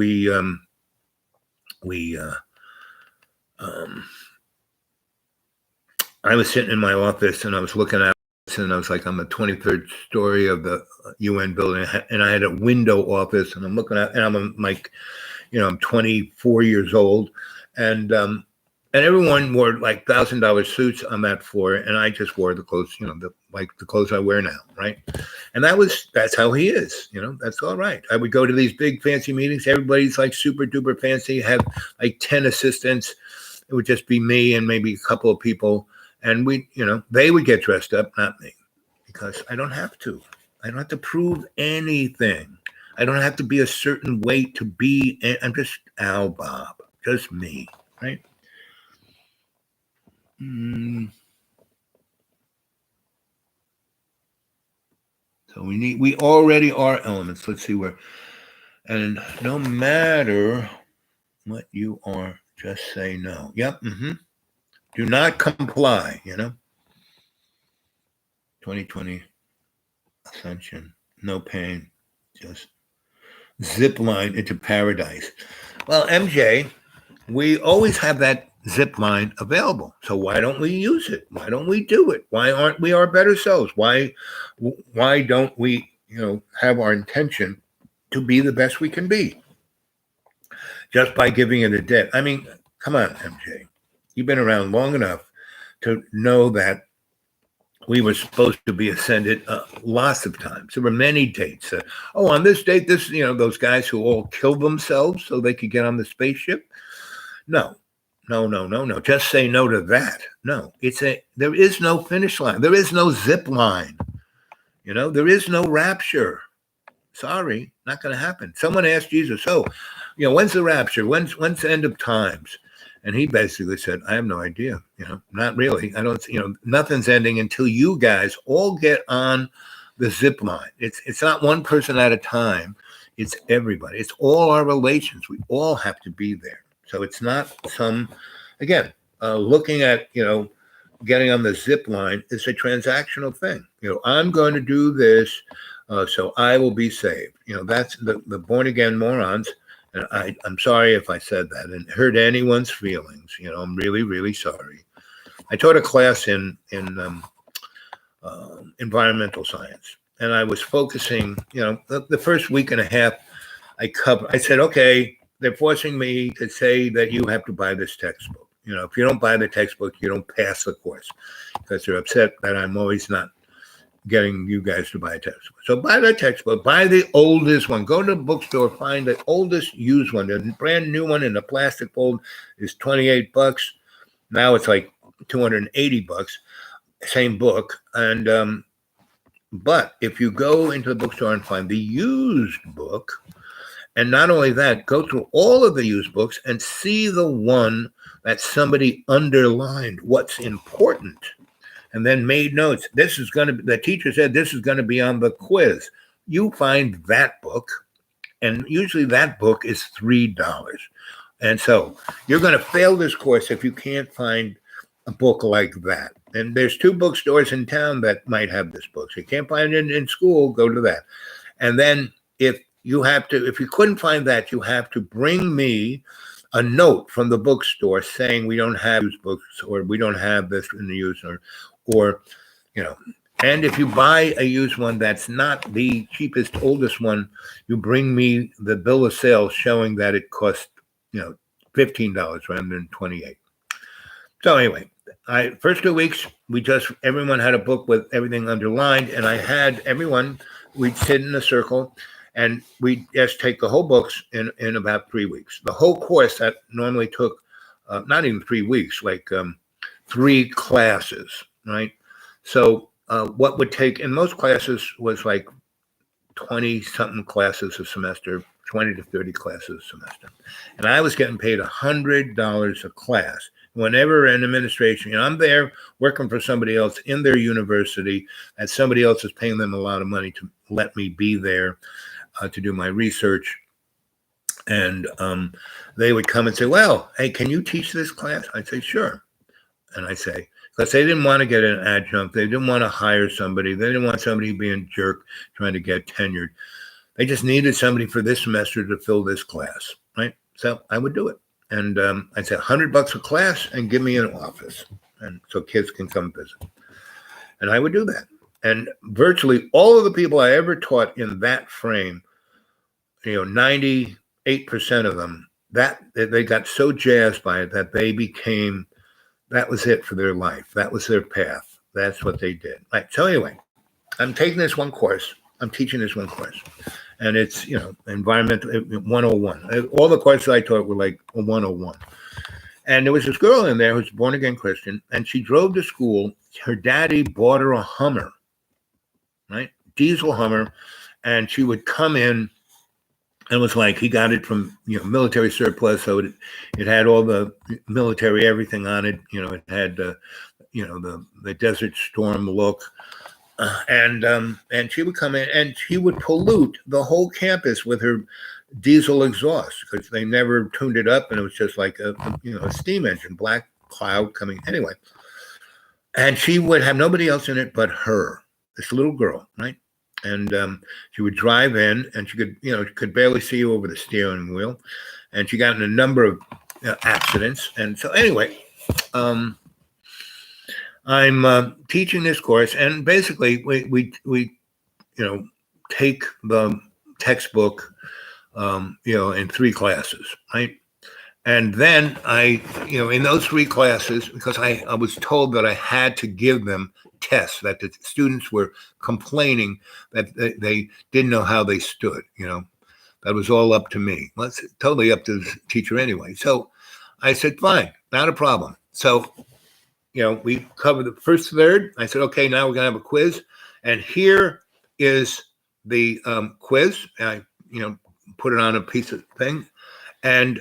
I was sitting in my office and I was looking out, and I was like on the 23rd story of the UN building, and I had a window office, and I'm looking out, and I'm like, I'm 24 years old, and everyone wore like $1,000 suits on that floor, and I just wore the clothes, the clothes I wear now, right? And that's how he is, that's all right. I would go to these big fancy meetings. Everybody's like super duper fancy, have like 10 assistants. It would just be me and maybe a couple of people. And they would get dressed up, not me, because I don't have to. I don't have to prove anything. I don't have to be a certain way to be. I'm just Al Bob, just me, right? So we already are elements. Let's see where. And no matter what you are, just say no. Yep. Do not comply, 2020 ascension, no pain, just zip line into paradise. Well, MJ, we always have that zip line available. So why don't we use it? Why don't we do it? Why aren't we our better selves? Why don't we, have our intention to be the best we can be? Just by giving it a debt. I mean, come on, MJ. You've been around long enough to know that we were supposed to be ascended lots of times. There were many dates. On this date, those guys who all killed themselves so they could get on the spaceship. No. Just say no to that. No, there is no finish line. There is no zip line. There is no rapture. Sorry, not going to happen. Someone asked Jesus, when's the rapture? When's the end of times? And he basically said, I have no idea, not really. I don't, nothing's ending until you guys all get on the zip line. It's not one person at a time. It's everybody. It's all our relations. We all have to be there. So it's not again, looking at, getting on the zip line is a transactional thing. I'm going to do this, so I will be saved. That's the born again morons. And I'm sorry if I said that and hurt anyone's feelings. I'm really, really sorry. I taught a class in environmental science, and I was focusing. The first week and a half, I said, okay, they're forcing me to say that you have to buy this textbook. If you don't buy the textbook, you don't pass the course, because they're upset that I'm always not getting you guys to buy a textbook. So buy the textbook, buy the oldest one. Go to the bookstore, find the oldest used one. The brand new one in the plastic fold is $28. Now it's like $280. Same book. And but if you go into the bookstore and find the used book, and not only that, go through all of the used books and see the one that somebody underlined what's important and then made notes. The teacher said this is going to be on the quiz. You find that book, and usually that book is $3. And so you're going to fail this course if you can't find a book like that. And there's 2 bookstores in town that might have this book. So you can't find it in school, go to that. And then if you couldn't find that, you have to bring me a note from the bookstore saying we don't have used books, or we don't have this in the used, or and if you buy a used one that's not the cheapest, oldest one, you bring me the bill of sale showing that it cost, $15 rather than $28. So anyway, first 2 weeks, everyone had a book with everything underlined, and I had everyone, we'd sit in a circle, and we just take the whole books in about 3 weeks. The whole course that normally took not even 3 weeks, like 3 classes, right? So what would take in most classes was like 20-something classes a semester, 20 to 30 classes a semester. And I was getting paid $100 a class. Whenever an administration, I'm there working for somebody else in their university, and somebody else is paying them a lot of money to let me be there to do my research. And they would come and say, well, hey, can you teach this class? I'd say, sure. And I say, because they didn't want to get an adjunct. They didn't want to hire somebody. They didn't want somebody being a jerk trying to get tenured. They just needed somebody for this semester to fill this class, right? So I would do it. And I'd say $100 a class and give me an office. And so kids can come visit. And I would do that. And virtually all of the people I ever taught in that frame, 98% of them, that they got so jazzed by it that that was it for their life. That was their path. That's what they did. Right. So anyway, I'm taking this one course. I'm teaching this one course. And it's, environmental 101. All the courses I taught were like 101. And there was this girl in there who's a born again Christian, and she drove to school. Her daddy bought her a Hummer, right? Diesel Hummer. And she would come in, and it was like he got it from military surplus, so it had all the military everything on it. It had the Desert Storm look, and she would come in and she would pollute the whole campus with her diesel exhaust, because they never tuned it up, and it was just like a steam engine, black cloud coming anyway. And she would have nobody else in it but her, this little girl, right? And she would drive in, and she could barely see over the steering wheel, and she got in a number of accidents. And so anyway, I'm teaching this course, and basically we take the textbook in 3 classes, right? And then in those 3 classes, because I was told that I had to give them tests, that the students were complaining that they didn't know how they stood, that was all up to me. Well, it's totally up to the teacher anyway. So I said, fine, not a problem. So, we covered the first third. I said, okay, now we're going to have a quiz. And here is the quiz. I, put it on a piece of thing. And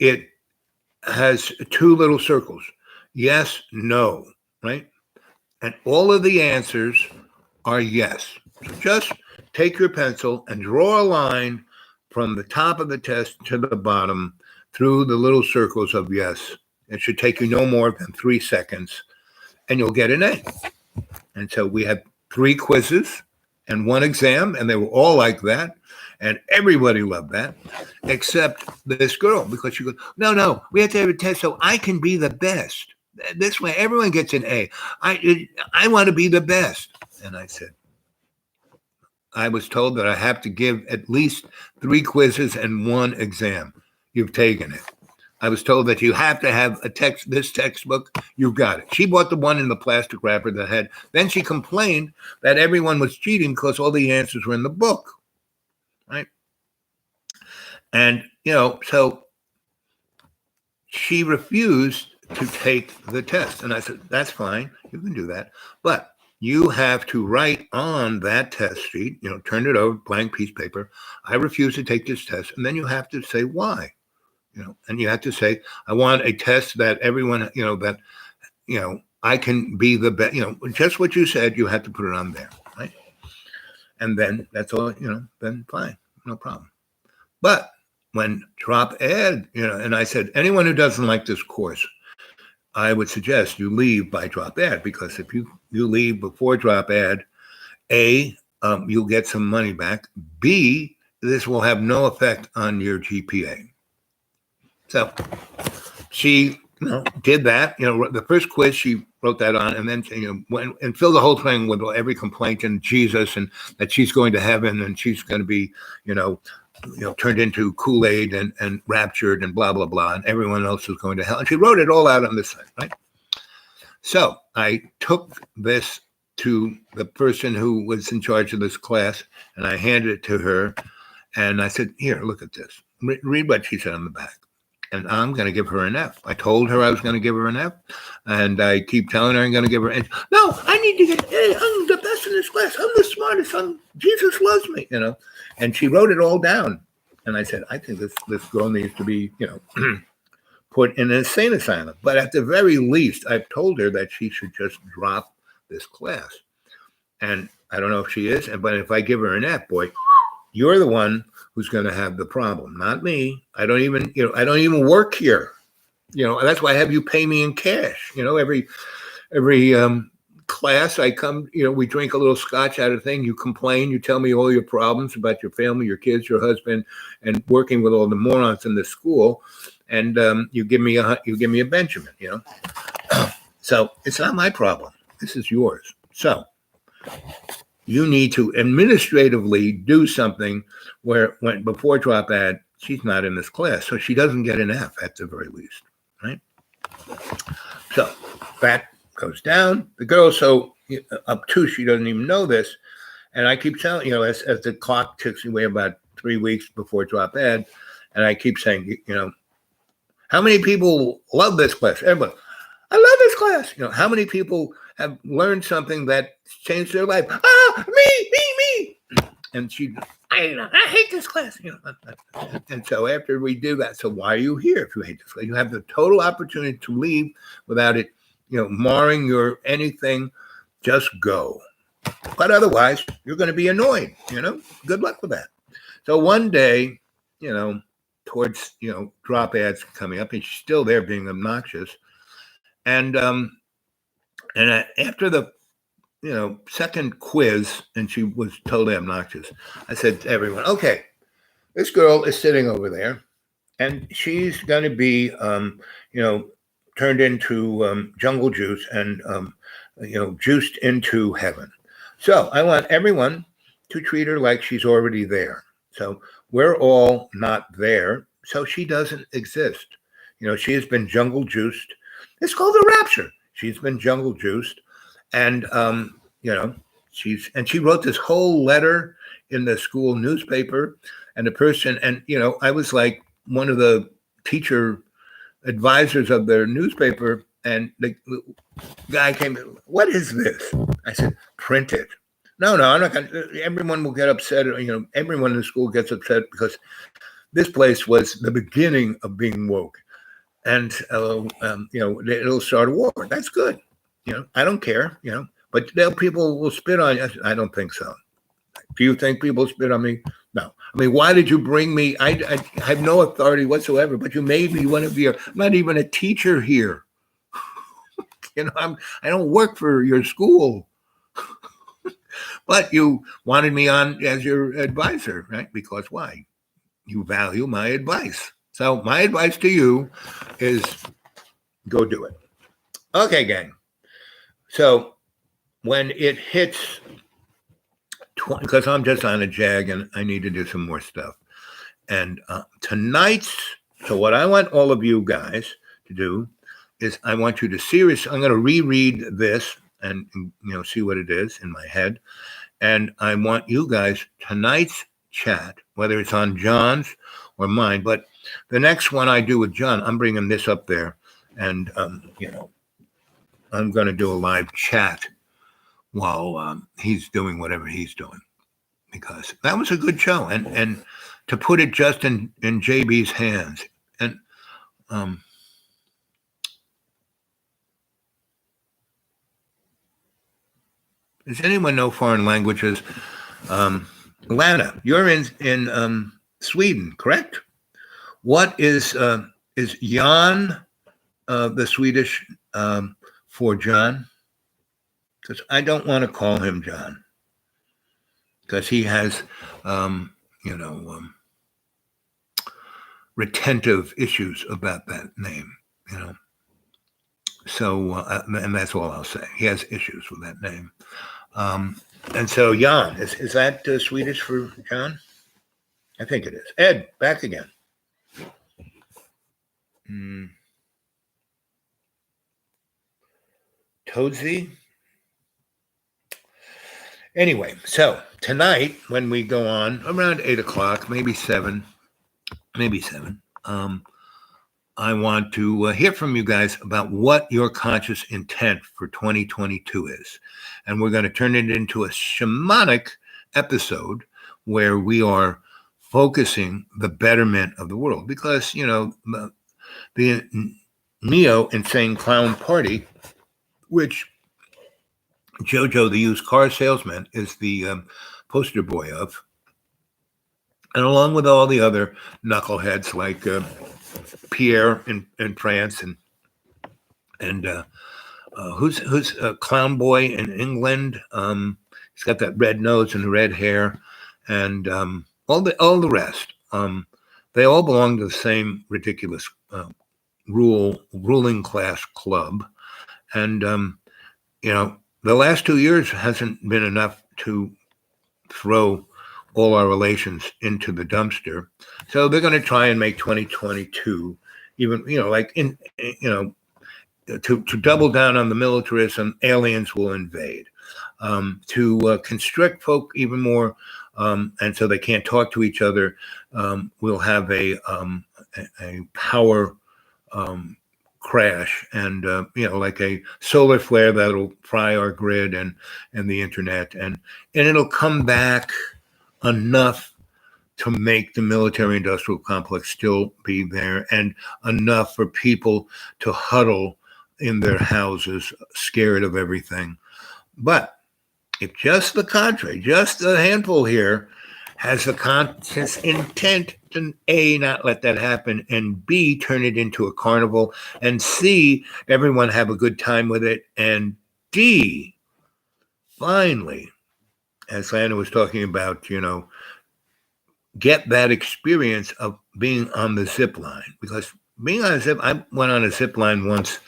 it has 2 little circles. Yes, no, right? And all of the answers are yes. So just take your pencil and draw a line from the top of the test to the bottom through the little circles of yes It should take you no more than 3 seconds, and you'll get an A. And so we had 3 quizzes and 1 exam, and they were all like that. And everybody loved that, except this girl, because she goes, no, we have to have a test so I can be the best. This way, everyone gets an A. I want to be the best. And I said, I was told that I have to give at least 3 quizzes and 1 exam. You've taken it. I was told that you have to have this textbook. You've got it. She bought the one in the plastic wrapper that had. Then she complained that everyone was cheating because all the answers were in the book. Right. And, so she refused to take the test. And I said, that's fine. You can do that. But you have to write on that test sheet, turn it over, blank piece of paper. I refuse to take this test. And then you have to say why, and you have to say, I want a test that everyone, I can be the best, just what you said, you have to put it on there. Right. And then that's all, then fine, no problem. But when drop ed, and I said, anyone who doesn't like this course, I would suggest you leave by drop ed, because if you leave before drop ed, A, you'll get some money back. B, this will have no effect on your GPA. So she did that. The first quiz, she wrote that on, and then went and filled the whole thing with every complaint and Jesus, and that she's going to heaven, and she's going to be, turned into Kool-Aid and raptured and blah, blah, blah, and everyone else is going to hell. And she wrote it all out on this side, right? So I took this to the person who was in charge of this class, and I handed it to her, and I said, here, look at this. Read what she said on the back. And I'm going to give her an F. I told her I was going to give her an F, and I keep telling her I'm going to give her an F. No, I need to get an A. I'm the best in this class. I'm the smartest. Jesus loves me, And she wrote it all down. And I said, I think this girl needs to be, put in an insane asylum. But at the very least, I've told her that she should just drop this class. And I don't know if she is, but if I give her an F, boy, you're the one who's going to have the problem, not me. I don't even work here. That's why I have you pay me in cash. Every class I come, we drink a little scotch out of the thing. You complain, you tell me all your problems about your family, your kids, your husband, and working with all the morons in the school. And you give me a Benjamin, So it's not my problem. This is yours. So you need to administratively do something where before drop ed, she's not in this class. So she doesn't get an F at the very least, right? So that goes down. The girl's so obtuse, she doesn't even know this. And I keep telling, as the clock ticks away about 3 weeks before drop ed, and I keep saying, how many people love this class? Everybody, I love this class. How many people have learned something that changed their life? Me. And I hate this class. And so after we do that, so why are you here if you hate this class? You have the total opportunity to leave without it, marring your anything. Just go. But otherwise, you're going to be annoyed. Good luck with that. So one day, towards drop ads coming up, and she's still there being obnoxious. And after the second quiz, and she was totally obnoxious, I said to everyone, okay, this girl is sitting over there, and she's going to be turned into jungle juice and juiced into heaven. So I want everyone to treat her like she's already there. So we're all not there, so she doesn't exist. She has been jungle juiced. It's called the rapture. She's been jungle juiced, and she wrote this whole letter in the school newspaper, and the person, and I was like one of the teacher advisors of their newspaper, and the guy came, what is this? I said, print it. No, I'm not going to. Everyone will get upset. Everyone in the school gets upset because this place was the beginning of being woke. And, it'll start a war. That's good. I don't care, but people will spit on you. I don't think so. Do you think people spit on me? No. I mean, why did you bring me? I have no authority whatsoever, but you made me one of your. I'm not even a teacher here. I don't work for your school. But you wanted me on as your advisor, right? Because why? You value my advice. So my advice to you is go do it. Okay, gang. So when it hits, because I'm just on a jag and I need to do some more stuff. And so what I want all of you guys to do is I want you to I'm going to reread this and see what it is in my head. And I want you guys, tonight's chat, whether it's on John's or mine, but the next one I do with John, I'm bringing this up there. And, I'm going to do a live chat while he's doing whatever he's doing. Because that was a good show. And to put it just in JB's hands. And does anyone know foreign languages? Lana, you're in Sweden, correct? What is Jan the Swedish for John? Because I don't want to call him John. Because he has, retentive issues about that name, So, and that's all I'll say. He has issues with that name. And so Jan, is that Swedish for John? I think it is. Ed, back again. Toadsy? Anyway, so tonight when we go on around 8 o'clock, maybe 7, I want to hear from you guys about what your conscious intent for 2022 is. And we're going to turn it into a shamanic episode where we are focusing the betterment of the world. Because, the Neo Insane Clown Party, which Jojo, the used car salesman, is the poster boy of. And along with all the other knuckleheads like Pierre in France and who's a clown boy in England. He's got that red nose and the red hair, and all the rest. They all belong to the same ridiculous ruling class club, and the last 2 years hasn't been enough to throw all our relations into the dumpster. So they're going to try and make 2022 even, to double down on the militarism. Aliens will invade, to constrict folk even more, and so they can't talk to each other. We'll have a power crash, and like a solar flare that'll fry our grid and the internet, and it'll come back enough to make the military industrial complex still be there, and enough for people to huddle in their houses scared of everything. But if just the contrary, just a handful here has the conscious intent to A, not let that happen, and B, turn it into a carnival, and C, everyone have a good time with it, and D, finally, as Lana was talking about, get that experience of being on the zip line. Because being on a zip, I went on a zip line once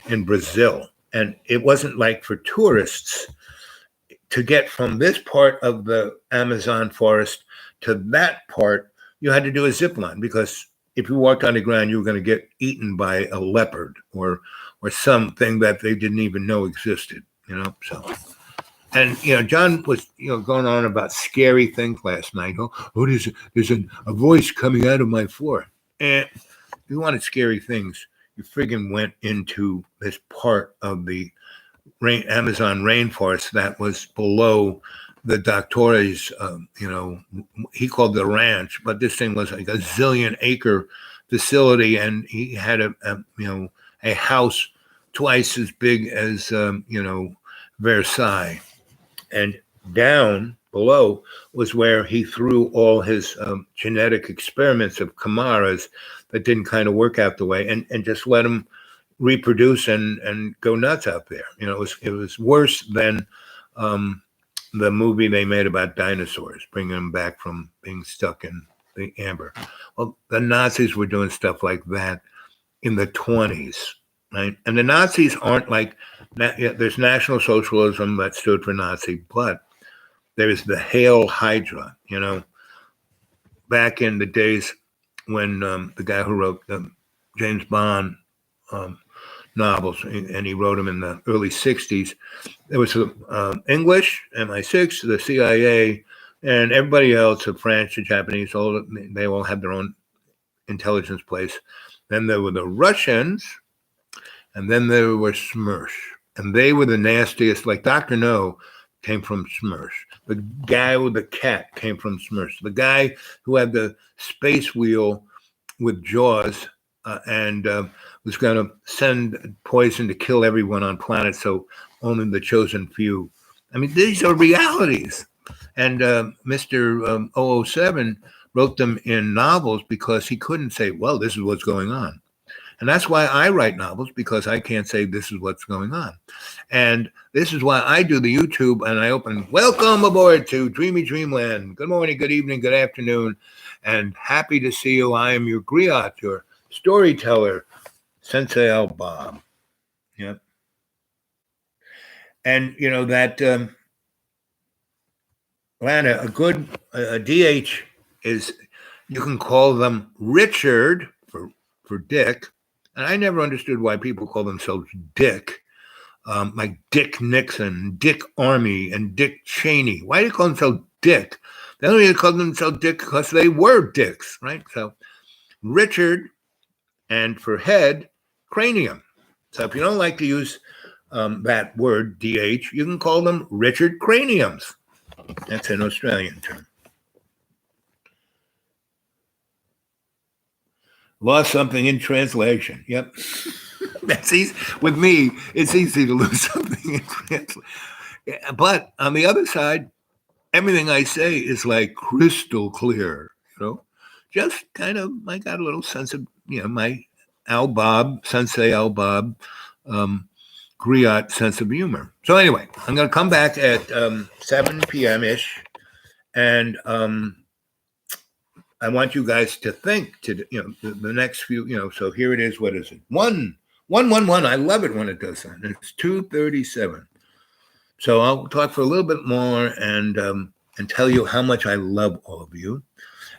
in Brazil, and it wasn't like for tourists. To get from this part of the Amazon forest to that part, you had to do a zip line, because if you walked on the ground, you were going to get eaten by a leopard or something that they didn't even know existed, So, and John was going on about scary things last night. Oh, there's a voice coming out of my floor. And if you wanted scary things, you friggin' went into this part of the Amazon rainforest that was below the doctores, he called the ranch, but this thing was like a zillion acre facility, and he had a house twice as big as Versailles, and down below was where he threw all his genetic experiments of Camaras that didn't kind of work out the way, and just let them reproduce and go nuts out there. You know, it was worse than the movie they made about dinosaurs, bringing them back from being stuck in the amber. Well, the Nazis were doing stuff like that in the 1920s, right? And the Nazis aren't like, there's National Socialism that stood for Nazi, but there's the Hail Hydra, you know, back in the days when the guy who wrote James Bond novels, and he wrote them in the early 60s, there was English, MI6, the CIA, and everybody else, the French, the Japanese, they all had their own intelligence place. Then there were the Russians, and then there were SMERSH. And they were the nastiest, like Dr. No came from SMERSH. The guy with the cat came from SMERSH. The guy who had the space wheel with jaws and was going to send poison to kill everyone on planet, so only the chosen few. I mean, these are realities. And Mr. 007 wrote them in novels because he couldn't say, well, this is what's going on. And that's why I write novels, because I can't say this is what's going on. And this is why I do the YouTube and I open, welcome aboard to Dreamy Dreamland. Good morning, good evening, good afternoon, and happy to see you. I am your griot, your storyteller, Sensei Al Bob. Yep. And, you know, that Lana, a good DH is, you can call them Richard for Dick. And I never understood why people call themselves Dick, like Dick Nixon, Dick Army, and Dick Cheney. Why do you call themselves Dick? They only call themselves Dick because they were dicks, right? So Richard, and for head, cranium. So if you don't like to use that word, DH, you can call them Richard Craniums. That's an Australian term. Lost something in translation. Yep. That's easy. With me, it's easy to lose something in translation. But on the other side, everything I say is like crystal clear, you know, just kind of, I got a little sense of, you know, my Al Bob, Sensei Al Bob, griot sense of humor. So anyway, I'm going to come back at 7 p.m.-ish, and I want you guys to think to, you know, the next few, you know, so here it is. What is it? 111. I love it when it does that. It's 2:37. So I'll talk for a little bit more and tell you how much I love all of you.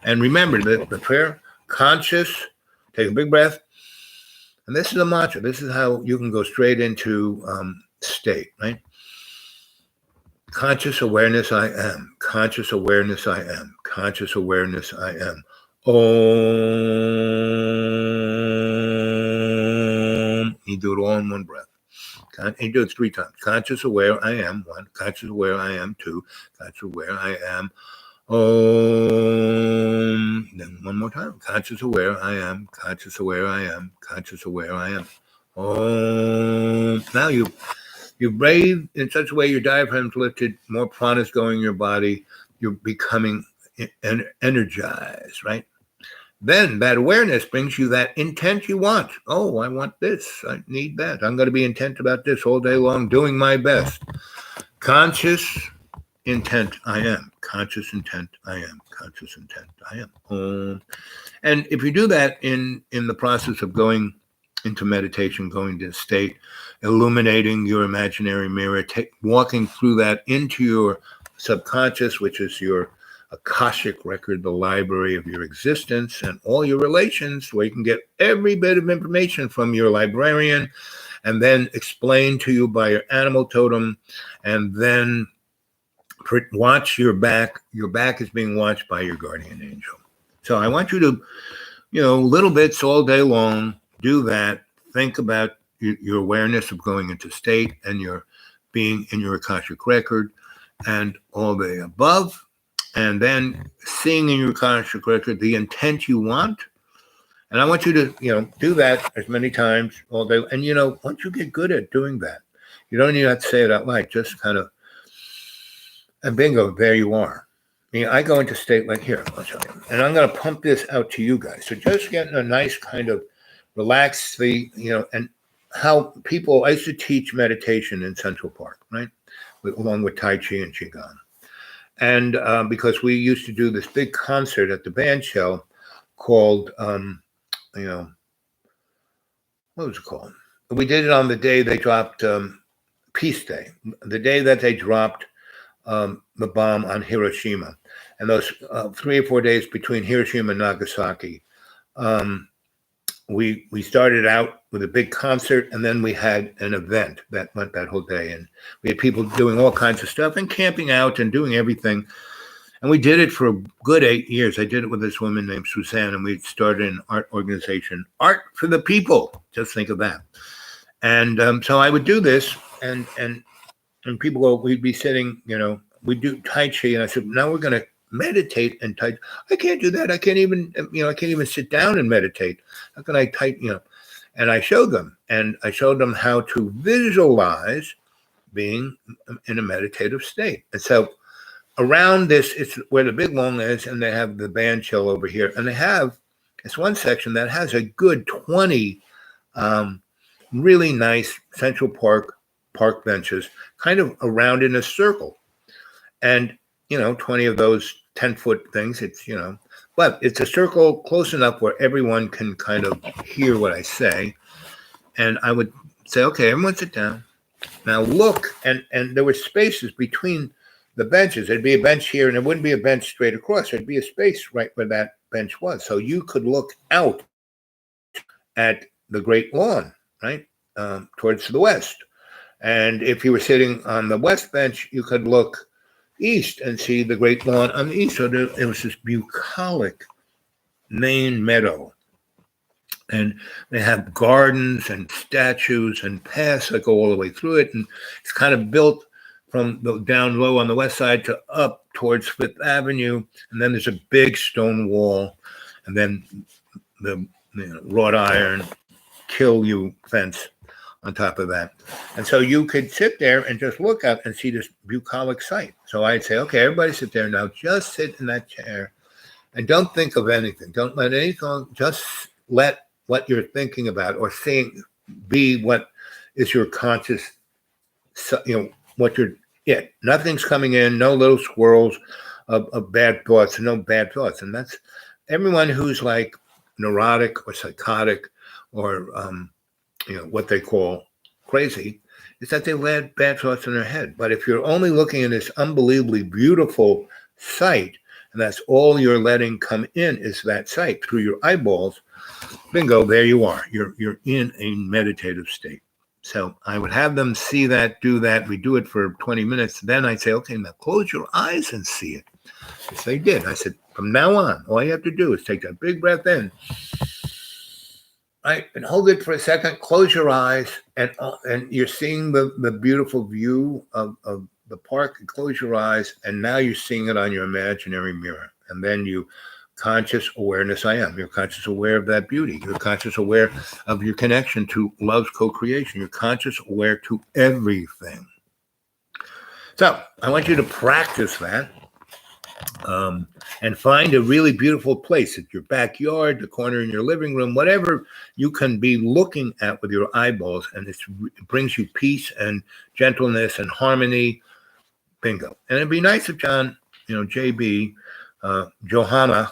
And remember the prayer, conscious, take a big breath. And this is a mantra. This is how you can go straight into state, right? Conscious awareness, I am. Conscious awareness, I am. Conscious awareness, I am. Om. You do it all in one breath. You do it 3 times. Conscious aware, I am. 1. Conscious aware, I am. 2. Conscious aware, I am. Om. Then one more time. Conscious aware, I am. Conscious aware, I am. Conscious aware, I am. Om. Now you breathe in such a way your diaphragm's lifted, more prana's going in your body. You're becoming energized, right? Then that awareness brings you that intent you want. Oh, I want this. I need that. I'm going to be intent about this all day long, doing my best. Conscious intent, I am. Conscious intent, I am. Conscious intent, I am. And if you do that in the process of going into meditation, going to state, illuminating your imaginary mirror, walking through that into your subconscious, which is your Akashic record, the library of your existence and all your relations, where you can get every bit of information from your librarian and then explained to you by your animal totem, and then watch your back. Your back is being watched by your guardian angel. So I want you to, you know, little bits all day long, do that. Think about your awareness of going into state and your being in your Akashic record and all the above. And then seeing in your Akashic record the intent you want. And I want you to, you know, do that as many times all day. And, you know, once you get good at doing that, you don't even have to say it out loud. Just kind of And bingo, there you are. I go into state like here, I'll show you. And I'm going to pump this out to you guys. So just getting a nice kind of relaxed, and how people, I used to teach meditation in Central Park, right? Along with Tai Chi and Qigong. And because we used to do this big concert at the band shell called, what was it called? We did it on the day they dropped Peace Day, the day that they dropped the bomb on Hiroshima. And those 3 or 4 days between Hiroshima and Nagasaki, we started out with a big concert, and then we had an event that went that whole day. And we had people doing all kinds of stuff and camping out and doing everything. And we did it for a good 8 years. I did it with this woman named Suzanne, and we started an art organization, Art for the People. Just think of that. And so I would do this, and people go, we'd be sitting, we'd do Tai Chi, and I said, now we're going to meditate and Tai Chi. I can't do that. I can't even sit down and meditate. How can I And I showed them, how to visualize being in a meditative state. And so around this, it's where the big long is, and they have the band shell over here, and they have this one section that has a good 20 really nice Central Park benches, kind of around in a circle, and 20 of those 10-foot things. It's but it's a circle close enough where everyone can kind of hear what I say. And I would say, okay, everyone sit down. Now look, and there were spaces between the benches. There'd be a bench here, and there wouldn't be a bench straight across. There'd be a space right where that bench was. So you could look out at the Great Lawn, right, towards the west. And if you were sitting on the west bench, you could look east and see the Great Lawn on the east. So it was this bucolic main meadow. And they have gardens and statues and paths that go all the way through it. And it's kind of built from the down low on the west side to up towards Fifth Avenue. And then there's a big stone wall. And then the wrought iron kill you fence on top of that. And so you could sit there and just look out and see this bucolic sight. So I'd say, okay, everybody sit there now. Just sit in that chair and don't think of anything. Don't let anything, just let what you're thinking about or seeing be what is your conscious, what you're, nothing's coming in, no little swirls of bad thoughts, no bad thoughts. And that's everyone who's like neurotic or psychotic or, what they call crazy, is that they let bad thoughts in their head. But if you're only looking at this unbelievably beautiful sight, and that's all you're letting come in is that sight through your eyeballs, bingo, there you are. You're in a meditative state. So I would have them see that, do that. We do it for 20 minutes. Then I'd say, okay, now close your eyes and see it. Yes, they did. I said, from now on, all you have to do is take that big breath in, right, and hold it for a second, close your eyes, and you're seeing the beautiful view of the park, and close your eyes, and now you're seeing it on your imaginary mirror. And then you conscious awareness, you're conscious aware of that beauty. You're conscious aware of your connection to love's co-creation. You're conscious aware to everything. So I want you to practice that. And find a really beautiful place at your backyard, the corner in your living room, whatever you can be looking at with your eyeballs, and it brings you peace and gentleness and harmony. Bingo. And it'd be nice if John, JB, Johanna,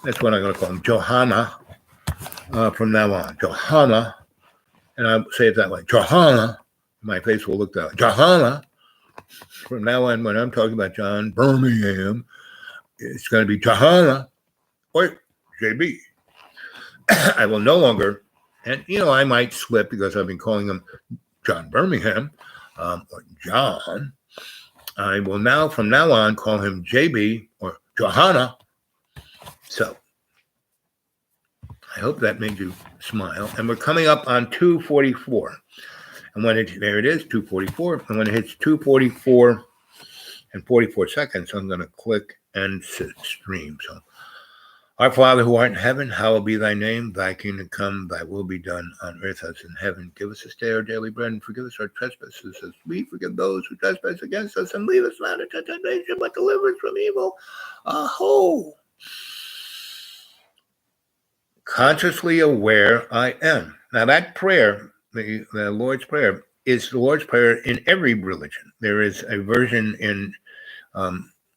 that's what I'm going to call him, Johanna, from now on. Johanna, and I'll say it that way, Johanna, my face will look that way, Johanna. From now on, when I'm talking about John Birmingham, it's going to be Johanna or JB. I will no longer, and I might slip because I've been calling him John Birmingham or John. I will now, from now on, call him JB or Johanna. So I hope that made you smile. And we're coming up on 2:44. And when there it is, 2:44. And when it hits 2:44 and 44 seconds, I'm going to click end stream. So Our Father who art in heaven, hallowed be thy name. Thy kingdom come, thy will be done on earth as in heaven. Give us this day our daily bread, and forgive us our trespasses as we forgive those who trespass against us. And lead us not into temptation, but deliver us from evil. Aho! Consciously aware I am. Now that prayer, the Lord's Prayer, is the Lord's Prayer in every religion. There is a version in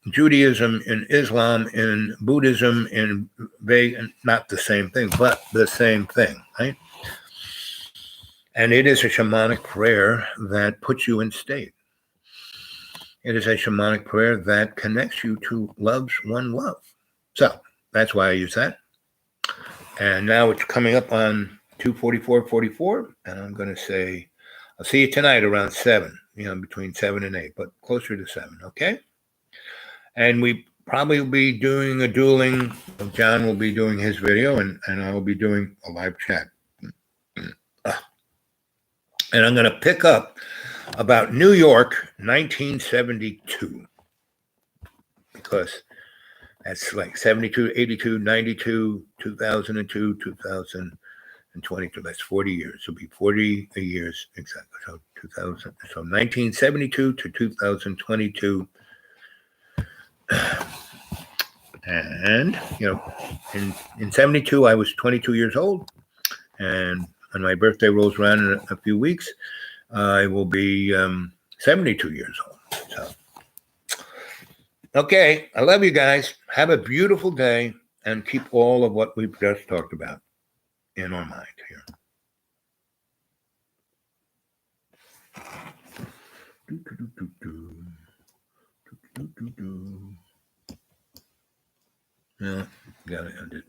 Judaism, in Islam, in Buddhism, in Vegan, not the same thing, but the same thing, right? And it is a shamanic prayer that puts you in state. It is a shamanic prayer that connects you to love's one love. So that's why I use that. And now it's coming up on 2:44:44, and I'm going to say, I'll see you tonight around 7, between 7 and 8, but closer to 7, okay? And we probably will be doing a dueling. John will be doing his video, and I will be doing a live chat. And I'm going to pick up about New York, 1972, because that's like 72, 82, 92, 2002, 2022. That's 40 years. It'll be 40 years exactly. So 1972 to 2022. And, in 72, I was 22 years old. And when my birthday rolls around in a few weeks, I will be 72 years old. So, okay. I love you guys. Have a beautiful day and keep all of what we've just talked about in our mind here. Yeah, gotta end it.